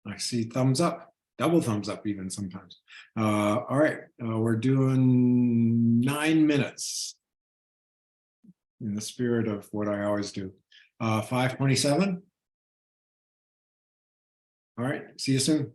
I see thumbs up, double thumbs up even sometimes. All right, we're doing 9 minutes in the spirit of what I always do. 5:27. All right, see you soon.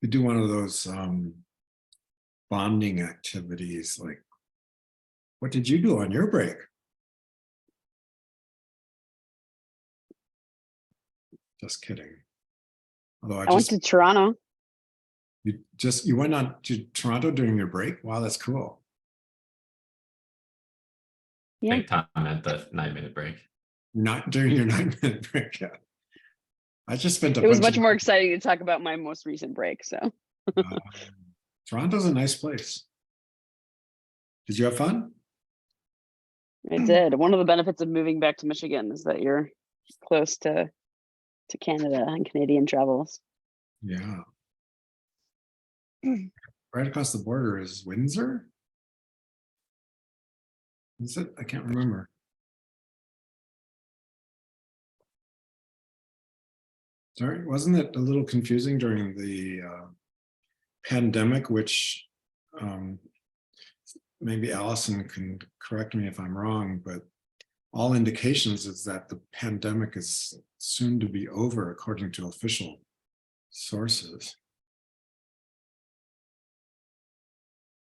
We do one of those bonding activities, like, what did you do on your break? Just kidding. Although I went to Toronto. you went on to Toronto during your break? Wow, that's cool. I Yeah. think Tom meant the 9-minute break. Not during your 9-minute break. Yeah. I just spent a It was bunch much more exciting to talk about my most recent break. So Toronto's a nice place. Did you have fun? I did. One of the benefits of moving back to Michigan is that you're close to Canada and Canadian travels. Yeah. Right across the border is Windsor. Is it? I can't remember. Sorry, wasn't it a little confusing during the pandemic, which maybe Allison can correct me if I'm wrong, but all indications is that the pandemic is soon to be over, according to official sources.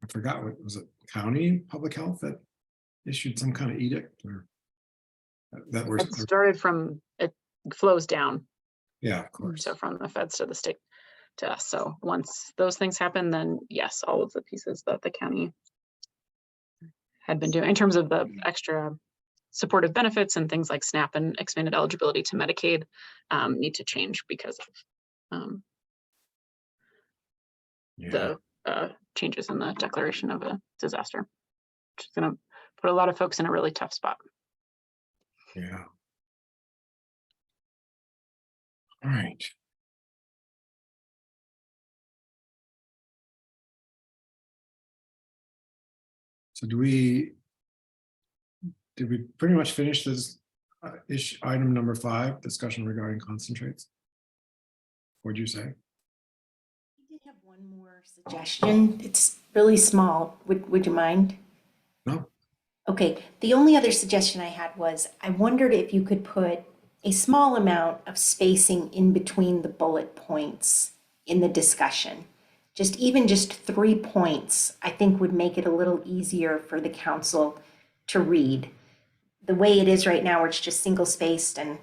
I forgot, what was it, county public health that issued some kind of edict, or that we're, It started from, it flows down. yeah, of course. So from the feds to the state to us. So once those things happen, then yes, all of the pieces that the county had been doing in terms of the extra supportive benefits and things like SNAP and expanded eligibility to Medicaid need to change because of Yeah. the changes in the declaration of a disaster, which is going to put a lot of folks in a really tough spot. Yeah. All right. So did we pretty much finish this item number 5, discussion regarding concentrates? What'd you say? I did have one more suggestion. It's really small. Would you mind? No. Okay, the only other suggestion I had was I wondered if you could put a small amount of spacing in between the bullet points in the discussion. Just 3 points, I think would make it a little easier for the council to read. The way it is right now, where it's just single spaced, and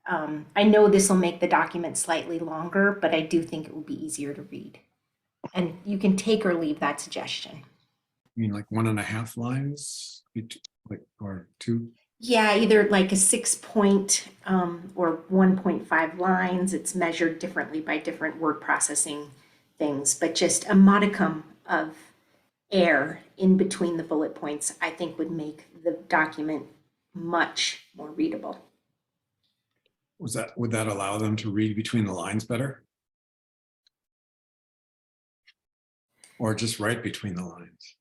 I know this will make the document slightly longer, but I do think it will be easier to read. And you can take or leave that suggestion. I mean, like 1.5 lines, like, or 2? Yeah, either like a 6 point or 1.5 lines. It's measured differently by different word processing things, but just a modicum of air in between the bullet points, I think would make the document much more readable. Would that allow them to read between the lines better? Or just write between the lines?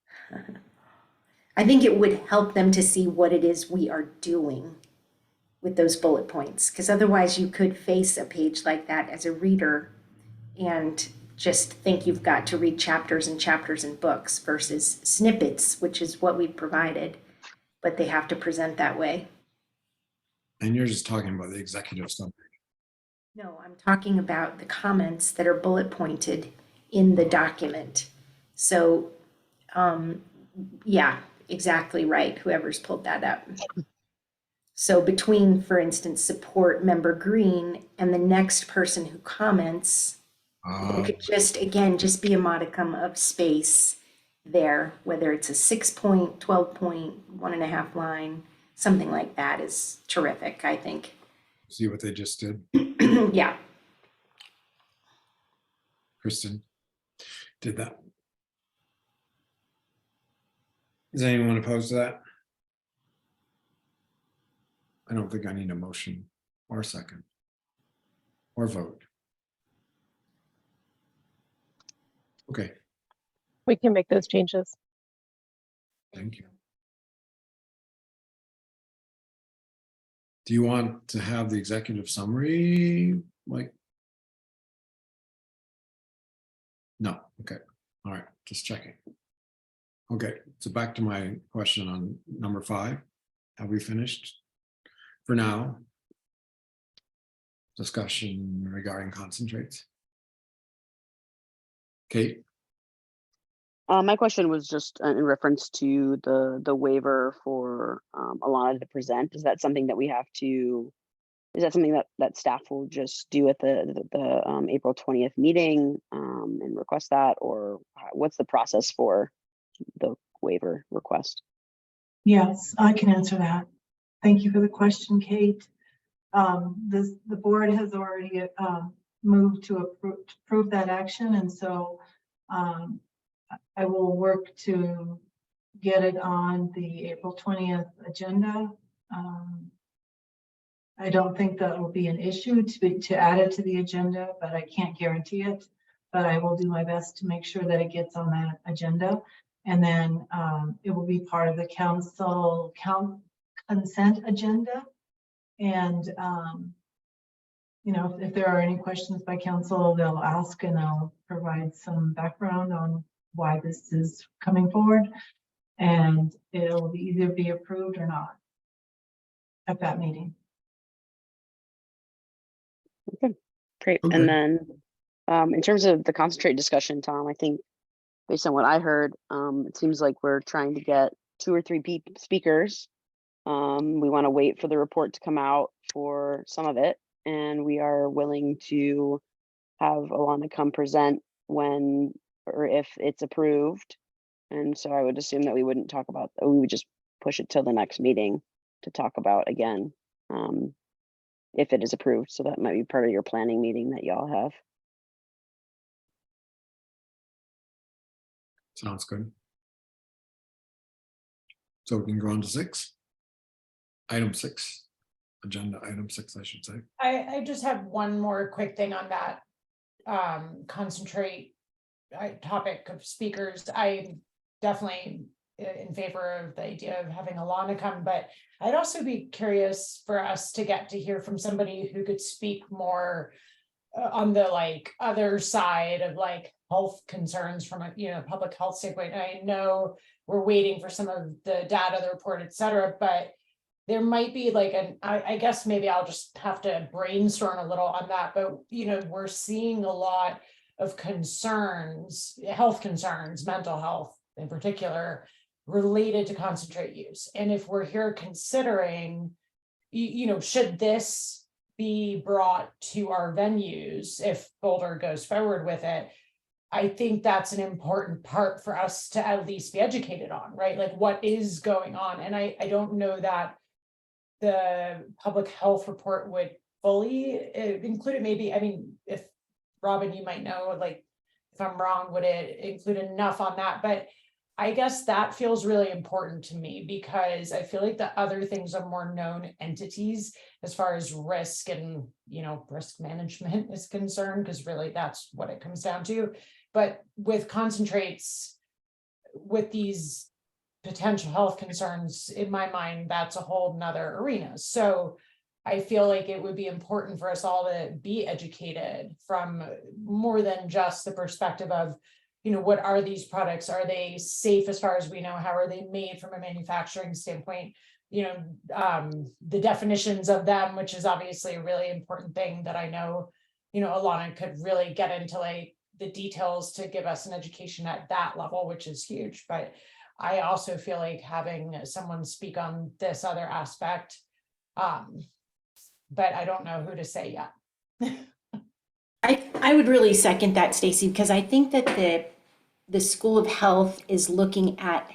I think it would help them to see what it is we are doing with those bullet points, because otherwise you could face a page like that as a reader and just think you've got to read chapters and chapters in books versus snippets, which is what we've provided, but they have to present that way. And you're just talking about the executive summary. No, I'm talking about the comments that are bullet pointed in the document. So, yeah, exactly right, whoever's pulled that up. So between, for instance, support member Green and the next person who comments, it could just be a modicum of space there, whether it's a 6 point, 12 point, 1.5 line, something like that is terrific, I think. See what they just did? Yeah. Kristen did that. Is anyone opposed to that? I don't think I need a motion or a second or vote. Okay, We can make those changes. thank you. Do you want to have the executive summary, like? No, okay, all right, just checking. Okay, so back to my question on number 5. Have we finished for now? Discussion regarding concentrates. Kate? My question was just in reference to the waiver for Alana to present. Is that something that we have to? Is that something that staff will just do at the April 20th meeting and request that, or what's the process for the waiver request? Yes, I can answer that. Thank you for the question, Kate. The board has already moved to approve that action, and so I will work to get it on the April 20th agenda. I don't think that will be an issue to add it to the agenda, but I can't guarantee it. But I will do my best to make sure that it gets on that agenda. And then it will be part of the council consent agenda. And, you know, if there are any questions by council, they'll ask and I'll provide some background on why this is coming forward. And it'll either be approved or not at that meeting. Okay, great. Okay. And then in terms of the concentrate discussion, Tom, I think based on what I heard, it seems like we're trying to get 2 or 3 speakers. We want to wait for the report to come out for some of it, and we are willing to have Alana come present when or if it's approved. And so I would assume that we wouldn't talk about, we would just push it till the next meeting to talk about again, if it is approved. So that might be part of your planning meeting that y'all have. Sounds good. So we can go on to 6. Item 6, agenda item 6, I should say. I just have one more quick thing on that concentrate topic of speakers. I'm definitely in favor of the idea of having Alana come, but I'd also be curious for us to get to hear from somebody who could speak more on the like other side of like health concerns from a public health standpoint. I know we're waiting for some of the data, the report, et cetera, but there might be like I guess maybe I'll just have to brainstorm a little on that, but we're seeing a lot of concerns, health concerns, mental health in particular, related to concentrate use. And if we're here considering, should this be brought to our venues if Boulder goes forward with it, I think that's an important part for us to at least be educated on, right? Like what is going on. And I don't know that the public health report would fully include it. Maybe, I mean, if Robin, you might know, like if I'm wrong, would it include enough on that? But I guess that feels really important to me because I feel like the other things are more known entities as far as risk and, risk management is concerned, because really that's what it comes down to. But with concentrates, with these potential health concerns, in my mind, that's a whole nother arena. So I feel like it would be important for us all to be educated from more than just the perspective of, what are these products? Are they safe as far as we know? How are they made from a manufacturing standpoint? The definitions of them, which is obviously a really important thing that I know, Alana could really get into like the details to give us an education at that level, which is huge. But I also feel like having someone speak on this other aspect, but I don't know who to say yet. I would really second that, Stacy, because I think that the School of Health is looking at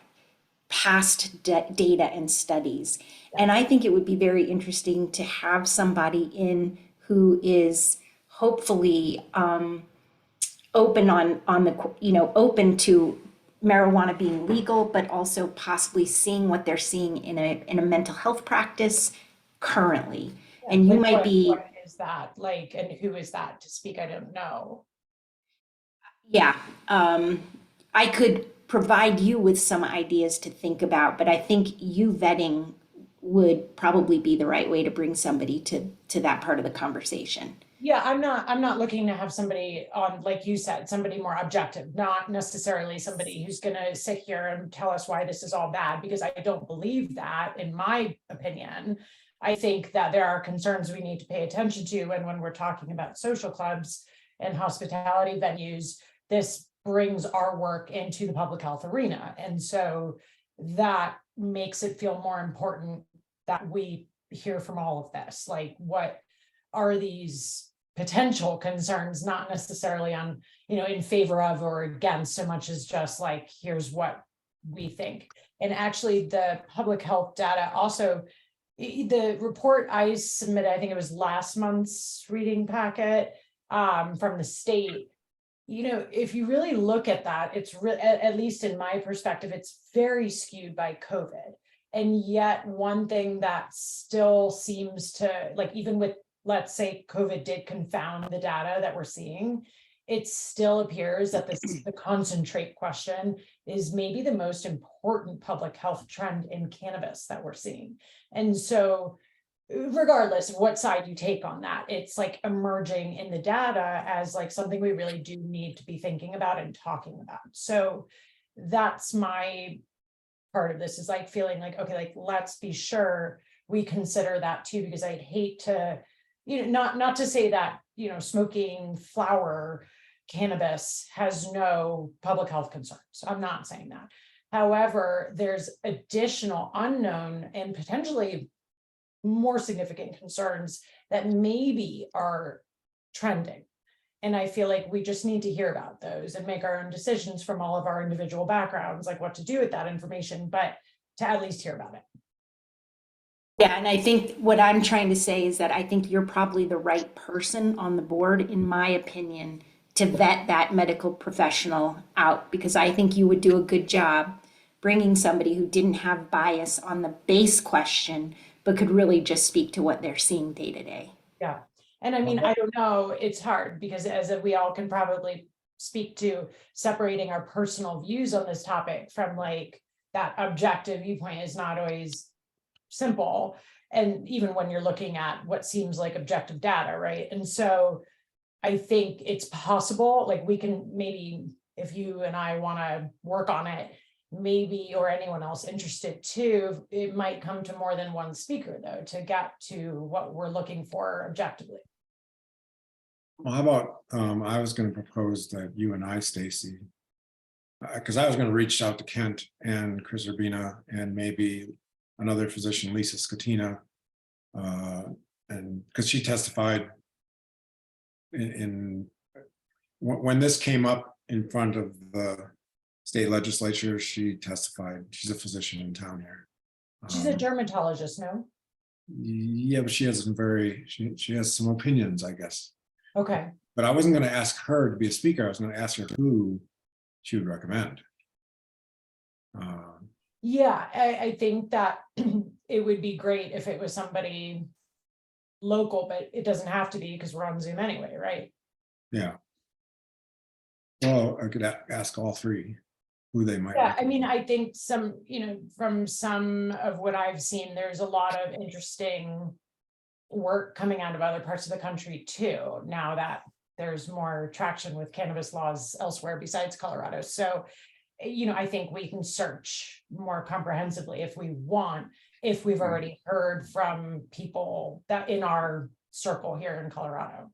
past data and studies. And I think it would be very interesting to have somebody in who is hopefully open on the, open to marijuana being legal, but also possibly seeing what they're seeing in a mental health practice currently. And you might be. What is that like, and who is that to speak? I don't know. Yeah, I could provide you with some ideas to think about, but I think you vetting would probably be the right way to bring somebody to that part of the conversation. Yeah, I'm not looking to have somebody on, like you said, somebody more objective, not necessarily somebody who's going to sit here and tell us why this is all bad, because I don't believe that, in my opinion. I think that there are concerns we need to pay attention to. And when we're talking about social clubs and hospitality venues, this brings our work into the public health arena. And so that makes it feel more important that we hear from all of this. Like, what are these potential concerns, not necessarily on, in favor of or against so much as just like, here's what we think. And actually the public health data also, the report I submitted, I think it was last month's reading packet from the state. If you really look at that, it's at least in my perspective, it's very skewed by COVID. And yet one thing that still seems to, like, even with, let's say COVID did confound the data that we're seeing, it still appears that the concentrate question is maybe the most important public health trend in cannabis that we're seeing. And so regardless of what side you take on that, it's like emerging in the data as like something we really do need to be thinking about and talking about. So that's my part of this, is like feeling like, okay, like, let's be sure we consider that too, because I'd hate to, not to say that, smoking flower cannabis has no public health concerns. I'm not saying that. However, there's additional unknown and potentially more significant concerns that maybe are trending. And I feel like we just need to hear about those and make our own decisions from all of our individual backgrounds, like what to do with that information, but to at least hear about it. Yeah, and I think what I'm trying to say is that I think you're probably the right person on the board, in my opinion, to vet that medical professional out, because I think you would do a good job bringing somebody who didn't have bias on the base question, but could really just speak to what they're seeing day to day. Yeah. And I mean, I don't know, it's hard because as we all can probably speak to, separating our personal views on this topic from like that objective viewpoint is not always simple. And even when you're looking at what seems like objective data, right? And so I think it's possible, like we can maybe, if you and I want to work on it, maybe, or anyone else interested too, it might come to more than one speaker though, to get to what we're looking for objectively. Well, how about, I was going to propose that you and I, Stacy, because I was going to reach out to Kent and Chris Urbina and maybe another physician, Lisa Scatina, and because she testified when this came up in front of the state legislature, she testified. She's a physician in town here. She's a dermatologist, no? Yeah, but she has she has some opinions, I guess. Okay. But I wasn't going to ask her to be a speaker. I was going to ask her who she would recommend. Yeah, I think that it would be great if it was somebody local, but it doesn't have to be because we're on Zoom anyway, right? Yeah. Well, I could ask all three who they might. Yeah, I mean, I think some, from some of what I've seen, there's a lot of interesting work coming out of other parts of the country too, now that there's more traction with cannabis laws elsewhere besides Colorado. So, I think we can search more comprehensively if we want, if we've already heard from people that in our circle here in Colorado.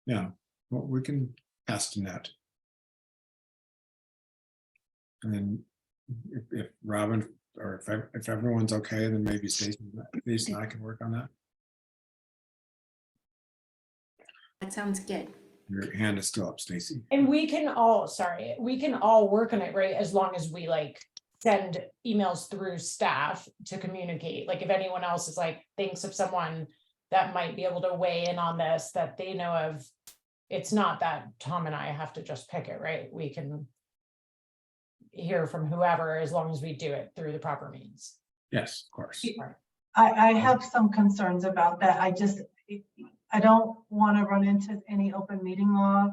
Yeah, well, we can cast a net. And then if Robin, or if everyone's okay, then maybe Stacy and I can work on that. That sounds good. Your hand is still up, Stacy. And we can all work on it, right? As long as we like send emails through staff to communicate. Like if anyone else is like, thinks of someone that might be able to weigh in on this, that they know of, it's not that Tom and I have to just pick it, right? We can hear from whoever, as long as we do it through the proper means. Yes, of course. I have some concerns about that. I don't want to run into any open meeting law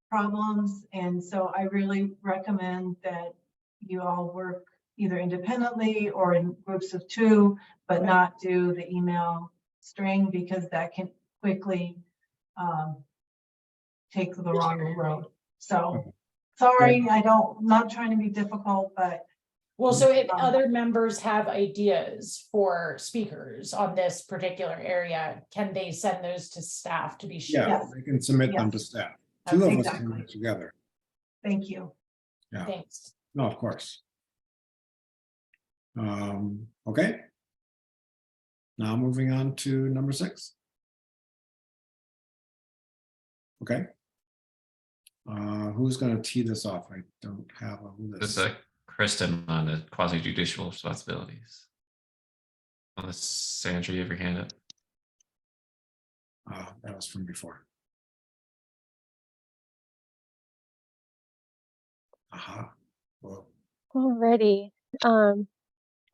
problems. And so I really recommend that you all work either independently or in groups of two, but not do the email string, because that can quickly take the wrong road. So sorry, not trying to be difficult, but. Well, so if other members have ideas for speakers on this particular area, can they send those to staff to be shared? Yeah, they can submit them to staff. Two of us can work together. Thank you. Yeah, Thanks. no, of course. Okay. Now moving on to number 6. Okay. Who's going to tee this off? I don't have a This list. Kristen on the quasi judicial responsibilities. Unless Sandra, you have your hand up. That was from before. Aha. Well, Alrighty.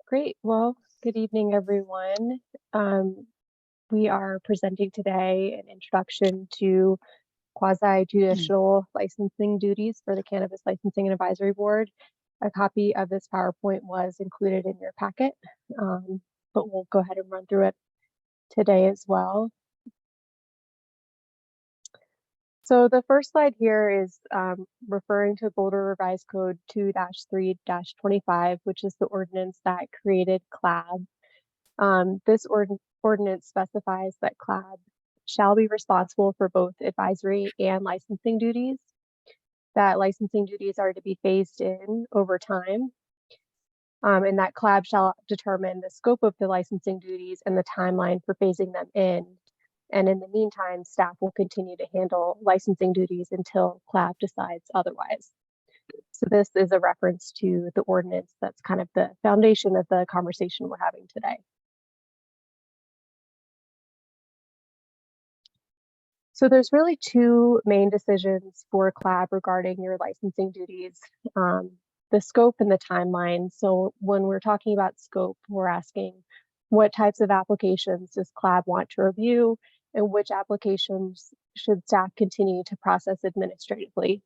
Great. Well, good evening, everyone. We are presenting today an introduction to quasi-judicial licensing duties for the Cannabis Licensing and Advisory Board. A copy of this PowerPoint was included in your packet, but we'll go ahead and run through it today as well. So the first slide here is referring to Boulder Revised Code 2-3-25, which is the ordinance that created CLAB. This ordinance specifies that CLAB shall be responsible for both advisory and licensing duties, that licensing duties are to be phased in over time, and that CLAB shall determine the scope of the licensing duties and the timeline for phasing them in. And in the meantime, staff will continue to handle licensing duties until CLAB decides otherwise. So this is a reference to the ordinance that's kind of the foundation of the conversation we're having today. So there's really two main decisions for CLAB regarding your licensing duties, the scope and the timeline. So when we're talking about scope, we're asking what types of applications does CLAB want to review and which applications should staff continue to process administratively.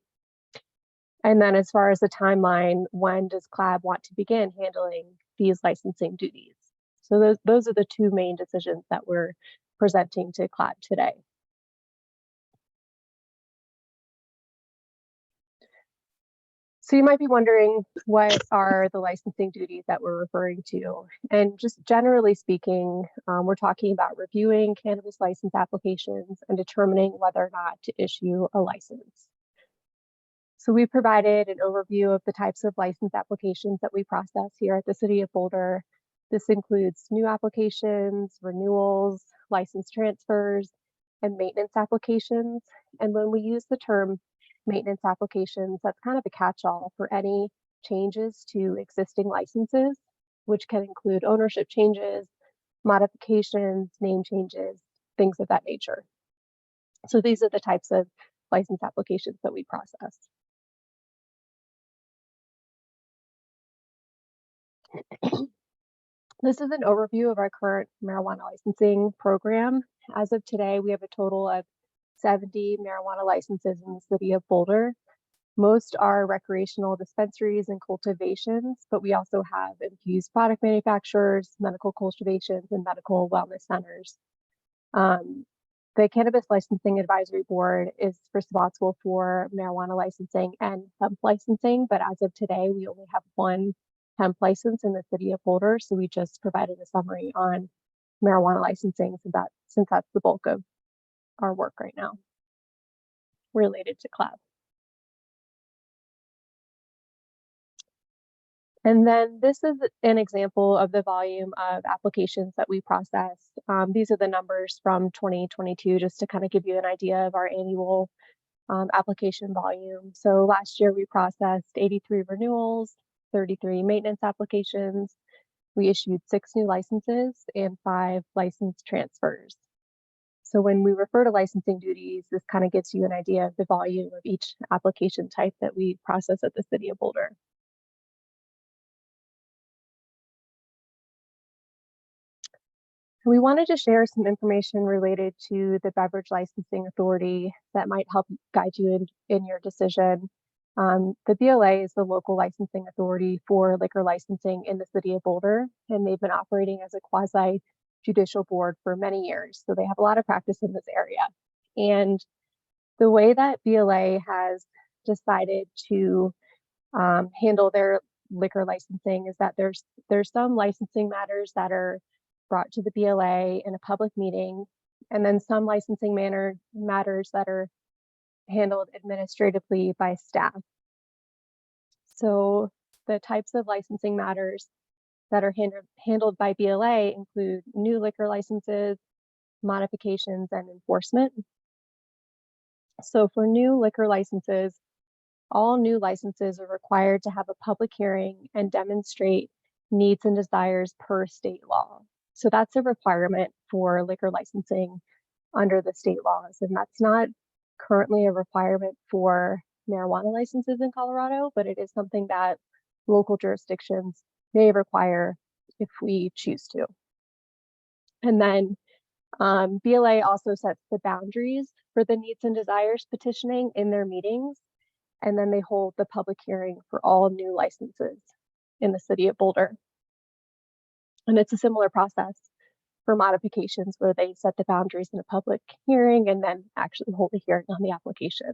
And then as far as the timeline, when does CLAB want to begin handling these licensing duties? So those are the two main decisions that we're presenting to CLAB today. So you might be wondering, what are the licensing duties that we're referring to? And just generally speaking, we're talking about reviewing cannabis license applications and determining whether or not to issue a license. So we provided an overview of the types of license applications that we process here at the City of Boulder. This includes new applications, renewals, license transfers, and maintenance applications. And when we use the term maintenance applications, that's kind of a catch-all for any changes to existing licenses, which can include ownership changes, modifications, name changes, things of that nature. So these are the types of license applications that we process. This is an overview of our current marijuana licensing program. As of today, we have a total of 70 marijuana licenses in the City of Boulder. Most are recreational dispensaries and cultivations, but we also have infused product manufacturers, medical cultivations, and medical wellness centers. The Cannabis Licensing Advisory Board is responsible for marijuana licensing and hemp licensing, but as of today, we only have one hemp license in the City of Boulder, so we just provided a summary on marijuana licensing since that's the bulk of our work right now related to CLAB. And then this is an example of the volume of applications that we process. These are the numbers from 2022, just to kind of give you an idea of our annual application volume. So last year we processed 83 renewals, 33 maintenance applications. We issued 6 new licenses and 5 license transfers. So when we refer to licensing duties, this kind of gives you an idea of the volume of each application type that we process at the City of Boulder. We wanted to share some information related to the Beverage Licensing Authority that might help guide you in your decision. The BLA is the local licensing authority for liquor licensing in the City of Boulder, and they've been operating as a quasi-judicial board for many years. So they have a lot of practice in this area. And the way that BLA has decided to handle their liquor licensing is that there's some licensing matters that are brought to the BLA in a public meeting, and then some licensing matters that are handled administratively by staff. So the types of licensing matters that are handled by BLA include new liquor licenses, modifications, and enforcement. So for new liquor licenses, all new licenses are required to have a public hearing and demonstrate needs and desires per state law. So that's a requirement for liquor licensing under the state laws. And that's not currently a requirement for marijuana licenses in Colorado, but it is something that local jurisdictions may require if we choose to. And then BLA also sets the boundaries for the needs and desires petitioning in their meetings. And then they hold the public hearing for all new licenses in the city of Boulder. And it's a similar process for modifications where they set the boundaries in a public hearing and then actually hold a hearing on the application.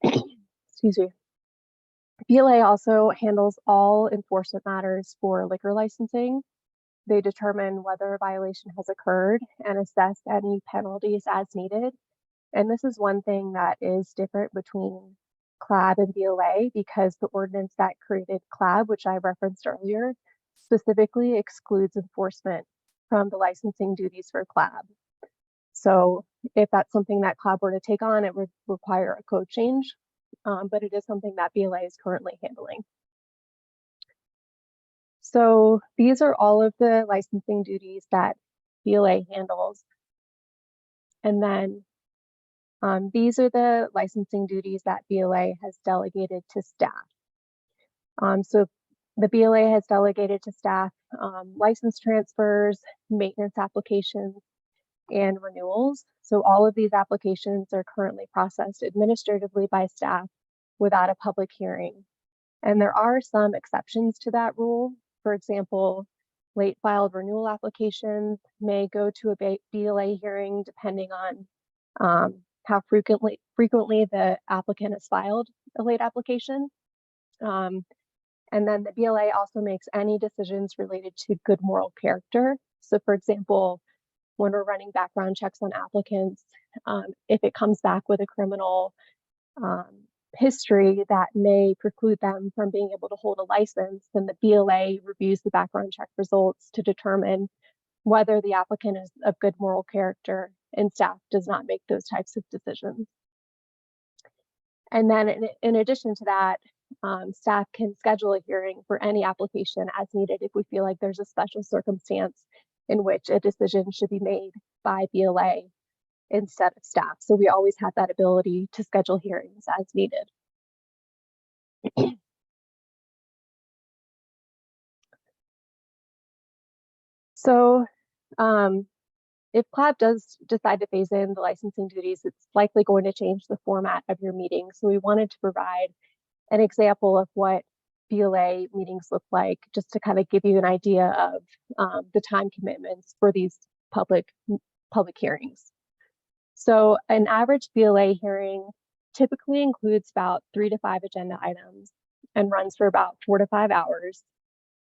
Excuse me. BLA also handles all enforcement matters for liquor licensing. They determine whether a violation has occurred and assess any penalties as needed. And this is one thing that is different between CLAB and BLA because the ordinance that created CLAB, which I referenced earlier, specifically excludes enforcement from the licensing duties for CLAB. So if that's something that CLAB were to take on, it would require a code change, but it is something that BLA is currently handling. So these are all of the licensing duties that BLA handles. And then these are the licensing duties that BLA has delegated to staff. So the BLA has delegated to staff license transfers, maintenance applications, and renewals. So all of these applications are currently processed administratively by staff without a public hearing. And there are some exceptions to that rule. For example, late filed renewal applications may go to a BLA hearing depending on how frequently the applicant has filed a late application. And then the BLA also makes any decisions related to good moral character. So for example, when we're running background checks on applicants, if it comes back with a criminal history that may preclude them from being able to hold a license, then the BLA reviews the background check results to determine whether the applicant is of good moral character, and staff does not make those types of decisions. And then in addition to that, staff can schedule a hearing for any application as needed if we feel like there's a special circumstance in which a decision should be made by BLA instead of staff. So we always have that ability to schedule hearings as needed. So if CLAB does decide to phase in the licensing duties, it's likely going to change the format of your meeting. So we wanted to provide an example of what BLA meetings look like, just to kind of give you an idea of the time commitments for these public hearings. So an average BLA hearing typically includes about 3 to 5 agenda items and runs for about 4 to 5 hours.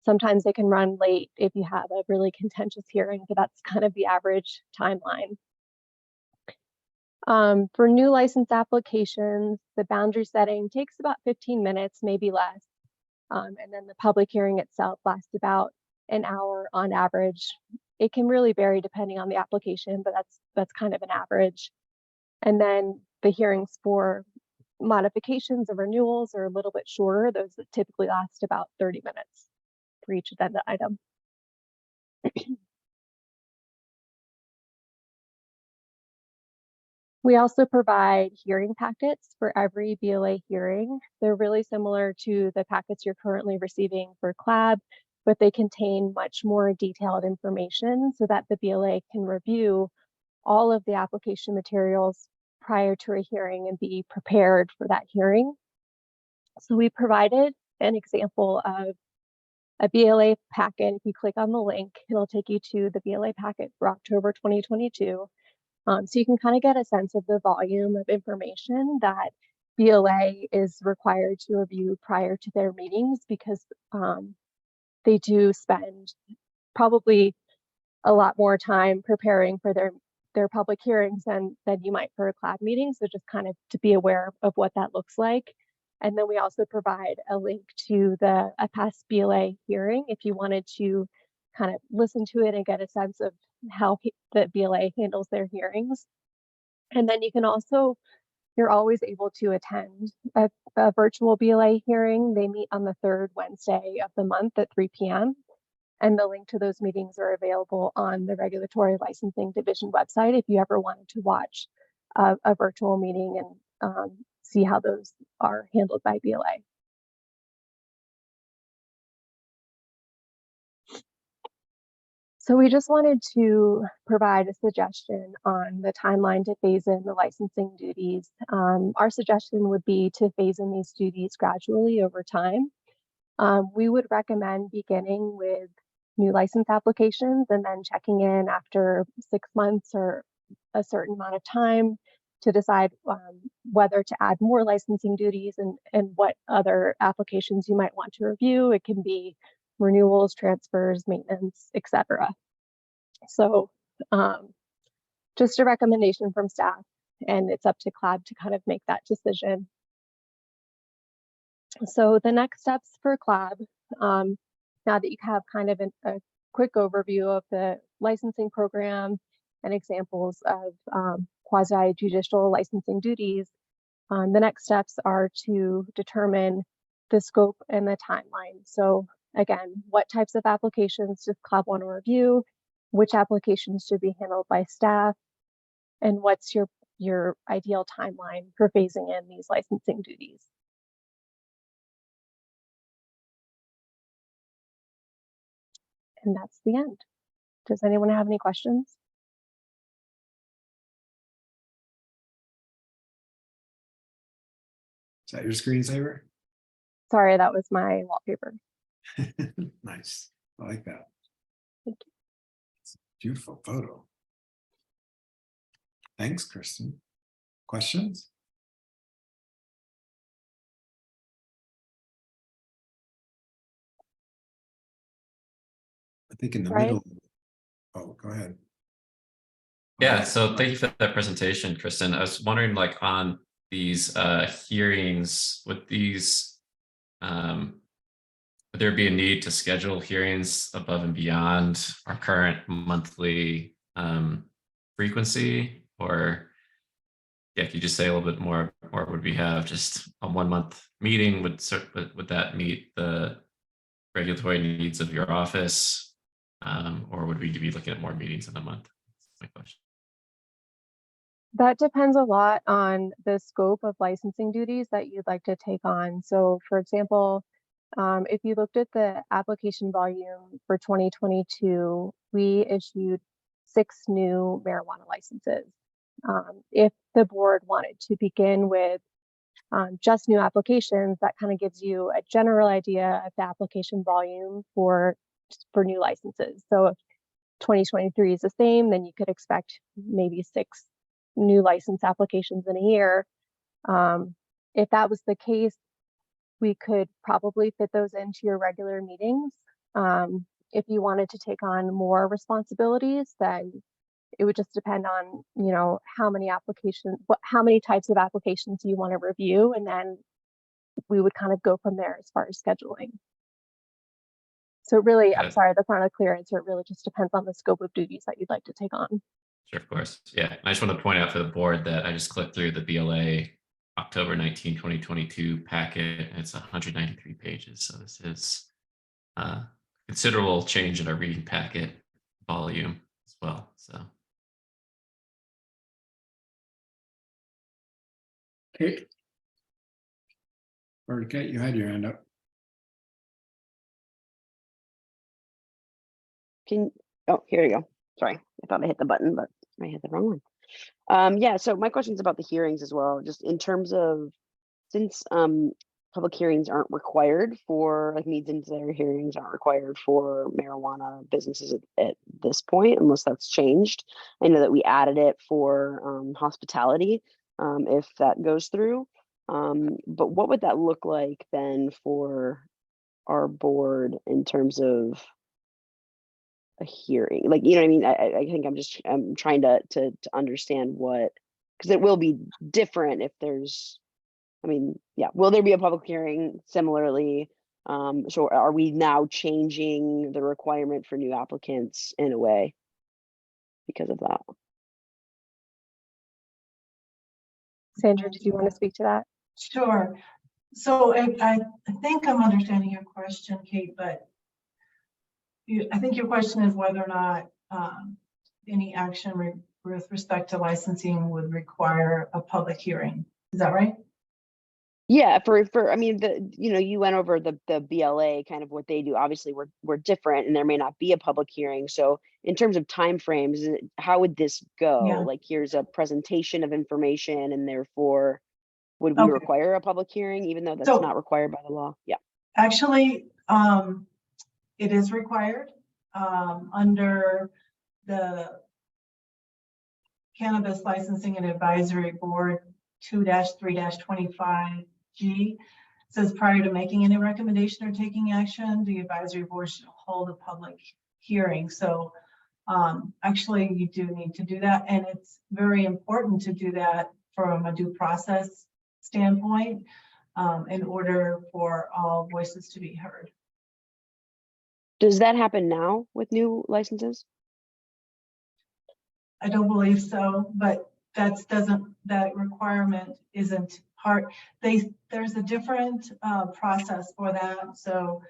Sometimes they can run late if you have a really contentious hearing, but that's kind of the average timeline. For new license applications, the boundary setting takes about 15 minutes, maybe less. And then the public hearing itself lasts about an hour on average. It can really vary depending on the application, but that's kind of an average. And then the hearings for modifications or renewals are a little bit shorter. Those typically last about 30 minutes for each agenda item. We also provide hearing packets for every BLA hearing. They're really similar to the packets you're currently receiving for CLAB, but they contain much more detailed information so that the BLA can review all of the application materials prior to a hearing and be prepared for that hearing. So we provided an example of a BLA packet. If you click on the link, it'll take you to the BLA packet for October 2022. So you can kind of get a sense of the volume of information that BLA is required to review prior to their meetings, because they do spend probably a lot more time preparing for their public hearings than you might for a CLAB meeting. So just kind of to be aware of what that looks like. And then we also provide a link to a past BLA hearing if you wanted to kind of listen to it and get a sense of how the BLA handles their hearings. And then you can also, you're always able to attend a virtual BLA hearing. They meet on the third Wednesday of the month at 3 p.m. And the link to those meetings are available on the Regulatory Licensing Division website if you ever wanted to watch a virtual meeting and see how those are handled by BLA. So we just wanted to provide a suggestion on the timeline to phase in the licensing duties. Our suggestion would be to phase in these duties gradually over time. We would recommend beginning with new license applications and then checking in after 6 months or a certain amount of time to decide whether to add more licensing duties and what other applications you might want to review. It can be renewals, transfers, maintenance, etc. So just a recommendation from staff, and it's up to CLAB to kind of make that decision. So the next steps for CLAB, now that you have kind of a quick overview of the licensing program and examples of quasi-judicial licensing duties, the next steps are to determine the scope and the timeline. So again, what types of applications does CLAB want to review? Which applications should be handled by staff? And what's your ideal timeline for phasing in these licensing duties? And that's the end. Does anyone have any questions? Is that your screensaver? Sorry, that was my wallpaper. Nice. I like that. Thank you. It's a beautiful photo. Thanks, Kristen. Questions? I think in the Right. middle. Oh, go ahead. Yeah, so thank you for that presentation, Kristen. I was wondering, like, on these hearings, with these, would there be a need to schedule hearings above and beyond our current monthly frequency? Or, yeah, could you just say a little bit more, or would we have just a 1 month meeting? Would that meet the regulatory needs of your office? Or would we be looking at more meetings in a month? That's my question. That depends a lot on the scope of licensing duties that you'd like to take on. So for example, if you looked at the application volume for 2022, we issued 6 new marijuana licenses. If the board wanted to begin with just new applications, that kind of gives you a general idea of the application volume for new licenses. So if 2023 is the same, then you could expect maybe 6 new license applications in a year. If that was the case, we could probably fit those into your regular meetings. If you wanted to take on more responsibilities, then it would just depend on, how many types of applications you want to review, and then we would kind of go from there as far as scheduling. So really, I'm sorry, that's not a clear answer. It really just depends on the scope of duties that you'd like to take on. Sure, of course. Yeah, I just want to point out for the board that I just clicked through the BLA October 19, 2022 packet. It's 193 pages. So this is a considerable change in our reading packet volume as well. So. Kate. Or Kate, you had your hand up. Oh, here you go. Sorry, I thought I hit the button, but I hit the wrong one. Yeah, so my question's about the hearings as well, just in terms of, since public hearings aren't required for, like, needs and desire hearings aren't required for marijuana businesses at this point, unless that's changed. I know that we added it for hospitality, if that goes through. But what would that look like then for our board in terms of a hearing? Like, you know what I mean? I think I'm trying to understand what, because it will be different if there's I mean, yeah, will there be a public hearing similarly? So are we now changing the requirement for new applicants in a way because of that? Sandra, did you want to speak to that? Sure. So I think I'm understanding your question, Kate, but I think your question is whether or not any action with respect to would require a public hearing. Is that right? Yeah, I mean, you went over the BLA, kind of what they do. Obviously, we're different, and there may not be a public hearing. So, in terms of timeframes, how would this go? Yeah. Like, here's a presentation of information, and therefore, would we Okay. require a public hearing, even though that's So- not required by the law? Yeah. Actually, it is required under the Cannabis Licensing and Advisory Board 2-3-25G. Says prior to making any recommendation or taking action, the advisory board should hold a public hearing. So actually you do need to do that, and it's very important to do that from a due process standpoint in order for all voices to be heard. Does that happen now with new licenses? I don't believe so, but that requirement isn't part. There's a different process for that. So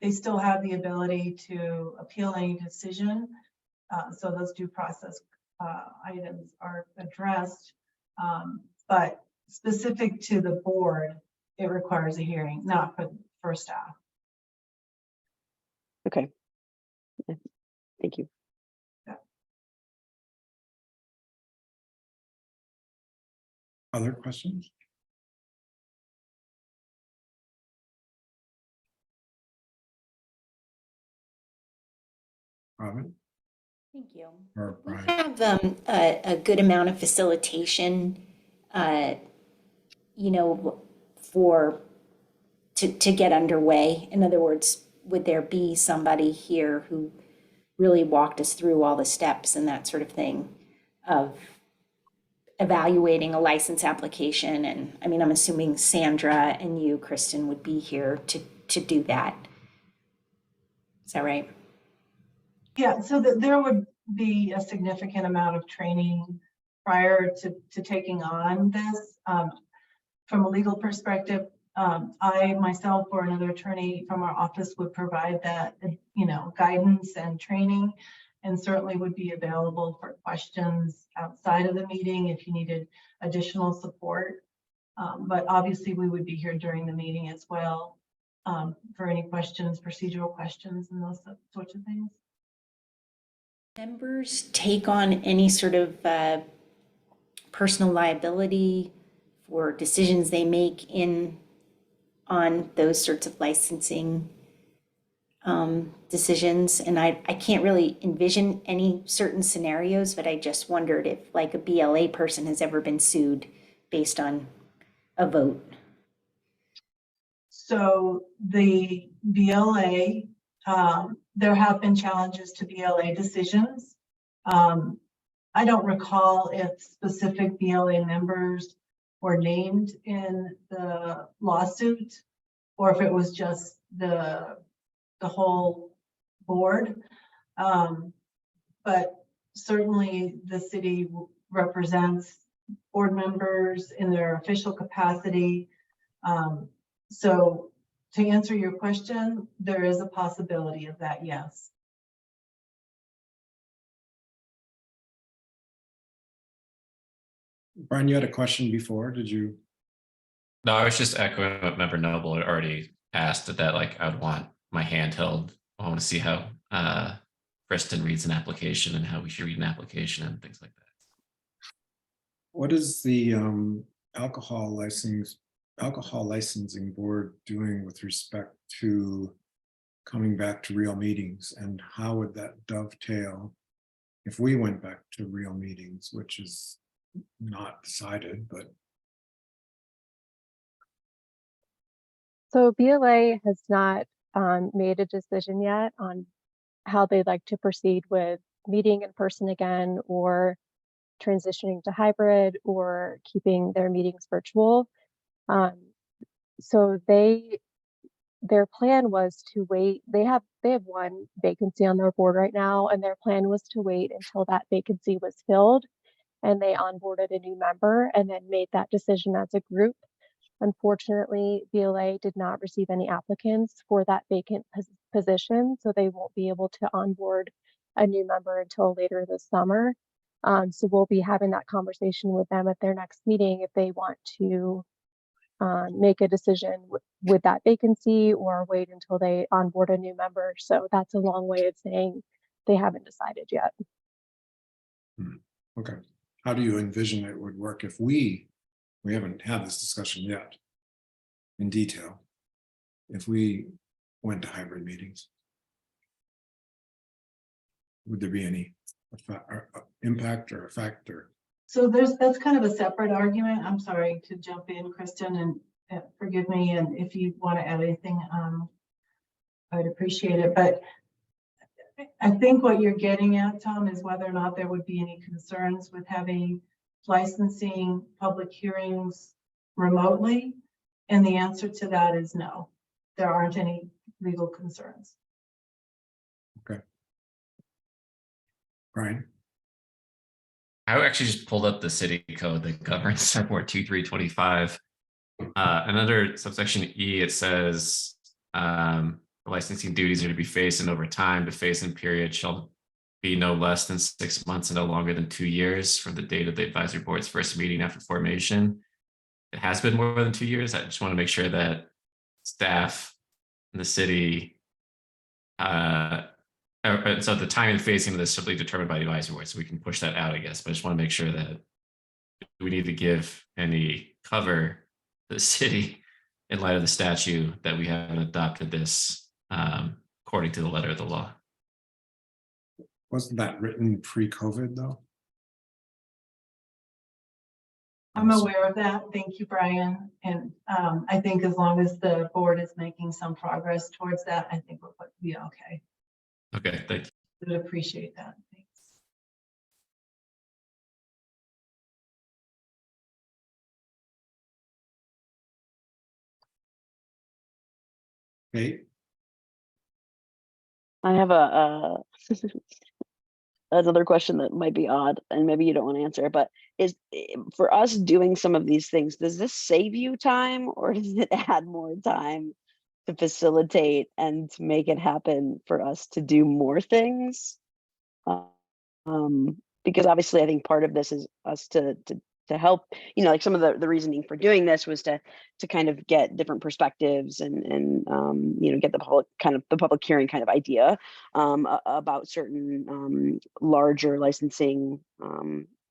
they still have the ability to appeal any decision. So those due process items are addressed. But specific to the board, it requires a hearing, not for staff. Okay. Thank you. Other questions? Robin Thank you. or We Brian? have a good amount of facilitation, to get underway. In other words, would there be somebody here who really walked us through all the steps and that sort of thing of evaluating a license application? And I mean, I'm assuming Sandra and you, Kristen, would be here to do that. Is that right? Yeah, so that there would be a significant amount of training prior to taking on this. From a legal perspective, I myself or another attorney from our office would provide that, guidance and training, and certainly would be available for questions outside of the meeting if you needed additional support. But obviously we would be here during the meeting as well for any questions, procedural questions and those sorts of things. Members take on any sort of personal liability for decisions they make on those sorts of licensing decisions. And I can't really envision any certain scenarios, but I just wondered if like a BLA person has ever been sued based on a vote. So the BLA, there have been challenges to BLA decisions. I don't recall if specific BLA members were named in the lawsuit or if it was just the whole board. But certainly the city represents board members in their official capacity. So to answer your question, there is a possibility of that, yes. Brian, you had a question before, did you? No, I was just echoing what Member Noble had already asked, that like I would want my hand held. I want to see how Kristen reads an application and how we should read an application and things like that. What is the alcohol licensing board doing with respect to coming back to real meetings, and how would that dovetail if we went back to real meetings, which is not decided, but So BLA has not made a decision yet on how they'd like to proceed with meeting in person again or transitioning to hybrid or keeping their meetings virtual. So their plan was to wait. They have one vacancy on their board right now, and their plan was to wait until that vacancy was filled and they onboarded a new member and then made that decision as a group. Unfortunately, BLA did not receive any applicants for that vacant position, so they won't be able to onboard a new member until later this summer. So we'll be having that conversation with them at their next meeting if they want to make a decision with that vacancy or wait until they onboard a new member. So that's a long way of saying they haven't decided yet. Okay. How do you envision it would work if we haven't had this discussion yet in detail, if we went to hybrid meetings? Would there be any impact or effect or? So that's kind of a separate argument. I'm sorry to jump in, Kristen, and forgive me. And if you want to add anything, I would appreciate it. But I think what you're getting at, Tom, is whether or not there would be any concerns with having licensing public hearings remotely. And the answer to that is no, there aren't any legal concerns. Okay. Brian? I actually just pulled up the city code that governs our board 2325. Another subsection E, it says licensing duties are to be phased in over time. The phase-in period shall be no less than 6 months and no longer than 2 years from the date of the advisory board's first meeting after formation. It has been more than 2 years. I just want to make sure that staff in the city, so the time and phasing of this is simply determined by the advisory board, so we can push that out, I guess. But I just want to make sure that we need to give any cover to the city in light of the statute that we haven't adopted this according to the letter of the law. Wasn't that written pre-COVID though? I'm aware of that. Thank you, Brian. And I think as long as the board is making some progress towards that, I think we'll be okay. Okay, thank you. I would appreciate that. Thanks. Okay. I have a another question that might be odd, and maybe you don't want to answer, but is for us doing some of these things, does this save you time or does it add more time to facilitate and to make it happen for us to do more things? Because obviously I think part of this is us to help, like some of the reasoning for doing this was to kind of get different perspectives and get the public hearing kind of idea about certain larger licensing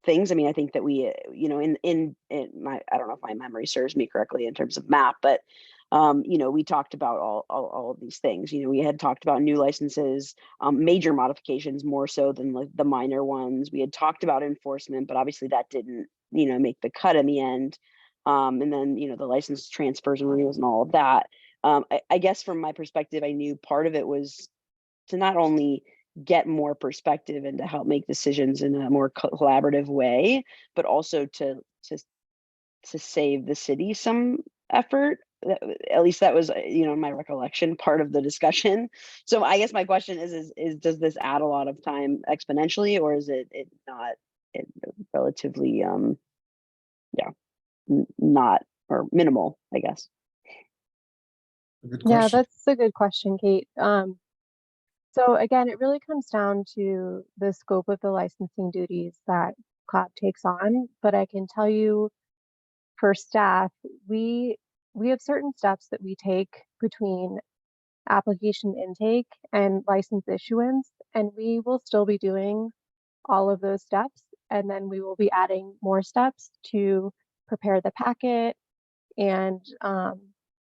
things. I mean, I think that we, in my, I don't know if my memory serves me correctly in terms of map, but we talked about all of these things. We had talked about new licenses, major modifications more so than like the minor ones. We had talked about enforcement, but obviously that didn't, make the cut in the end. And then, the license transfers and renewals and all of that. I guess from my perspective, I knew part of it was to not only get more perspective and to help make decisions in a more collaborative way, but also to save the city some effort. At least that was, my recollection, part of the discussion. So I guess my question is does this add a lot of time exponentially, or is it not relatively, not, or minimal, I guess? Yeah, that's a good question, Kate. So again, it really comes down to the scope of the licensing duties that CLAB takes on. But I can tell you, for staff, we have certain steps that we take between application intake and license issuance, and we will still be doing all of those steps. And then we will be adding more steps to prepare the packet and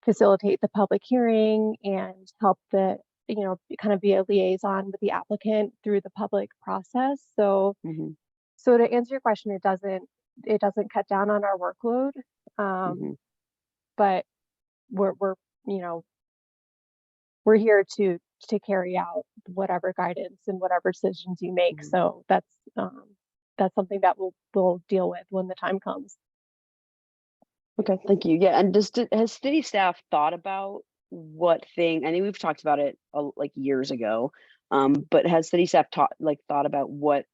facilitate the public hearing and help kind of be a liaison with the applicant through the public process. So, so to answer your question, it doesn't cut down on our workload, but we're here to carry out whatever guidance and whatever decisions you make. So that's that's something that we'll deal with when the time comes. Okay, thank you. Yeah, and has city staff thought about what thing? I know we've talked about it like years ago, but has city staff thought about what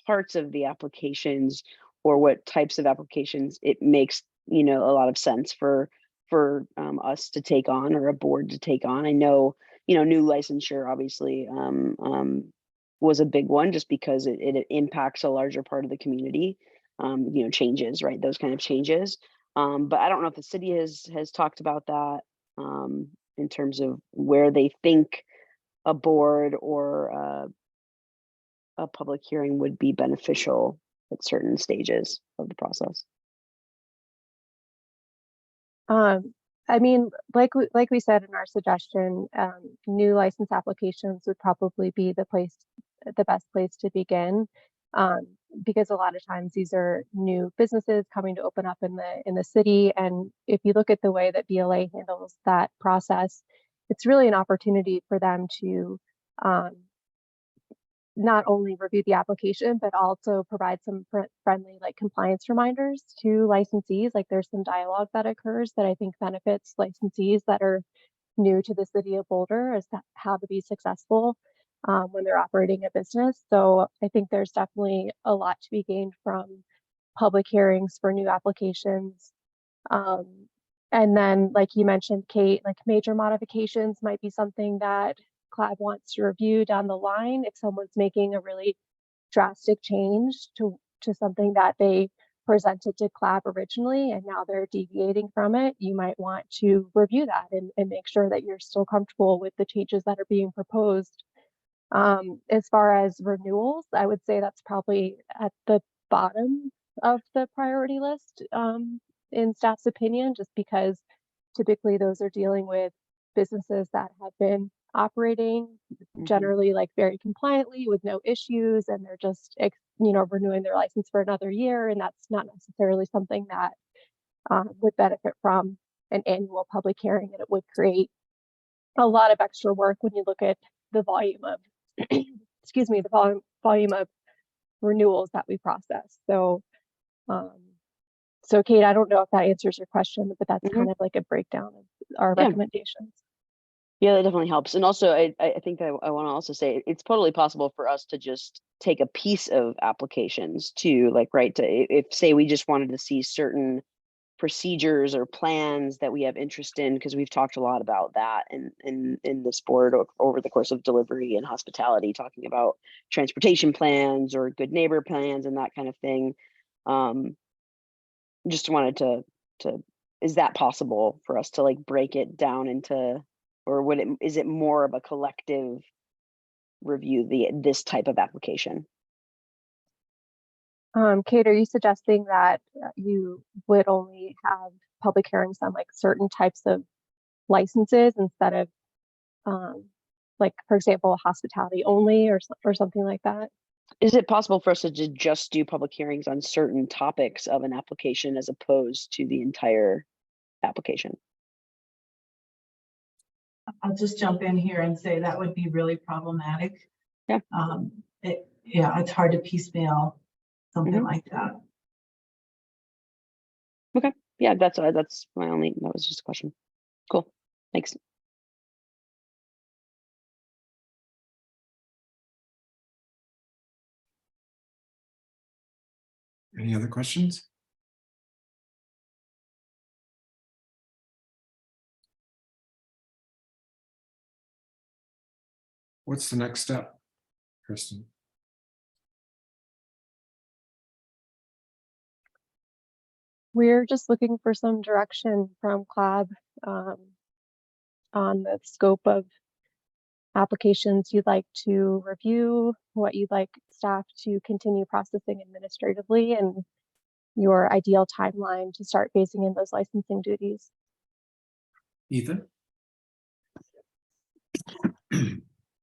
parts of the applications or what types of applications it makes a lot of sense for us to take on or a board to take on? I know new licensure obviously was a big one just because it impacts a larger part of the community. Changes, right? Those kind of changes. But I don't know if the city has talked about that in terms of where they think a board or a public hearing would be beneficial at certain stages of the process. I mean, like we said in our suggestion, new license applications would probably be the best place to begin, because a lot of times these are new businesses coming to open up in the city, and if you look at the way that BLA handles that process, it's really an opportunity for them to not only review the application, but also provide some friendly like compliance reminders to licensees. Like there's some dialogue that occurs that I think benefits licensees that are new to the city of Boulder as to how to be successful when they're operating a business. So I think there's definitely a lot to be gained from public hearings for new applications. And then, like you mentioned, Kate, like major modifications might be something that CLAB wants to review down the line. If someone's making a really drastic change to something that they presented to CLAB originally and now they're deviating from it, you might want to review that and make sure that you're still comfortable with the changes that are being proposed. As far as renewals, I would say that's probably at the bottom of the priority list in staff's opinion, just because typically those are dealing with businesses that have been operating generally like very compliantly with no issues, and they're just renewing their license for another year, and that's not necessarily something that would benefit from an annual public hearing, and it would create a lot of extra work when you look at the volume of excuse me, the volume of renewals that we process. So so Kate, I don't know if that answers your question, but that's kind of like a breakdown of our recommendations. Yeah, that definitely helps. And also, I think that I want to also say it's totally possible for us to just take a piece of applications to if say we just wanted to see certain procedures or plans that we have interest in, because we've talked a lot about that in this board over the course of delivery and hospitality, talking about transportation plans or good neighbor plans and that kind of thing. Just wanted to is that possible for us to break it down into, or is it more of a collective review, this type of application? Kate, are you suggesting that you would only have public hearings on certain types of licenses instead of for example, hospitality only or something like that? Is it possible for us to just do public hearings on certain topics of an application as opposed to the entire application? I'll just jump in here and say that would be really problematic. Yeah. It's hard to piecemeal something like that. Okay. Yeah, that was just a question. Cool. Thanks. Any other questions? What's the next step, Kristen? We're just looking for some direction from CLAB on the scope of applications you'd like to review, what you'd like staff to continue processing administratively, and your ideal timeline to start phasing in those licensing duties. Ethan?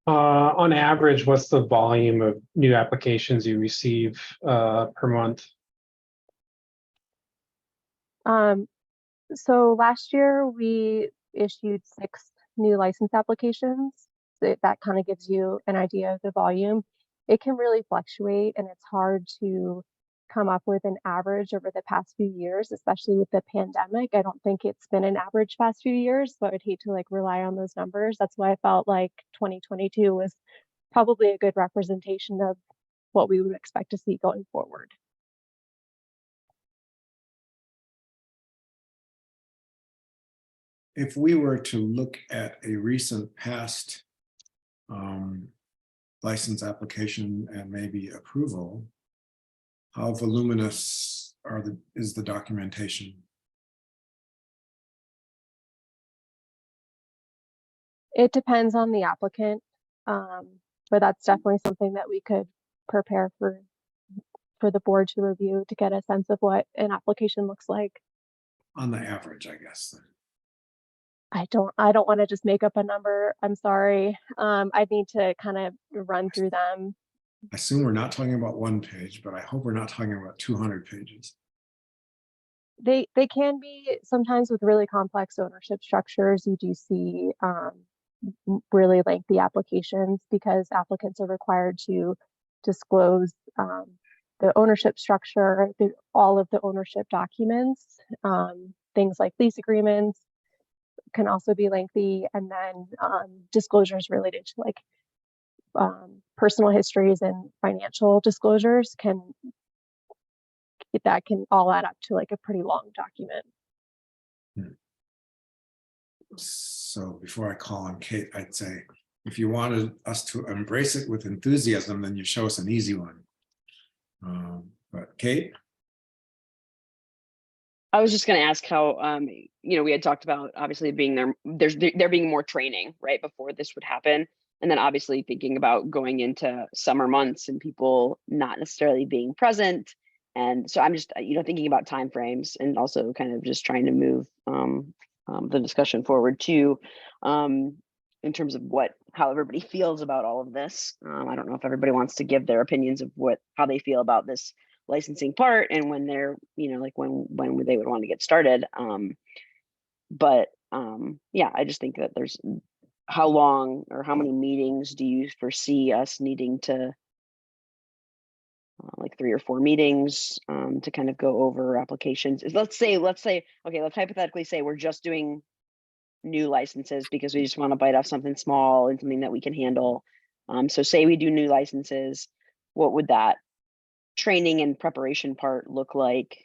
On average, what's the volume of new applications you receive per month? So last year we issued 6 new license applications. So that kind of gives you an idea of the volume. it can really fluctuate, and it's hard to come up with an average over the past few years, especially with the pandemic. I don't think it's been an average past few years, so I'd hate to like rely on those numbers. That's why I felt like 2022 was probably a good representation of what we would expect to see going forward. If we were to look at a recent past license application and maybe approval, how voluminous is the documentation? It depends on the applicant, but that's definitely something that we could prepare for the board to review to get a sense of what an application looks like. On the average, I guess. Then. I don't want to just make up a number. I'm sorry. I need to kind of run through them. I assume we're not talking about 1 page, but I hope we're not talking about 200 pages. They can be sometimes with really complex ownership structures. You do see really lengthy applications because applicants are required to disclose the ownership structure, all of the ownership documents, things like lease agreements can also be lengthy, and then disclosures related to like personal histories and financial disclosures can all add up to like a pretty long document. So before I call on Kate, I'd say, if you wanted us to embrace it with enthusiasm, then you show us an easy one. But Kate? I was just going to ask how, we had talked about obviously being there being more training right before this would happen. And then obviously thinking about going into summer months and people not necessarily being present. And so I'm just, thinking about timeframes and also kind of just trying to move the discussion forward too, in terms of how everybody feels about all of this. I don't know if everybody wants to give their opinions of how they feel about this licensing part and when they're, when they would want to get started. Yeah, I just think that there's how long or how many meetings do you foresee us needing to like 3 or 4 meetings to kind of go over applications. Let's say, okay, let's hypothetically say we're just doing new licenses because we just want to bite off something small and something that we can handle. So say we do new licenses, what would that training and preparation part look like?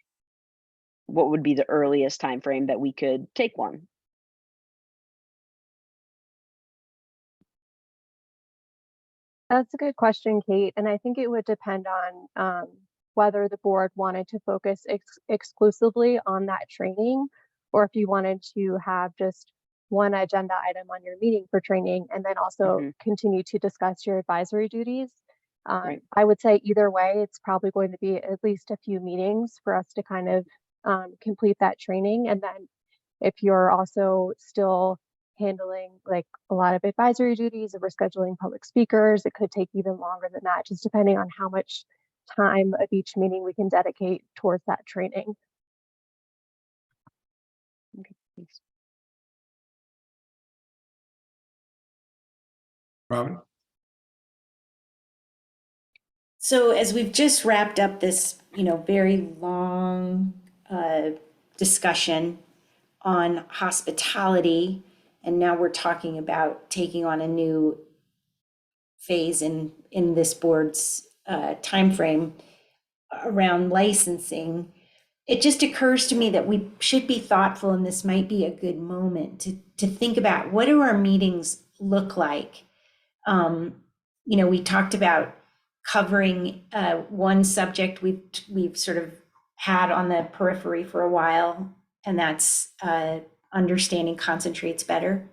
What would be the earliest time frame that we could take one? That's a good question, Kate. And I think it would depend on whether the board wanted to focus exclusively on that training, or if you wanted to have just one agenda item on your meeting for training, and then also continue to discuss your advisory duties. Right. I would say either way, it's probably going to be at least a few meetings for us to kind of complete that training. And then if you're also still handling like a lot of advisory duties, if we're scheduling public speakers, it could take even longer than that, just depending on how much time of each meeting we can dedicate towards that training. Okay, thanks. Robin? So as we've just wrapped up this, very long discussion on hospitality, and now we're talking about taking on a new phase in this board's timeframe around licensing, it just occurs to me that we should be thoughtful, and this might be a good moment to think about what do our meetings look like. We talked about covering one subject we've sort of had on the periphery for a while, and that's understanding concentrates better.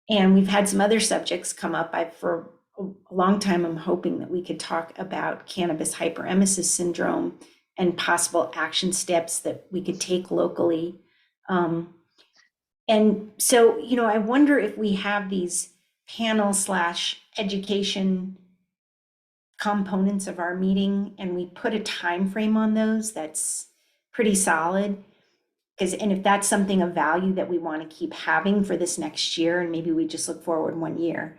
And we've had some other subjects come up. For a long time, I'm hoping that we could talk about cannabis hyperemesis syndrome and possible action steps that we could take locally. And so, I wonder if we have these panel/education components of our meeting and we put a time frame on those that's pretty solid. And if that's something of value that we want to keep having for this next year, and maybe we just look forward 1 year,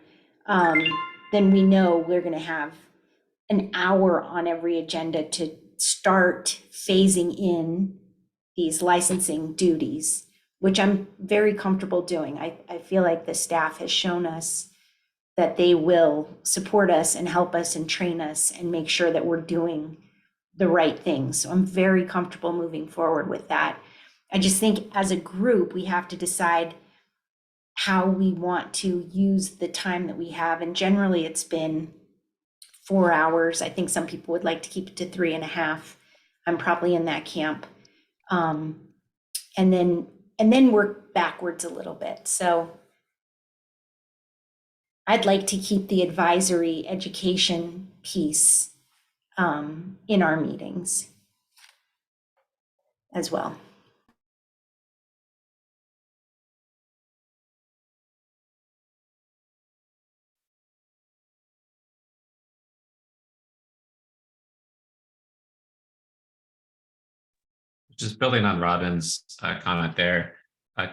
then we know we're going to have an hour on every agenda to start phasing in these licensing duties, which I'm very comfortable doing. I feel like the staff has shown us that they will support us and help us and train us and make sure that we're doing the right things. So I'm very comfortable moving forward with that. I just think as a group, we have to decide how we want to use the time that we have. And generally it's been 4 hours. I think some people would like to keep it to 3.5. I'm probably in that camp. And then work backwards a little bit. So I'd like to keep the advisory education piece in our meetings as well. Just building on Robin's comment there,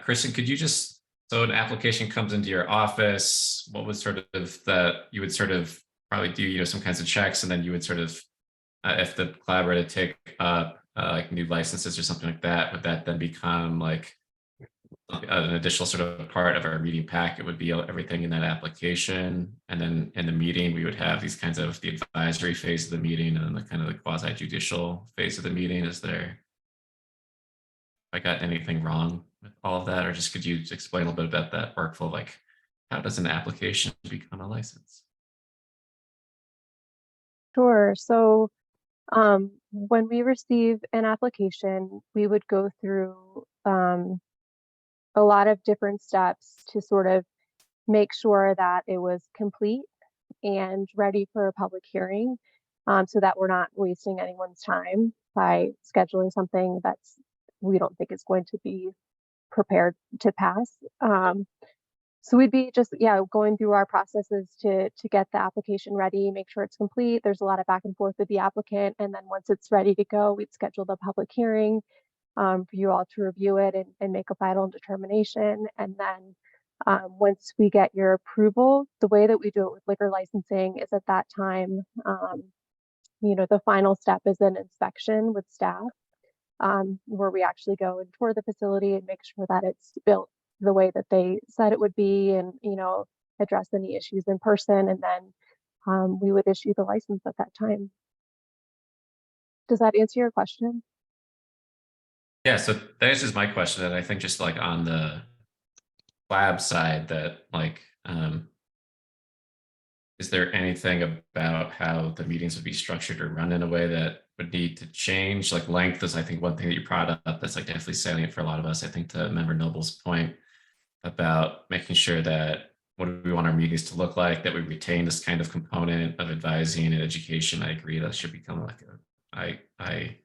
Kristen, could you just, so an application comes into your office, what was sort of that you would sort of probably do, you know, some kinds of checks, and then you would sort of, if the collaborator take up like new licenses or something like that, would that then become like an additional sort of part of our meeting packet would be everything in that application, and then in the meeting we would have these kinds of the advisory phase of the meeting and then the kind of the quasi judicial phase of the meeting. Is there, I got anything wrong with all of that, or just could you explain a little bit about that workflow, like how does an application become a license? Sure. So when we receive an application, we would go through a lot of different steps to sort of make sure that it was complete and ready for a public hearing, so that we're not wasting anyone's time by scheduling something that's we don't think is going to be prepared to pass. So we'd be just, going through our processes to get the application ready, make sure it's complete. There's a lot of back and forth with the applicant. And then once it's ready to go, we'd schedule the public hearing for you all to review it and make a final determination. And then once we get your approval, the way that we do it with liquor licensing is at that time, the final step is an inspection with staff, where we actually go and tour the facility and make sure that it's built the way that they said it would be, and address any issues in person, and then we would issue the license at that time. Does that answer your question? Yeah, so that answers my question. And I think just like on the lab side, that like, is there anything about how the meetings would be structured or run in a way that would need to change? Like length is, I think, one thing that you brought up that's like definitely salient for a lot of us. I think to Member Noble's point about making sure that what do we want our meetings to look like, that we retain this kind of component of advising and education. I agree that should become like a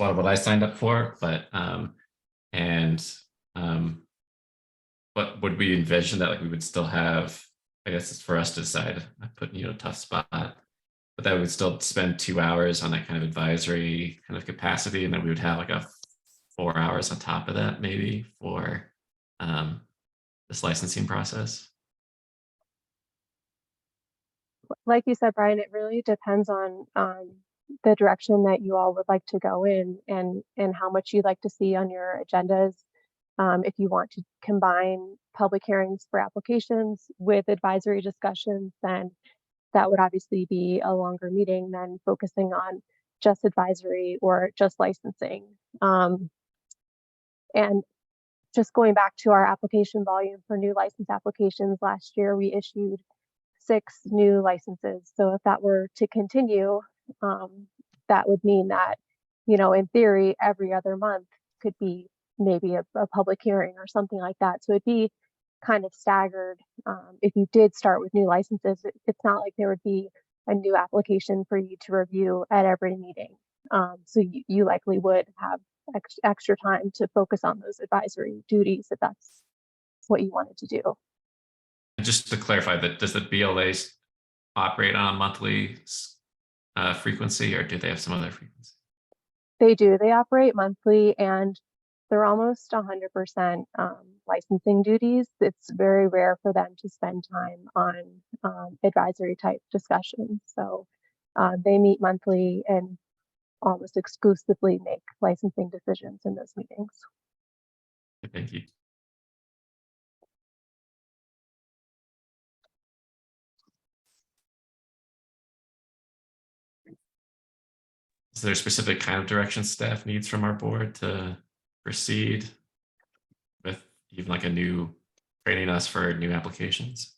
lot of what I signed up for, but but would we envision that like we would still have, I guess it's for us to decide, I put a tough spot, but that we would still spend 2 hours on that kind of advisory kind of capacity, and then we would have like a 4 hours on top of that maybe for this licensing process? Like you said, Brian, it really depends on the direction that you all would like to go in, and how much you'd like to see on your agendas. If you want to combine public hearings for applications with advisory discussions, then that would obviously be a longer meeting than focusing on just advisory or just licensing. And just going back to our application volume for new license applications, last year we issued 6 new licenses. So if that were to continue, that would mean that, in theory, every other month could be maybe a public hearing or something like that. So it'd be kind of staggered. If you did start with new licenses, it's not like there would be a new application for you to review at every meeting. So you likely would have extra time to focus on those advisory duties if that's what you wanted to do. And just to clarify, that does the BLA operate on a monthly frequency, or do they have some other frequency? They do. They operate monthly, and they're almost 100% licensing duties. It's very rare for them to spend time on advisory type discussions. So They meet monthly and almost exclusively make licensing decisions in those meetings. Thank you. Is there a specific kind of direction staff needs from our board to proceed with even like a new training us for new applications?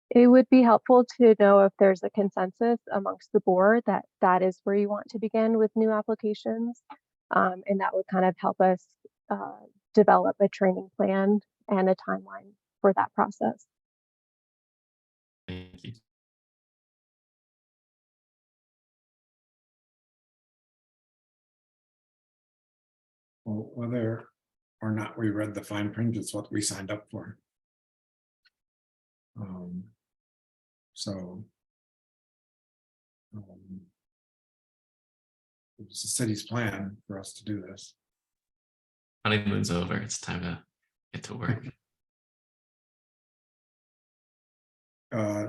It would be helpful to know if there's a consensus amongst the board that that is where you want to begin with new applications. And that would kind of help us develop a training plan and a timeline for that process. Thank you. Well, whether or not we read the fine print is what we signed up for. So it's the city's plan for us to do this. Honeymoon's over. It's time to get to work.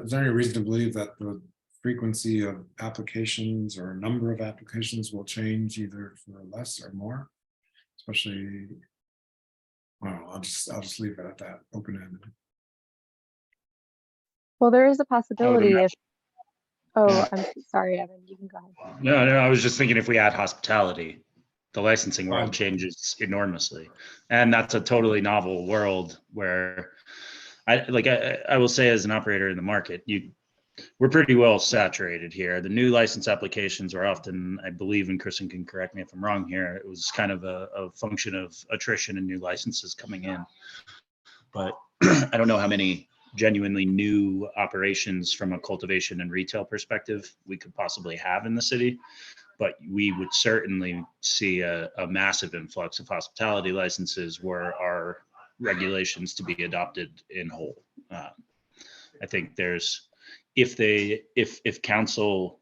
Is there any reason to believe that the frequency of applications or number of applications will change either for less or more? Especially, well, I'll just leave it at that, open-ended. Well, there is a possibility if, oh, Yeah. I'm sorry, Evan, you can go ahead. No, I was just thinking if we add hospitality, the licensing world Right. changes enormously. And that's a totally novel world where I will say, as an operator in the market, we're pretty well saturated here. The new license applications are often, I believe, and Kristen can correct me if I'm wrong here, it was kind of a function of attrition and new licenses coming in. But I don't know how many genuinely new operations from a cultivation and retail perspective we could possibly have in the city. But we would certainly see a massive influx of hospitality licenses where our regulations to be adopted in whole. I think if council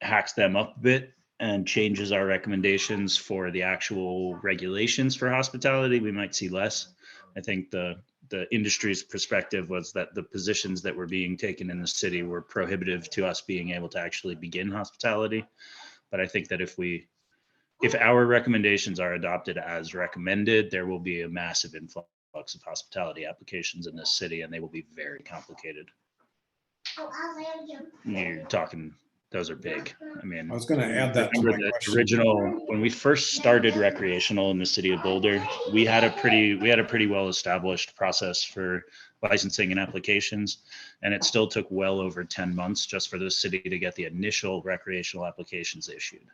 hacks them up a bit and changes our recommendations for the actual regulations for hospitality, we might see less. I think the industry's perspective was that the positions that were being taken in the city were prohibitive to us being able to actually begin hospitality. But I think that if our recommendations are adopted as recommended, there will be a massive influx of hospitality applications in this city, and they will be very complicated. You're talking, those are big. I mean, I was going to add that to my question. Original, when we first started recreational in the city of Boulder, we had a pretty well established process for licensing and applications, and it still took well over 10 months just for the city to get the initial recreational applications issued.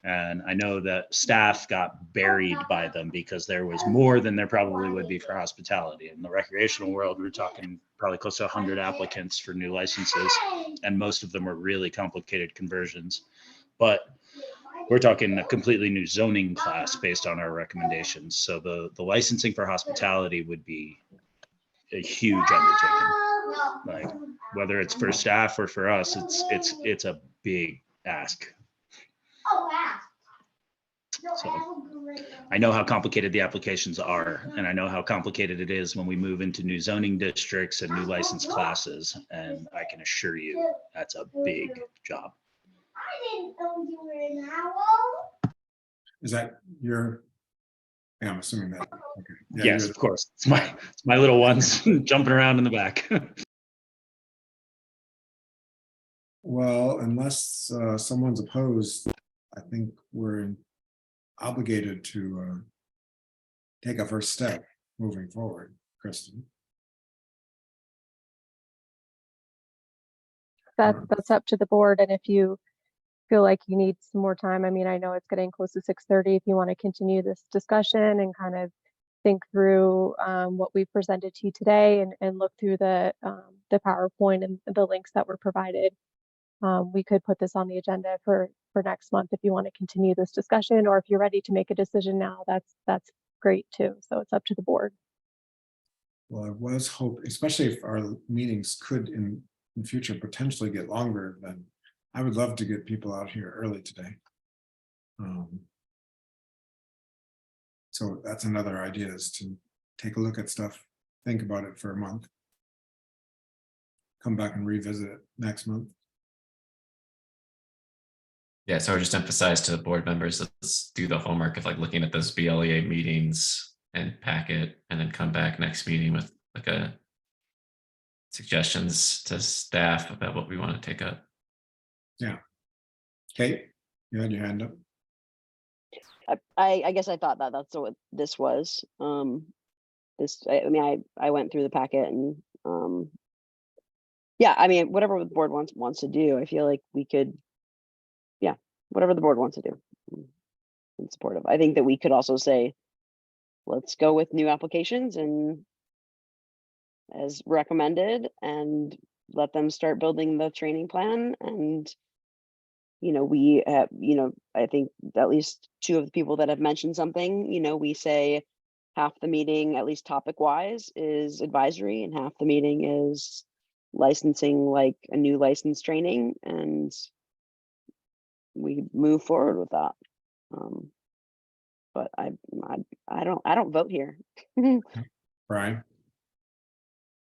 And I know that staff got buried by them because there was more than there probably would be for hospitality. In the recreational world, we're talking probably close to 100 applicants for new licenses, and most of them were really complicated conversions. But we're talking a completely new zoning class based on our recommendations. So the licensing for hospitality would be a huge undertaking. Like whether it's for staff or for us, it's a big ask. So I know how complicated the applications are, and I know how complicated it is when we move into new zoning districts and new license classes. And I can assure you that's a big job. Is that your? Yeah, I'm assuming that. Okay. Yeah, yes, of course. It's my little ones jumping around in the back. Well, unless someone's opposed, I think we're obligated to take a first step moving forward. Kristen. That's up to the board, and if you feel like you need some more time, I mean, I know it's getting close to 6:30. If you want to continue this discussion and kind of think through what we presented to you today and look through the PowerPoint and the links that were provided, we could put this on the agenda for next month if you want to continue this discussion, or if you're ready to make a decision now, that's great too. So it's up to the board. Well, I was hoping, especially if our meetings could in future potentially get longer, then I would love to get people out here early today. So that's another idea, is to take a look at stuff, think about it for a month, come back and revisit it next month. Yeah, so I would just emphasize to the board members, let's do the homework of like looking at those BLEA meetings and packet, and then come back next meeting with like a suggestions to staff about what we want to take up. Yeah. Kate, you had your hand up. I guess I thought that that's what this was. I mean, I went through the packet and yeah, I mean, whatever the board wants to do, I feel like we could, yeah, whatever the board wants to do. I'm supportive. I think that we could also say, let's go with new applications and as recommended, and let them start building the training plan. And we have, I think at least two of the people that have mentioned something, we say half the meeting, at least topic wise, is advisory and half the meeting is licensing, like a new license training, and we move forward with that. But I don't vote here. Brian?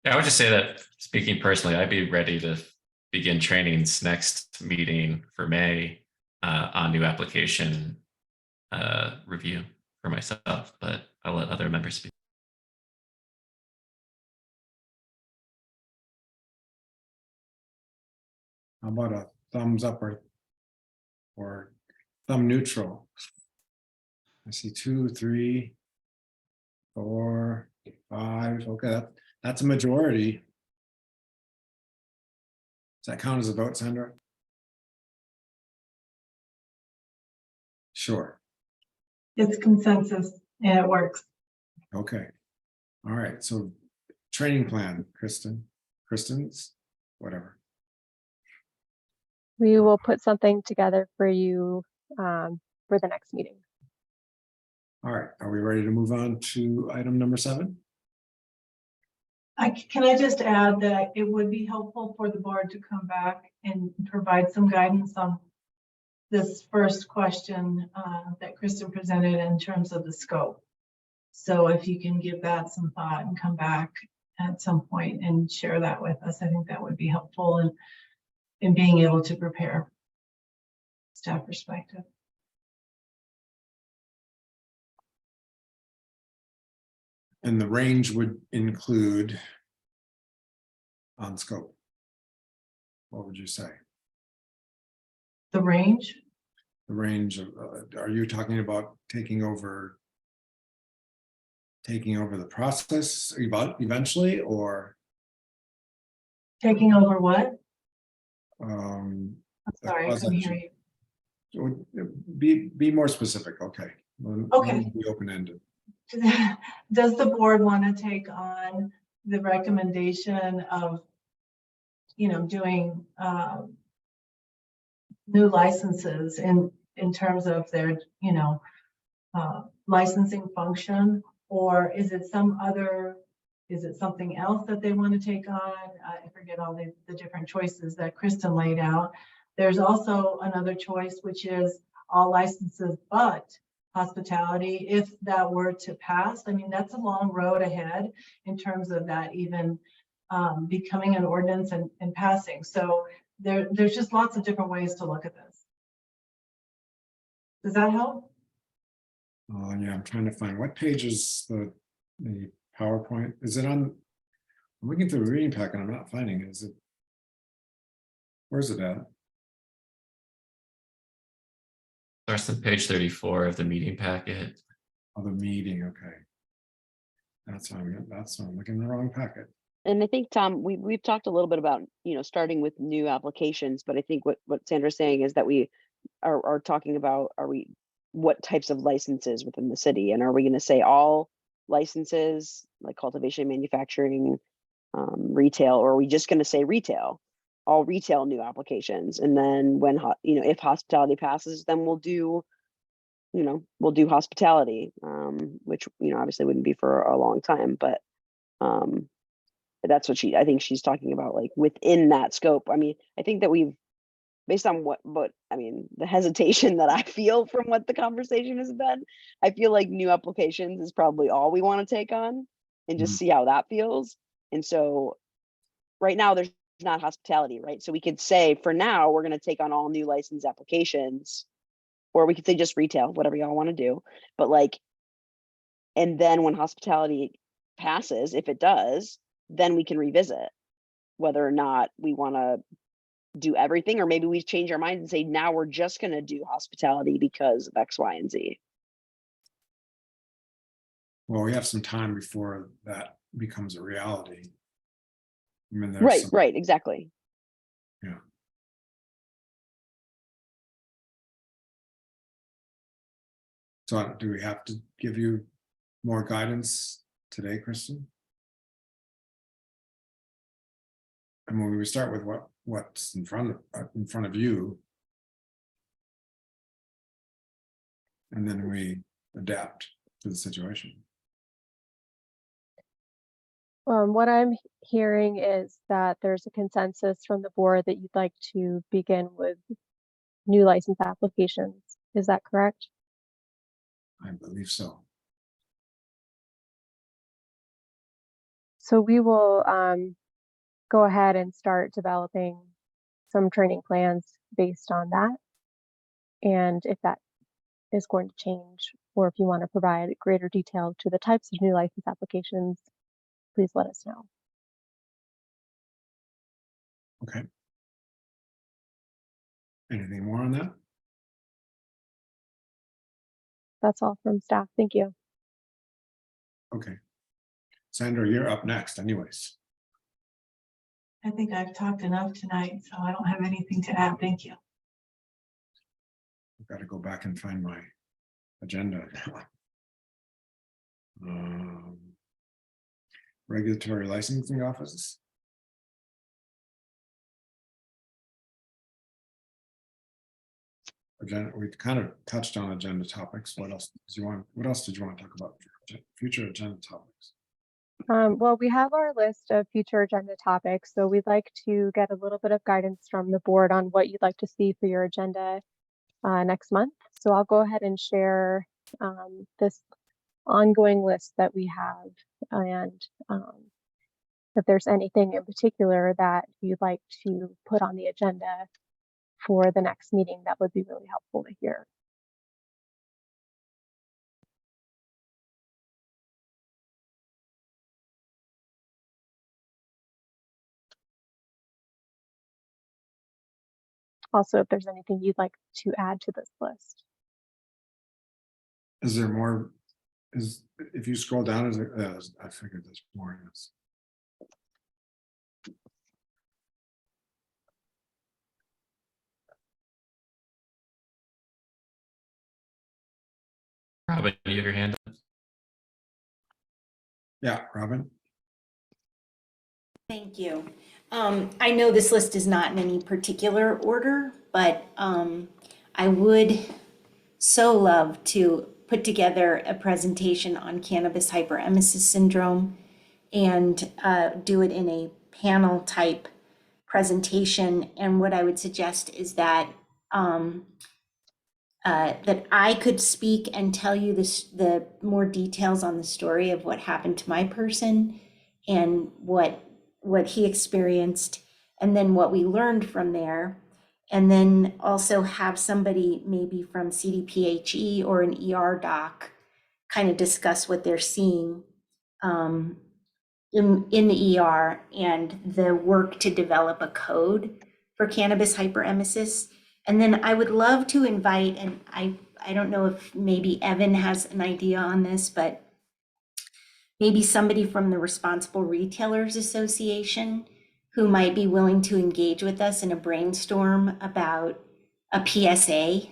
Yeah, I would just say that speaking personally, I'd be ready to begin trainings next meeting for May on new application review for myself, but I'll let other members speak. How about a thumbs up or thumb neutral? I see 2, 3, 4, 5. Okay, that's a majority. Does that count as a vote, Sandra? Sure. It's consensus and it works. Okay. All right. So training plan, Kristen's, whatever. We will put something together for you for the next meeting. All right. Are we ready to move on to item number 7? Can I just add that it would be helpful for the board to come back and provide some guidance on this first question that Kristen presented in terms of the scope. So if you can give that some thought and come back at some point and share that with us, I think that would be helpful in being able to prepare staff perspective. And the range would include on scope. What would you say? The range? The range of, are you talking about taking over the process eventually, or Taking over what? I'm sorry, I couldn't hear you. Be more specific. Okay. Okay. Be open-ended. Does the board want to take on the recommendation of, doing new licenses in terms of their, licensing function, or is it something else that they want to take on? I forget all the different choices that Kristen laid out. There's also another choice, which is all licenses but hospitality. If that were to pass, I mean, that's a long road ahead in terms of that even becoming an ordinance and passing. So there's just lots of different ways to look at this. Does that help? Yeah, I'm trying to find what page is the PowerPoint. Is it on? I'm looking through the reading packet. I'm not finding it. Is it? Where's it at? Starts on page 34 of the meeting packet. Oh, the meeting. Okay. That's why I'm looking in the wrong packet. And I think, Tom, we've talked a little bit about, starting with new applications, but I think what Sandra's saying is that we are talking about, what types of licenses within the city? And are we going to say all licenses like cultivation, manufacturing, retail, or are we just going to say retail, all retail new applications? And then when, if hospitality passes, then we'll do hospitality, which, obviously wouldn't be for a long time, but that's what I think she's talking about, like within that scope. I mean, I think that based on the hesitation that I feel from what the conversation has been, I feel like new applications is probably all we want to take on and just see how that feels. And so right now there's not hospitality, right? So we could say for now, we're going to take on all new license applications, or we could say just retail, whatever y'all want to do. But like, and then when hospitality passes, if it does, then we can revisit whether or not we want to do everything, or maybe we change our minds and say, now we're just going to do hospitality because of X, Y, and Z. Well, we have some time before that becomes a reality. I mean, there's Right, some, right, exactly. yeah. So do we have to give you more guidance today, Kristen? I mean, we start with what's in front of you, and then we adapt to the situation. What I'm hearing is that there's a consensus from the board that you'd like to begin with new license applications. Is that correct? I believe so. So we will go ahead and start developing some training plans based on that. And if that is going to change, or if you want to provide greater detail to the types of new license applications, please let us know. Okay. Anything more on that? That's all from staff. Thank you. Okay. Sandra, you're up next anyways. I think I've talked enough tonight, so I don't have anything to add. Thank you. I've got to go back and find my agenda now. Regulatory licensing offices. Agenda, we kind of touched on agenda topics. What else did you want to talk about for future agenda topics? Well, we have our list of future agenda topics, so we'd like to get a little bit of guidance from the board on what you'd like to see for your agenda next month. So I'll go ahead and share this ongoing list that we have, and if there's anything in particular that you'd like to put on the agenda for the next meeting, that would be really helpful to hear. Also, if there's anything you'd like to add to this list. Is there more? If you scroll down, is there? I figured there's more. Yes. Robin, you have your hand up? Yeah, Robin. Thank you. I know this list is not in any particular order, but I would so love to put together a presentation on cannabis hyperemesis syndrome and do it in a panel type presentation. And what I would suggest is that that I could speak and tell you the more details on the story of what happened to my person and what he experienced, and then what we learned from there. And then also have somebody maybe from CDPHE or an ER doc kind of discuss what they're seeing in the ER and the work to develop a code for cannabis hyperemesis. And then I would love to invite, and I don't know if maybe Evan has an idea on this, but maybe somebody from the Responsible Retailers Association who might be willing to engage with us in a brainstorm about a PSA.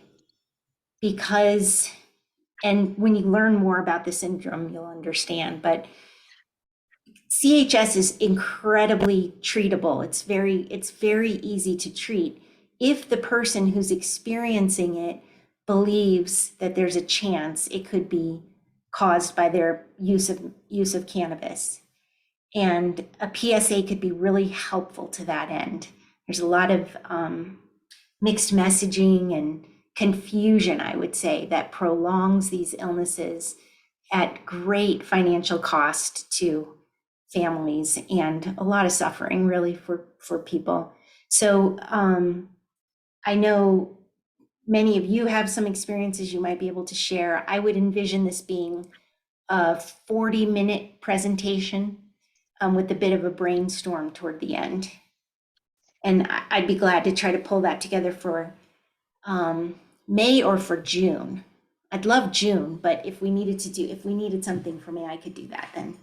Because, and when you learn more about the syndrome, you'll understand, but CHS is incredibly treatable. It's very easy to treat if the person who's experiencing it believes that there's a chance it could be caused by their use of cannabis. And a PSA could be really helpful to that end. There's a lot of mixed messaging and confusion, I would say, that prolongs these illnesses at great financial cost to families and a lot of suffering really for people. So I know many of you have some experiences you might be able to share. I would envision this being a 40-minute presentation with a bit of a brainstorm toward the end. And I'd be glad to try to pull that together for May or for June. I'd love June, but if we needed something for May, I could do that then.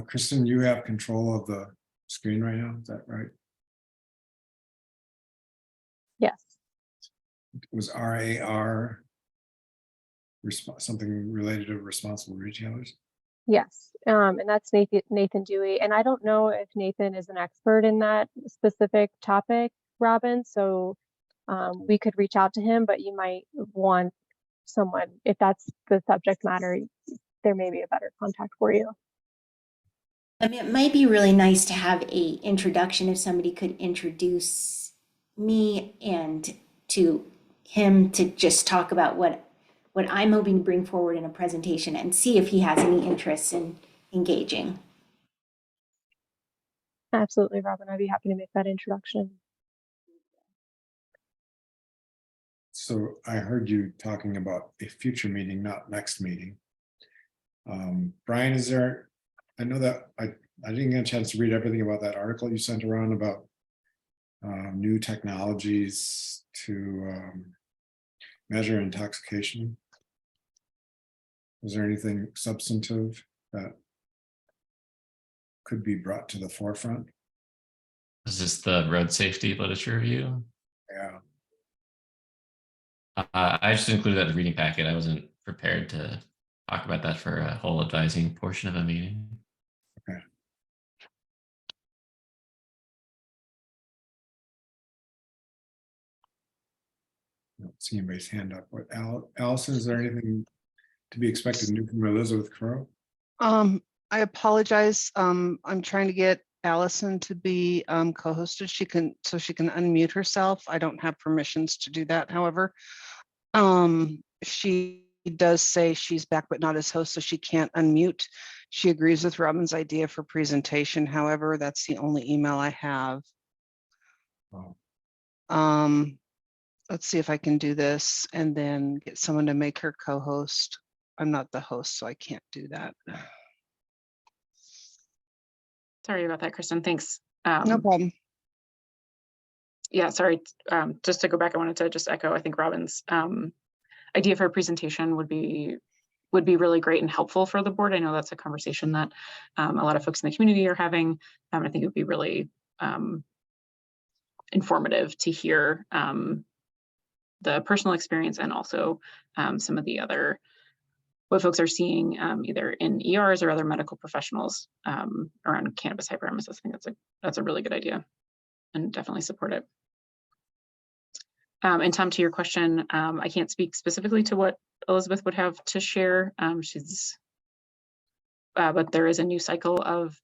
Kristen, you have control of the screen right now, is that right? Yes. It was RAR something related to responsible retailers? Yes, and that's Nathan Dewey. And I don't know if Nathan is an expert in that specific topic, Robin. So we could reach out to him, but you might want someone, if that's the subject matter, there may be a better contact for you. I mean, it might be really nice to have a introduction if somebody could introduce me and to him to just talk about what I'm hoping to bring forward in a presentation and see if he has any interest in engaging. Absolutely, Robin. I'd be happy to make that introduction. So I heard you talking about a future meeting, not next meeting. Brian, is there, I know that I didn't get a chance to read everything about that article you sent around about new technologies to measure intoxication. Is there anything substantive that could be brought to the forefront? Is this the road safety literature review? Yeah. I just included that in the reading packet. I wasn't prepared to talk about that for a whole advising portion of a meeting. Okay. I don't see anybody's hand up. What, Allison, is there anything to be expected new from Elizabeth Crowe? I apologize. I'm trying to get Allison to be co-hosted. She can unmute herself. I don't have permissions to do that. However, she does say she's back, but not as host, so she can't unmute. She agrees with Robin's idea for presentation. However, that's the only email I have. Oh. Let's see if I can do this and then get someone to make her co-host. I'm not the host, so I can't do that. Sorry about that, Kristen. Thanks. No problem. Yeah, sorry. Just to go back, I wanted to just echo, I think Robin's idea for a presentation would be really great and helpful for the board. I know that's a conversation that a lot of folks in the community are having. I think it would be really informative to hear the personal experience and also some of the other what folks are seeing either in ERs or other medical professionals around cannabis hyperemesis. I think that's a really good idea and definitely support it. And Tom, to your question, I can't speak specifically to what Elizabeth would have to share. But there is a new cycle of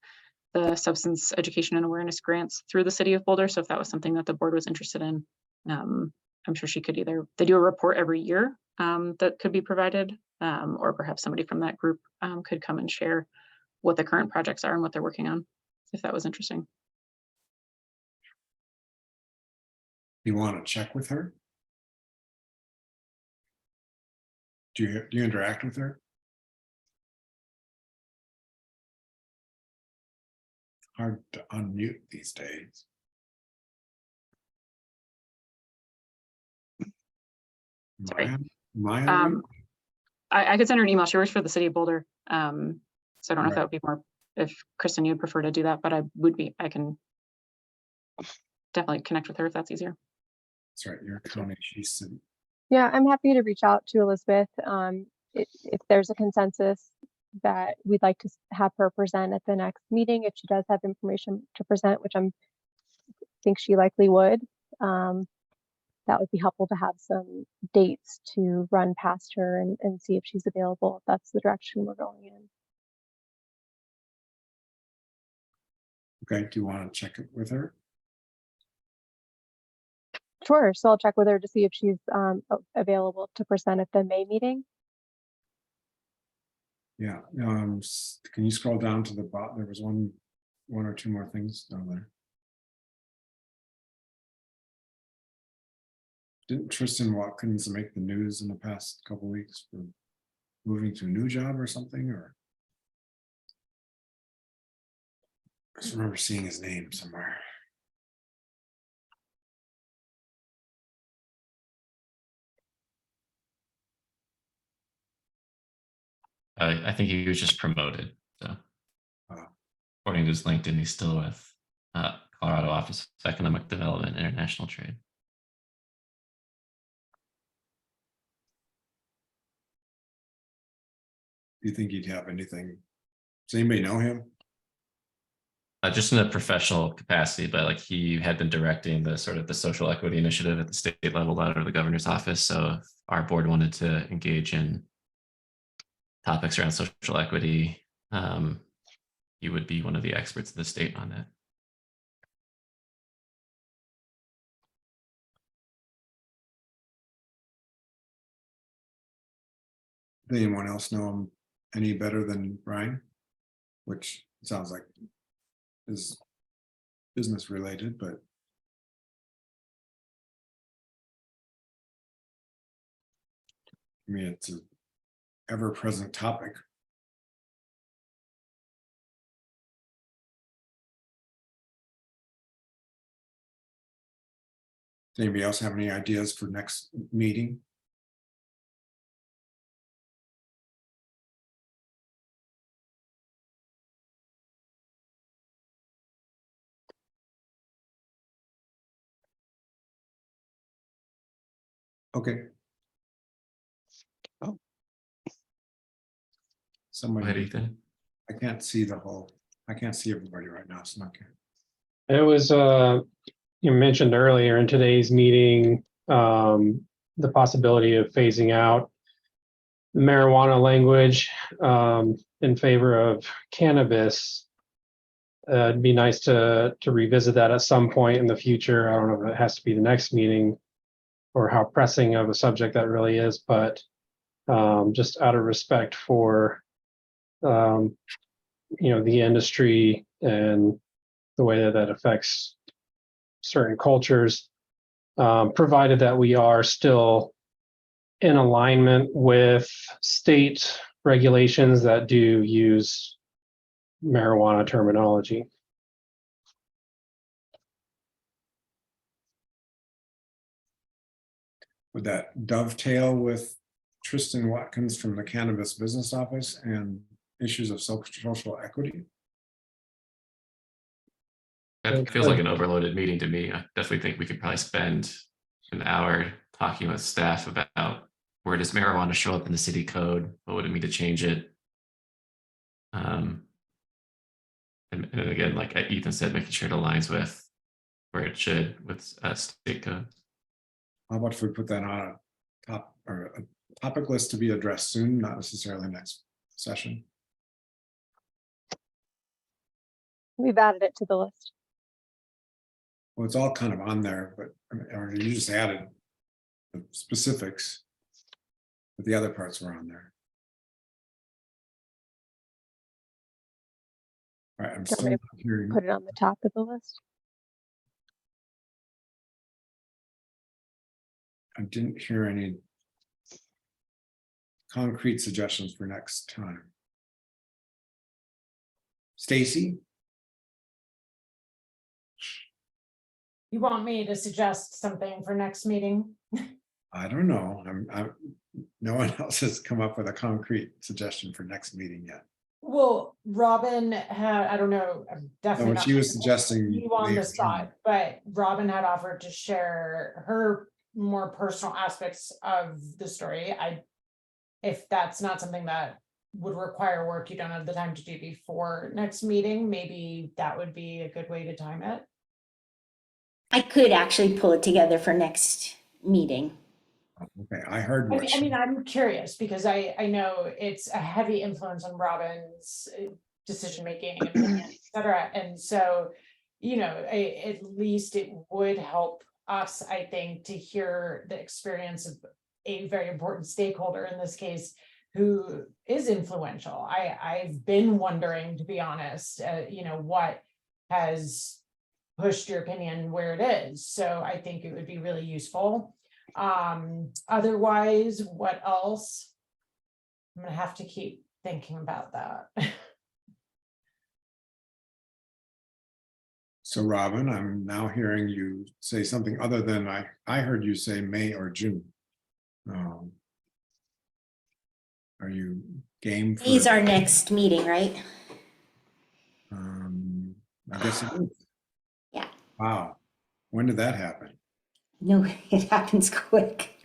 the substance education and awareness grants through the city of Boulder. So if that was something that the board was interested in, I'm sure she could they do a report every year that could be provided, or perhaps somebody from that group could come and share what the current projects are and what they're working on, if that was interesting. You want to check with her? Do you interact with her? Hard to unmute these days. Sorry. I could send her an email. She works for the city of Boulder. So I don't know if that would be more, if Kristen, you'd prefer to do that, but I can definitely connect with her if that's easier. That's right, you're a county, she's city. Yeah, I'm happy to reach out to Elizabeth. If there's a consensus that we'd like to have her present at the next meeting, if she does have information to present, which think she likely would, that would be helpful to have some dates to run past her and see if she's available, if that's the direction we're going in. Okay, do you want to check it with her? Sure, so I'll check with her to see if she's available to present at the May meeting. Yeah, can you scroll down to the bottom? There was one or two more things down there. Didn't Tristan Watkins make the news in the past couple weeks for moving to a new job or something? Or I just remember seeing his name somewhere. I think he was just promoted. So, according to his LinkedIn, he's still with Colorado Office of Economic Development, International Trade. Do you think he'd have anything? Does anybody know him? Just in a professional capacity, but like he had been directing the sort of the social equity initiative at the state level out of the governor's office. So if our board wanted to engage in topics around social equity, he would be one of the experts in the state on that. Does anyone else know him any better than Brian? Which sounds like is business related, but I mean, it's an ever-present topic. Does anybody else have any ideas for next meeting? Okay. Oh. Go Somebody, ahead, Ethan. I can't see everybody right now, so okay. It was, you mentioned earlier in today's meeting, the possibility of phasing out the marijuana language in favor of cannabis. It'd be nice to revisit that at some point in the future. I don't know if it has to be the next meeting or how pressing of a subject that really is, but just out of respect for the industry and the way that affects certain cultures, provided that we are still in alignment with state regulations that do use marijuana terminology. Would that dovetail with Tristan Watkins from the Cannabis Business Office and issues of social equity? That feels like an overloaded meeting to me. I definitely think we could probably spend an hour talking with staff about where does marijuana show up in the city code? What would it mean to change it? And again, like Ethan said, making sure it aligns with where it should with state code. How about if we put that on a topic list to be addressed soon, not necessarily next session? We've added it to the list. Well, it's all kind of on there, but or you just added the specifics, but the other parts were on there. All right, I'm Do you want me still hearing. Put it on the top of the list. I didn't hear any concrete suggestions for next time. Stacy? You want me to suggest something for next meeting? I don't know. No one else has come up with a concrete suggestion for next meeting yet. Well, Robin had, I don't know, I'm definitely No, not she was putting suggesting you on the the- spot, but Robin had offered to share her more personal aspects of the story. If that's not something that would require work you don't have the time to do before next meeting, maybe that would be a good way to time it. I could actually pull it together for next meeting. Okay, I heard what I mean, I'm curious because I know it's a heavy influence on Robin's decision-making, opinion, et cetera. And so, at least it would help us, I think, to hear the experience of a very important stakeholder, in this case, who is influential. I've been wondering, to be honest, what has pushed your opinion where it is. So I think it would be really useful. Otherwise, what else? I'm gonna have to keep thinking about that. So Robin, I'm now hearing you say something other than I heard you say May or June. Are you game for? Today's our next meeting, right? I guess it is. Yeah. Wow. When did that happen? No, it happens quick.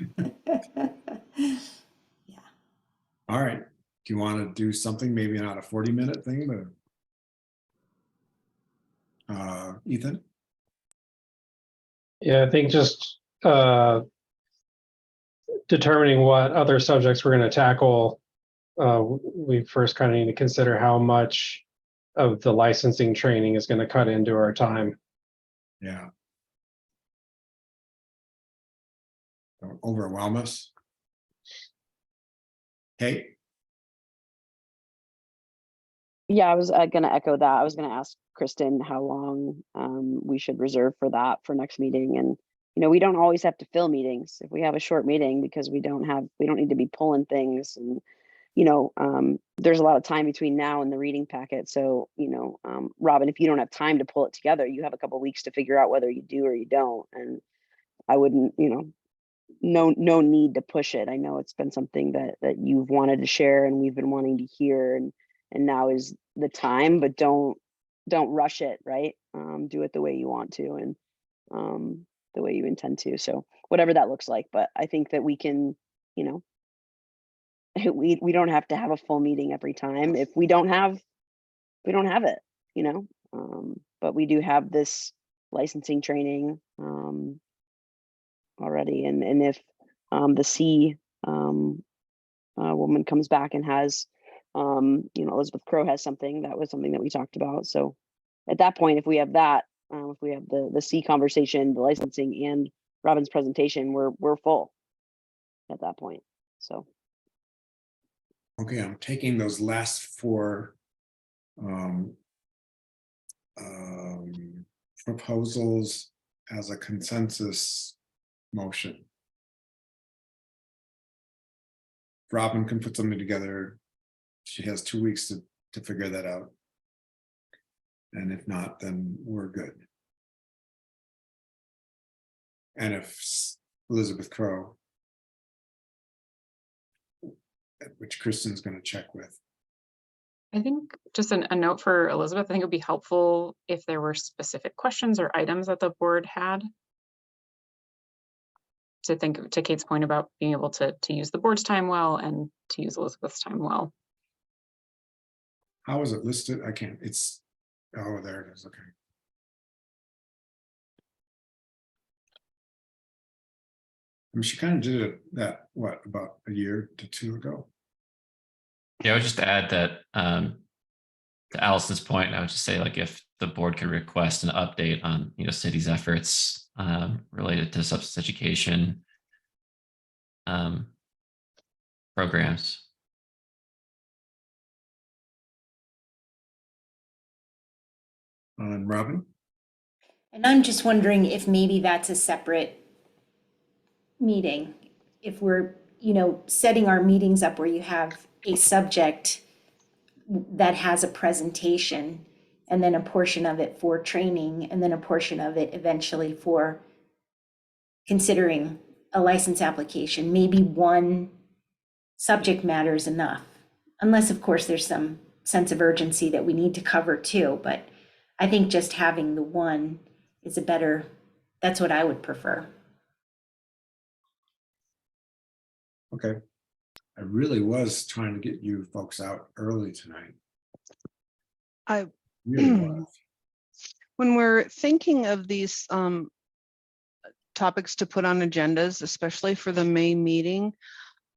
All right. Do you want to do something, maybe not a 40-minute thing, but Ethan? Yeah, I think just determining what other subjects we're going to tackle. We first kind of need to consider how much of the licensing training is going to cut into our time. Yeah. Don't overwhelm us. Hey. Yeah, I was going to echo that. I was going to ask Kristen how long we should reserve for that for next meeting. And, we don't always have to fill meetings if we have a short meeting, because we don't need to be pulling things. And, there's a lot of time between now and the reading packet. So, Robin, if you don't have time to pull it together, you have a couple weeks to figure out whether you do or you don't. And I wouldn't, no need to push it. I know it's been something that you've wanted to share and we've been wanting to hear, and now is the time, but don't rush it, right? Do it the way you want to, and the way you intend to. So whatever that looks like, but I think that we can, we don't have to have a full meeting every time. If we don't have it, but we do have this licensing training already. And if the C woman comes back and has, Elizabeth Crow has something, that was something that we talked about. So at that point, if we have that, if we have the C conversation, the licensing, and Robin's presentation, we're full at that point. So. Okay, I'm taking those last four proposals as a consensus motion. Robin can put something together. She has 2 weeks to figure that out. And if not, then we're good. And if Elizabeth Crow, which Kristen's going to check with. I think just a note for Elizabeth, I think it would be helpful if there were specific questions or items that the board had. To Kate's point about being able to use the board's time well and to use Elizabeth's time well. How is it listed? I can't, oh, there it is, okay. I mean, she kind of did it about a year to 2 ago. Yeah, I would just add that to Allison's point, I would just say, like, if the board could request an update on, city's efforts related to substance education programs. Robin? And I'm just wondering if maybe that's a separate meeting. If we're, setting our meetings up where you have a subject that has a presentation, and then a portion of it for training, and then a portion of it eventually for considering a license application. Maybe one subject matter is enough, unless of course there's some sense of urgency that we need to cover too. But I think just having the one is that's what I would prefer. Okay. I really was trying to get you folks out early tonight. I really was. When we're thinking of these topics to put on agendas, especially for the May meeting,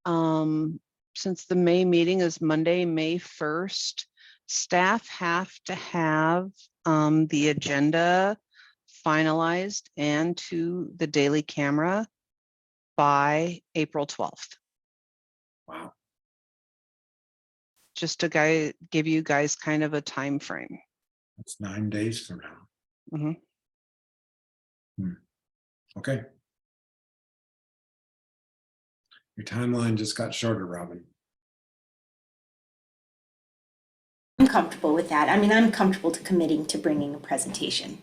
since the May meeting is Monday, May 1st, staff have to have the agenda finalized and to the daily camera by April 12th. Wow. just to give you guys kind of a time frame. That's 9 days from now. Mhm. Okay. Your timeline just got shorter, Robin. I'm comfortable with that. I mean, I'm comfortable to committing to bringing a presentation.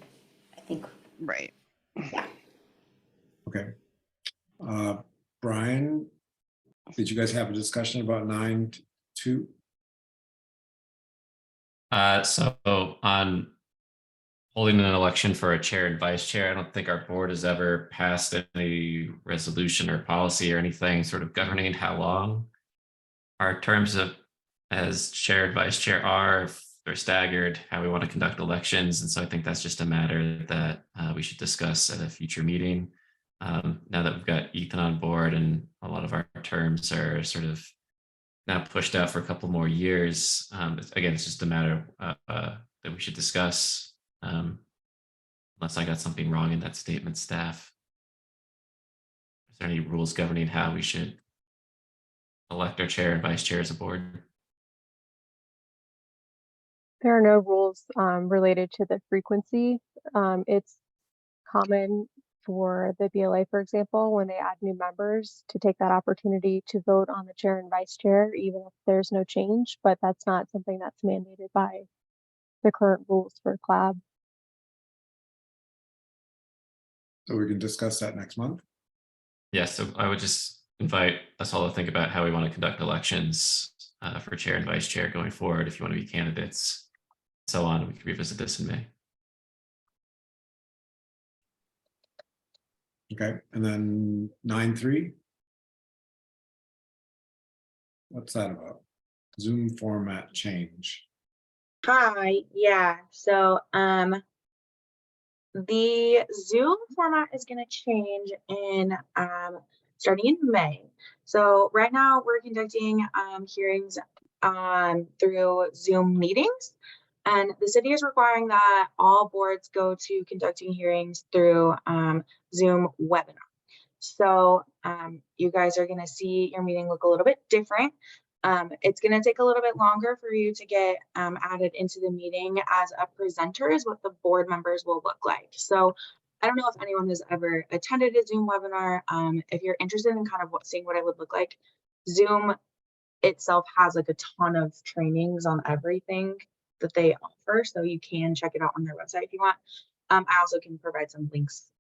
I think, Right. yeah. Okay. Brian, did you guys have a discussion about 9.2? So on holding an election for a chair and vice chair, I don't think our board has ever passed any resolution or policy or anything sort of governing how long our terms of as chair and vice chair are, if they're staggered, how we want to conduct elections. And so I think that's just a matter that we should discuss at a future meeting. Now that we've got Ethan on board and a lot of our terms are sort of now pushed out for a couple more years. Again, it's just a matter that we should discuss. Unless I got something wrong in that statement, staff. Is there any rules governing how we should elect our chair and vice chair as a board? There are no rules related to the frequency. It's common for the BLA, for example, when they add new members to take that opportunity to vote on the chair and vice chair, even if there's no change, but that's not something that's mandated by the current rules for CLAB. So we can discuss that next month. Yeah, so I would just invite us all to think about how we want to conduct elections for chair and vice chair going forward. If you want to be candidates, and so on, we can revisit this in May. Okay, and then 9.3. What's that about? Zoom format change. Hi, yeah. So the Zoom format is going to change in starting in May. So right now we're conducting hearings through Zoom meetings, and the city is requiring that all boards go to conducting hearings through Zoom webinar. So you guys are going to see your meeting look a little bit different. It's going to take a little bit longer for you to get added into the meeting as a presenter is what the board members will look like. So I don't know if anyone has ever attended a Zoom webinar. If you're interested in kind of seeing what it would look like, Zoom itself has like a ton of trainings on everything that they offer. So you can check it out on their website if you want. I also can provide some links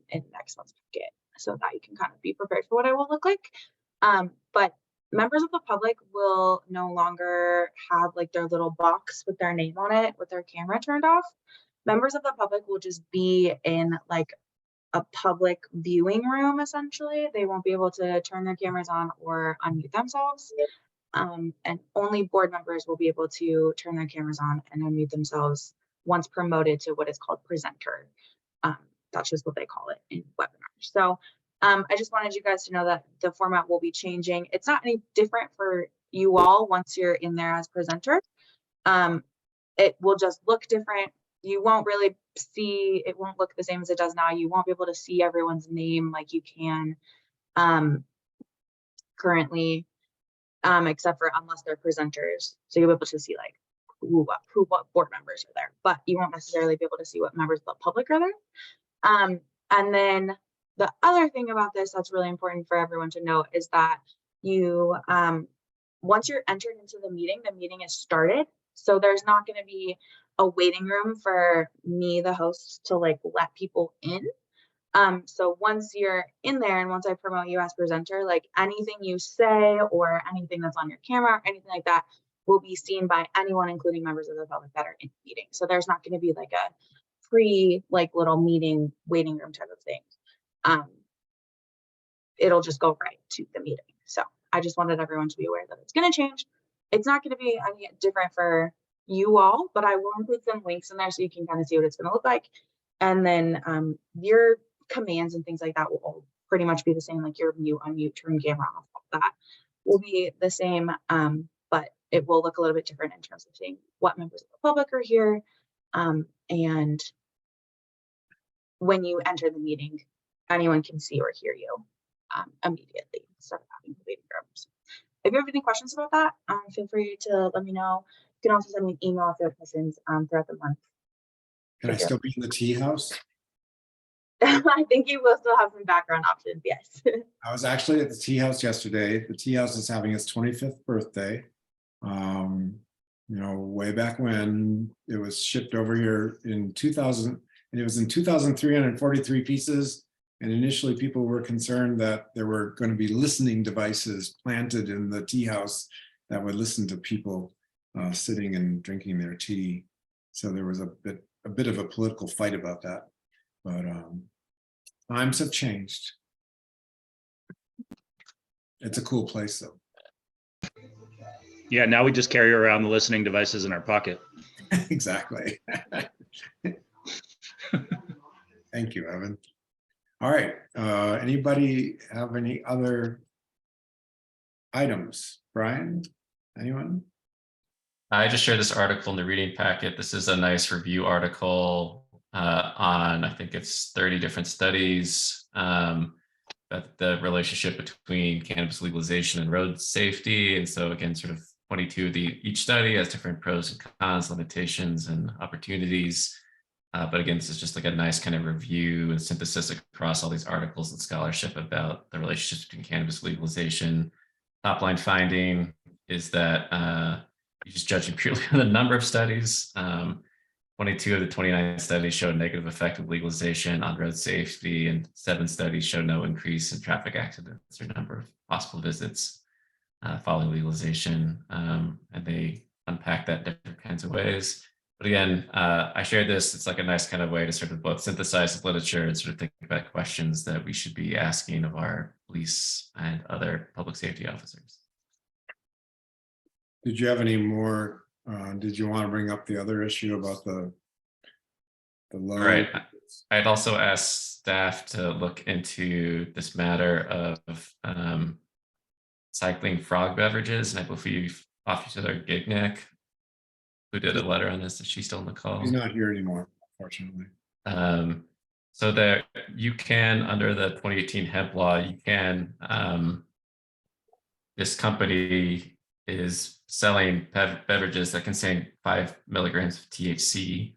in next month's packet so that you can kind of be prepared for what it will look like. But members of the public will no longer have like their little box with their name on it with their camera turned off. Members of the public will just be in like a public viewing room, essentially. They won't be able to turn their cameras on or unmute themselves. And only board members will be able to turn their cameras on and unmute themselves once promoted to what is called presenter. That's just what they call it in webinars. So I just wanted you guys to know that the format will be changing. It's not any different for you all once you're in there as presenter. It will just look different. You won't really see, it won't look the same as it does now. You won't be able to see everyone's name like you can currently, except for unless they're presenters. So you'll be able to see like what board members are there, but you won't necessarily be able to see what members of the public are there. And then the other thing about this that's really important for everyone to know is that you, once you're entered into the meeting is started. So there's not going to be a waiting room for me, the host, to like let people in. So once you're in there and once I promote you as presenter, like anything you say or anything that's on your camera or anything like that will be seen by anyone, including members of the public that are in the meeting. So there's not going to be like a pre like little meeting waiting room type of thing. It'll just go right to the meeting. So I just wanted everyone to be aware that it's going to change. It's not going to be any different for you all, but I will include some links in there so you can kind of see what it's going to look like. And then your commands and things like that will all pretty much be the same, like your mute, unmute, turn camera off, all that will be the same, but it will look a little bit different in terms of seeing what members of the public are here. And when you enter the meeting, anyone can see or hear you immediately instead of having the waiting rooms. if you have any questions about that, feel free to let me know. You can also send me an email if you have questions throughout the month. Can I still be in the tea house? I think you will still have some background options, yes. I was actually at the tea house yesterday. The tea house is having its 25th birthday. You know, way back when it was shipped over here in 2000, and it was in 2,343 pieces. And initially people were concerned that there were going to be listening devices planted in the tea house that would listen to people sitting and drinking their tea. So there was a bit of a political fight about that, but times have changed. It's a cool place though. Yeah, now we just carry around the listening devices in our pocket. Exactly. Thank you, Evan. All right, anybody have any other items? Brian, anyone? I just shared this article in the reading packet. This is a nice review article on, I think it's 30 different studies, that the relationship between cannabis legalization and road safety. And so again, sort of 22 of each study has different pros and cons, limitations and opportunities. But again, this is just like a nice kind of review and synthesis across all these articles and scholarship about the relationships between cannabis legalization. Top line finding is that you're just judging purely on the number of studies. 22 of the 29 studies showed negative effect of legalization on road safety, and 7 studies show no increase in traffic accidents or number of hospital visits following legalization. And they unpack that different kinds of ways. But again, I shared this. It's like a nice kind of way to sort of both synthesize the literature and sort of think about questions that we should be asking of our police and other public safety officers. Did you have any more? Did you want to bring up the other issue about the low? Right. I'd also asked staff to look into this matter of cycling frog beverages, and I believe Officer Gignac, who did a letter on this, is she still in the call? He's not here anymore, unfortunately. So there, you can, under the 2018 hemp law, you can, this company is selling beverages that contain 5 milligrams of THC,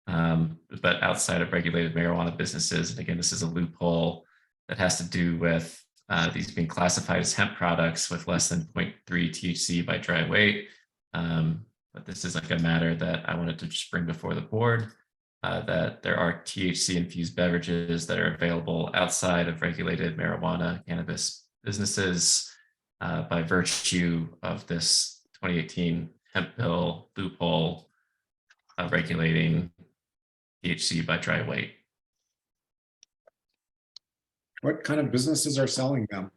but outside of regulated marijuana businesses. And again, this is a loophole that has to do with these being classified as hemp products with less than 0.3 THC by dry weight. But this is like a matter that I wanted to just bring before the board, that there are THC infused beverages that are available outside of regulated marijuana cannabis businesses by virtue of this 2018 hemp bill loophole regulating THC by dry weight. What kind of businesses are selling them?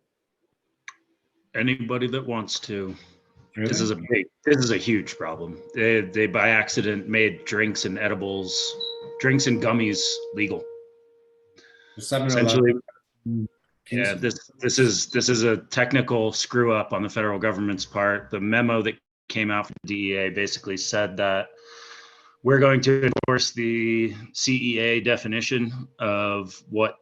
Anybody that wants to. Really? This is a huge problem. They by accident made drinks and edibles, drinks and gummies legal. Essentially, yeah, this is a technical screw up on the federal government's part. The memo that came out from DEA basically said that we're going to enforce the CEA definition of what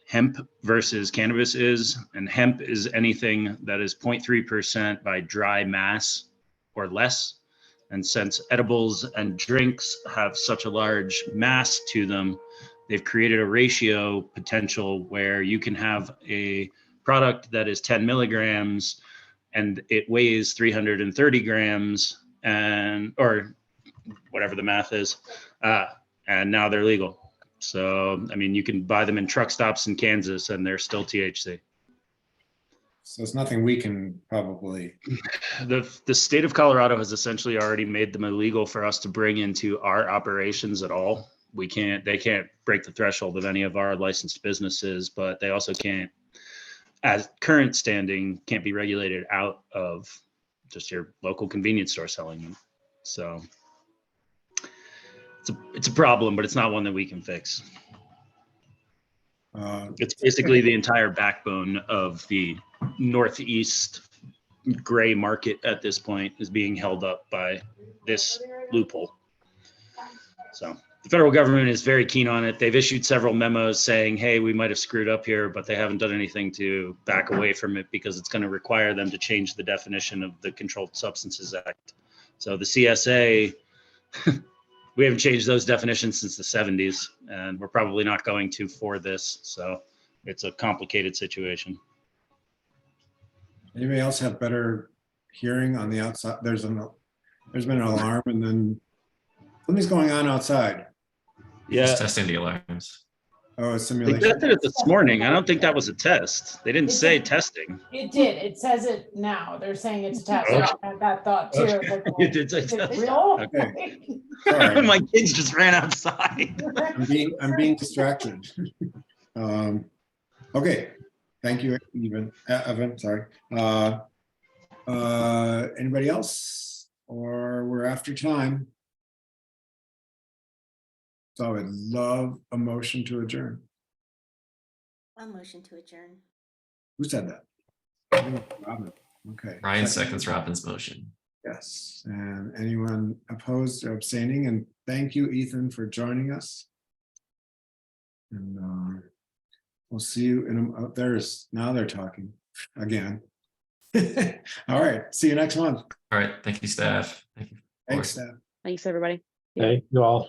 hemp versus cannabis is, and hemp is anything that is 0.3% by dry mass or less. And since edibles and drinks have such a large mass to them, they've created a ratio potential where you can have a product that is 10 milligrams and it weighs 330 grams or whatever the math is, and now they're legal. So, I mean, you can buy them in truck stops in Kansas and they're still THC. So it's nothing we can probably. The state of Colorado has essentially already made them illegal for us to bring into our operations at all. They can't break the threshold of any of our licensed businesses, but they also can't, as current standing, can't be regulated out of just your local convenience store selling them. So it's a problem, but it's not one that we can fix. It's basically the entire backbone of the Northeast gray market at this point is being held up by this loophole. So the federal government is very keen on it. They've issued several memos saying, hey, we might have screwed up here, but they haven't done anything to back away from it because it's going to require them to change the definition of the Controlled Substances Act. So the CSA, we haven't changed those definitions since the 70s, and we're probably not going to for this. So it's a complicated situation. Anybody else have better hearing on the outside? There's been an alarm and then something's going on outside. Yeah, Just testing the alarms. Oh, it's they simulation. tested it this morning. I don't think that was a test. They didn't say testing. It did. It says it now. They're saying it's a test. Okay. I had that thought too. Okay. Like, It did say is it test. real? Okay. Sorry. My kids just ran outside. I'm being distracted. Okay, thank you, Evan, sorry. Anybody else? Or we're after time. So I would love a motion to adjourn. A motion to adjourn. Who said that? Robin. Okay. Ryan seconds Robin's motion. Yes, and anyone opposed or abstaining? And thank you, Ethan, for joining us. And we'll see you in now they're talking again. All right, see you next month. All right. Thank you, staff. Thank you. Thanks, Steph. Thanks, everybody. Hey, you all.